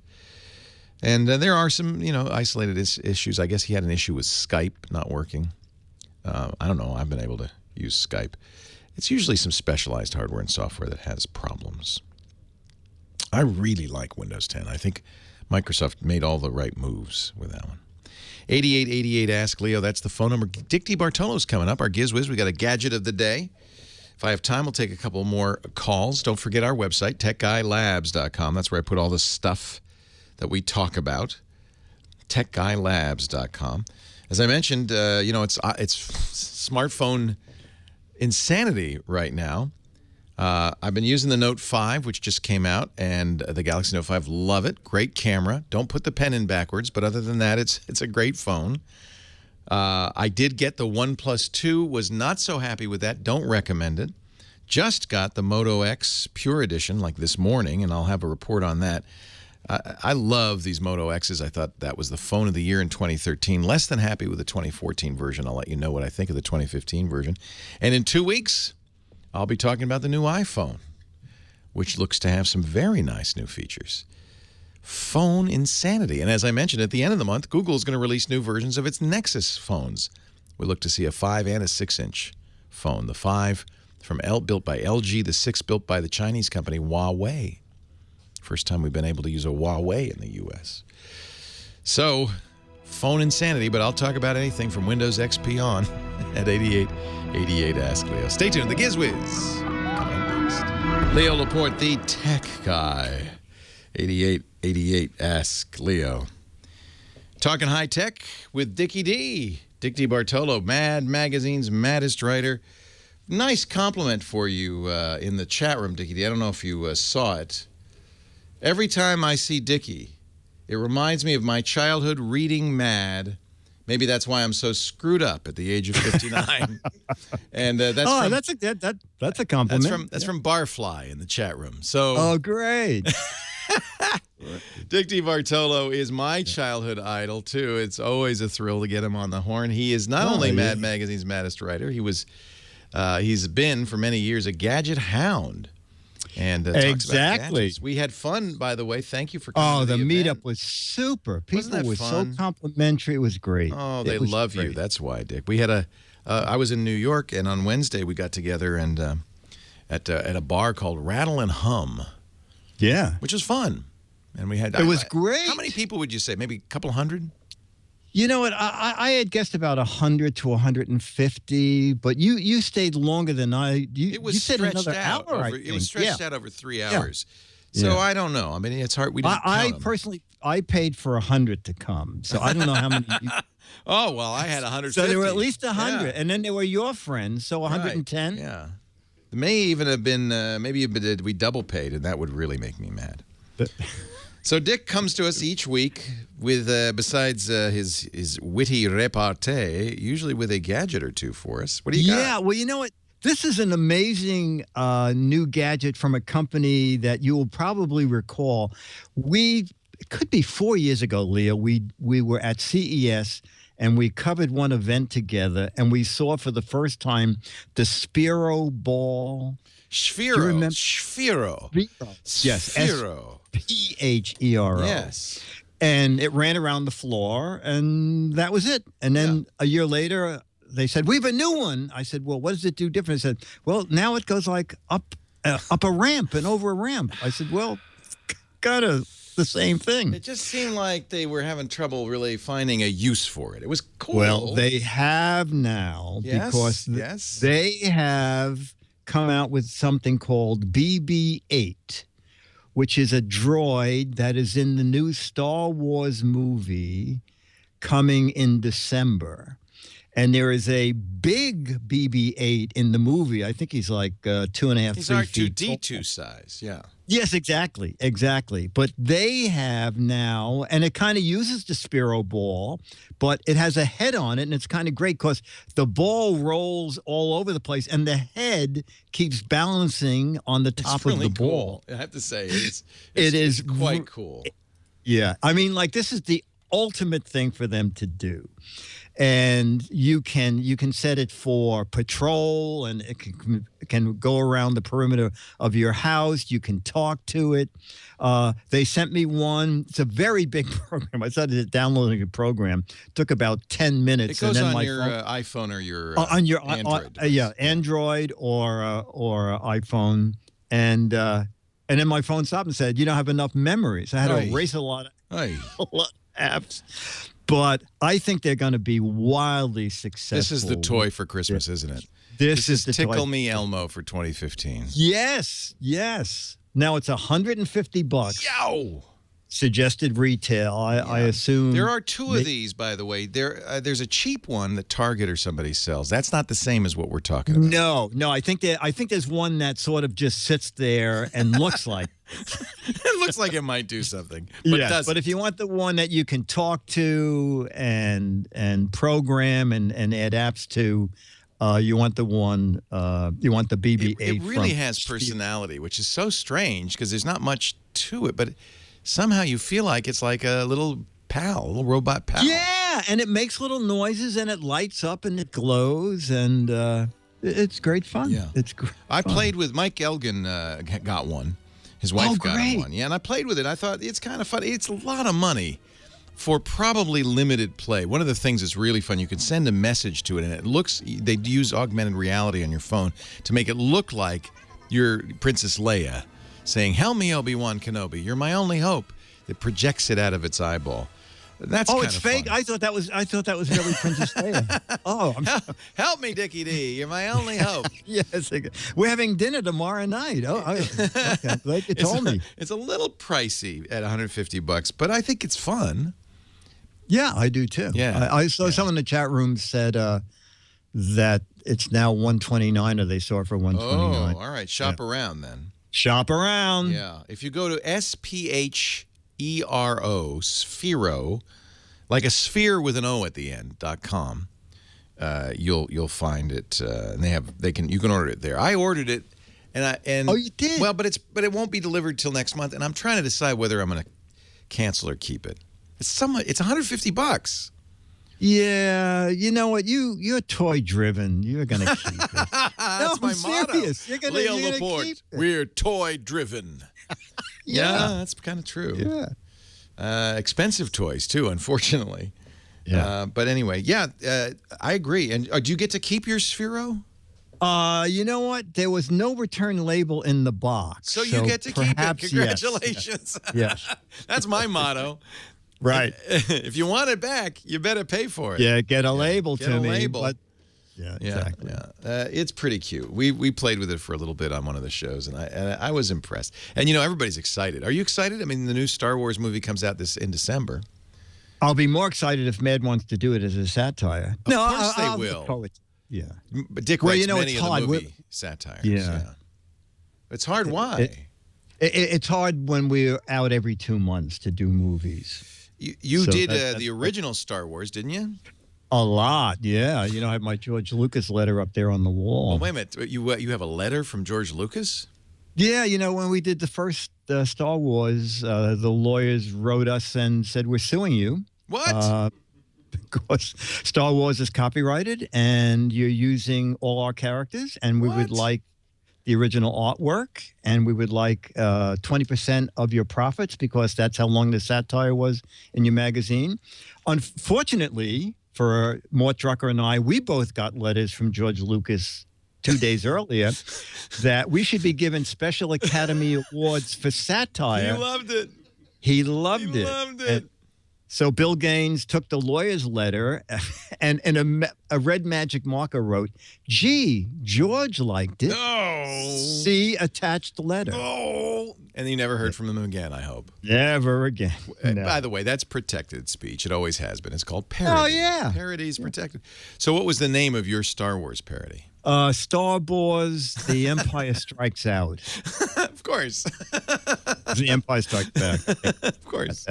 And there are some, isolated issues. I guess he had an issue with Skype not working. I don't know. I've been able to use Skype. It's usually some specialized hardware and software that has problems. I really like Windows 10. I think Microsoft made all the right moves with that one. 8888 Ask Leo. That's the phone number. Dick DeBartolo's coming up. Our GizWiz. We got a gadget of the day. If I have time, we'll take a couple more calls. Don't forget our website, techguylabs.com. That's where I put all the stuff that we talk about. techguylabs.com. As I mentioned, it's smartphone insanity right now. I've been using the Note 5, which just came out, and the Galaxy Note 5. Love it. Great camera. Don't put the pen in backwards, but other than that, it's a great phone. I did get the OnePlus 2. Was not so happy with that. Don't recommend it. Just got the Moto X Pure Edition like this morning, and I'll have a report on that. I love these Moto X's. I thought that was the phone of the year in 2013. Less than happy with the 2014 version. I'll let you know what I think of the 2015 version. And in 2 weeks, I'll be talking about the new iPhone, which looks to have some very nice new features. Phone insanity. And as I mentioned, at the end of the month, Google is going to release new versions of its Nexus phones. We look to see a 5 and a 6-inch phone. The 5 built by LG, the 6 built by the Chinese company Huawei. First time we've been able to use a Huawei in the U.S. So, phone insanity, but I'll talk about anything from Windows XP on at 8888 Ask Leo. Stay tuned. The GizWiz coming next. Leo Laporte, the tech guy. 8888 Ask Leo. Talking high tech with Dickie D. Dick DeBartolo, Mad Magazine's maddest writer. Nice compliment for you in the chat room, Dickie D. I don't know if you saw it. Every time I see Dickie, it reminds me of my childhood reading Mad. Maybe that's why I'm so screwed up at the age of 59. And that's a compliment. That's from Barfly in the chat room. So great. Dick DeBartolo is my childhood idol too. It's always a thrill to get him on the horn. He is not only Mad Magazine's maddest writer. He's been for many years a gadget hound. And talks about gadgets. We had fun, by the way. Thank you for coming to the meetup was super. People were so complimentary. It was great. Oh, they love you. That's why, Dick. We had I was in New York, and on Wednesday we got together and at a bar called Rattle and Hum. Yeah, which was fun. And we had. It was great. How many people would you say? Maybe a couple hundred. You know what? I had guessed about 100 to 150, but you stayed longer than I. It was stayed another out. hour. It was stretched out over 3 hours. Yeah. So I don't know. I mean, it's hard. We didn't I personally, I paid for 100 to come, so I don't know how many. Oh well, I had 150. So there were at least 100, and then there were your friends, so 110. Right. Yeah, it may even have been maybe we double paid, and that would really make me mad. So Dick comes to us each week with, besides his witty repartee, usually with a gadget or two for us. What do you got? Yeah, well, you know what? This is an amazing new gadget from a company that you will probably recall. It could be 4 years ago, Leo. We were at CES, and we covered one event together, and we saw for the first time the Sphero ball. Sphero. Yes. Sphero. Phero. Yes. And it ran around the floor, and that was it. And then a year later, they said, "We have a new one." I said, "Well, what does it do different?" They said, "Well, now it goes like up a ramp and over a ramp." I said, "Well, kind of the same thing." It just seemed like they were having trouble really finding a use for it. It was cool. Well, they have now because they have come out with something called BB-8, which is a droid that is in the new Star Wars movie coming in December. And there is a big BB-8 in the movie. I think he's like 2.5, he's 3 feet. He's R2-D2 size, yeah. Yes, exactly. But they have now, and it kind of uses the Sphero ball, but it has a head on it, and it's kind of great because the ball rolls all over the place, and the head keeps balancing on the top really of the ball. Cool. I have to say, it is quite cool. Yeah. I mean, like, this is the ultimate thing for them to do. and you can set it for patrol, and it can go around the perimeter of your house. You can talk to it. They sent me one. It's a very big program. I started downloading a program. It took about 10 minutes. It goes and then on my your phone, iPhone or your on your Android. Android or iPhone, and then my phone stopped and said, "You don't have enough memory." So I had to erase a lot of apps. But I think they're going to be wildly successful. This is the toy for Christmas, isn't it? This is the Tickle toy. Me Elmo for 2015. Yes. Now it's $150. Yow! Suggested retail. I assume There are two of these, by the way. There's a cheap one that Target or somebody sells. That's not the same as what we're talking about. No. I think there's one that sort of just sits there and looks like. It looks like it might do something, but it doesn't. But if you want the one that you can talk to and program and add apps to, you want the one. You want the BB-8. It really has personality, which is so strange because there's not much to it, but somehow you feel like it's like a little pal, a little robot pal. Yeah, and it makes little noises and it lights up and it glows and it's great fun. Yeah, it's great. I played with Mike Elgin. Got one. His wife got him one. Yeah, and I played with it. I thought it's kind of fun. It's a lot of money for probably limited play. One of the things that's really fun, you can send a message to it, and it looks. They use augmented reality on your phone to make it look like you're Princess Leia, saying, "Help me, Obi-Wan Kenobi. You're my only hope." It projects it out of its eyeball. That's it's fake. Fun. I thought that was really Princess Leia. Help me, Dickie D. You're my only hope. Yes, we're having dinner tomorrow night. Okay. I'm glad you told me. It's a little pricey at $150, but I think it's fun. Yeah, I do too. Yeah, I saw someone in the chat room said that it's now $129, or they saw it for $129. Oh, all right. Shop around then. Shop around. Yeah. If you go to SPHERO, Sphero, like a sphere with an O at the end, .com, you'll find it. And you can order it there. I ordered it, and oh, you did? Well, but it won't be delivered till next month, and I'm trying to decide whether I'm going to cancel or keep it. It's $150. Yeah, you know what? You're toy driven. You're gonna keep it. That's my motto. You're gonna, Leo you're Laporte. gonna keep it. We're toy driven. Yeah, that's kind of true. Yeah. Expensive toys too, unfortunately. Yeah. But anyway, I agree. And do you get to keep your Sphero? You know what? There was no return label in the box. So you get to keep it. Congratulations. Yes. That's my motto. Right. If you want it back, you better pay for it. Yeah, get a label get to a me. Label. But, yeah, exactly. Yeah. It's pretty cute. We played with it for a little bit on one of the shows, and I was impressed. And everybody's excited. Are you excited? I mean, the new Star Wars movie comes out in December. I'll be more excited if Mad wants to do it as a satire. Of course they will. Yeah. But Dick writes many of the movie satires. Yeah. It's hard. Why? It's hard when we're out every 2 months to do movies. You did the original Star Wars, didn't you? A lot, yeah. I have my George Lucas letter up there on the wall. Well, wait a minute. You have a letter from George Lucas? Yeah, when we did the first Star Wars, the lawyers wrote us and said, "We're suing you." What? Because Star Wars is copyrighted and you're using all our characters, and we would like the original artwork, and we would like 20% of your profits, because that's how long the satire was in your magazine. Unfortunately for Mort Drucker and I, we both got letters from George Lucas 2 days earlier that we should be given special Academy Awards for satire. He loved it. He loved it. So Bill Gaines took the lawyer's letter and a red magic marker wrote, "Gee, George liked it. Oh. See attached letter." Oh. And you never heard from him again, I hope. Never again. No. By the way, that's protected speech. It always has been. It's called parody. Oh, yeah. Parody is protected. So what was the name of your Star Wars parody? Star Wars, The Empire Strikes Out. Of course. The Empire Strikes Back. Of course.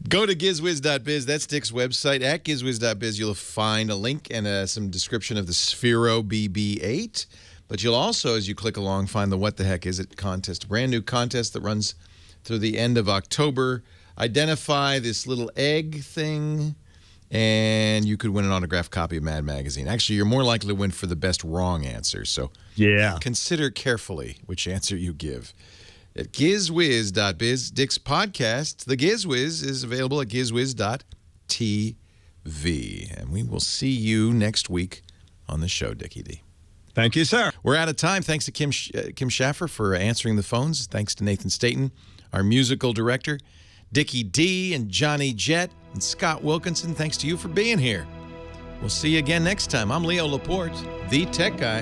Go to gizwiz.biz. That's Dick's website. At gizwiz.biz, you'll find a link and some description of the Sphero BB-8. But you'll also, as you click along, find the What the Heck Is It contest, a brand new contest that runs through the end of October. Identify this little egg thing and you could win an autographed copy of Mad Magazine. Actually, you're more likely to win for the best wrong answer. So consider carefully which answer you give. At gizwiz.biz, Dick's podcast, The GizWiz, is available at gizwiz.tv. And we will see you next week on the show, Dickie D. Thank you, sir. We're out of time. Thanks to Kim Schaffer for answering the phones. Thanks to Nathan Staten, our musical director. Dickie D and Johnny Jett and Scott Wilkinson, thanks to you for being here. We'll see you again next time. I'm Leo Laporte, the Tech Guy.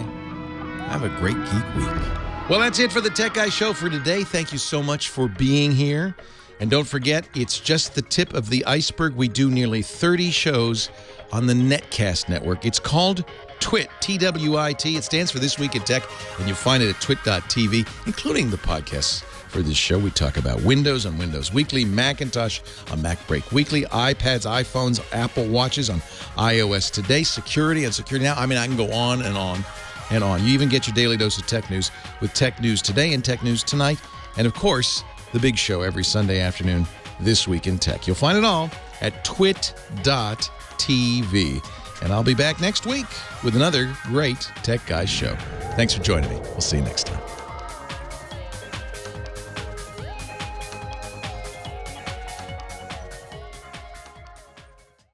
Have a great geek week. Well, that's it for the Tech Guy Show for today. Thank you so much for being here. And don't forget, it's just the tip of the iceberg. We do nearly 30 shows on the Netcast network. It's called TWIT, T-W-I-T. It stands for This Week in Tech, and you'll find it at twit.tv, including the podcasts for this show. We talk about Windows on Windows Weekly, Macintosh on Mac Break Weekly, iPads, iPhones, Apple Watches on iOS Today, security on Security Now. I mean, I can go on and on and on. You even get your daily dose of tech news with Tech News Today and Tech News Tonight. And, of course, the big show every Sunday afternoon, This Week in Tech. You'll find it all at twit.tv. And I'll be back next week with another great Tech Guys show. Thanks for joining me. We'll see you next time.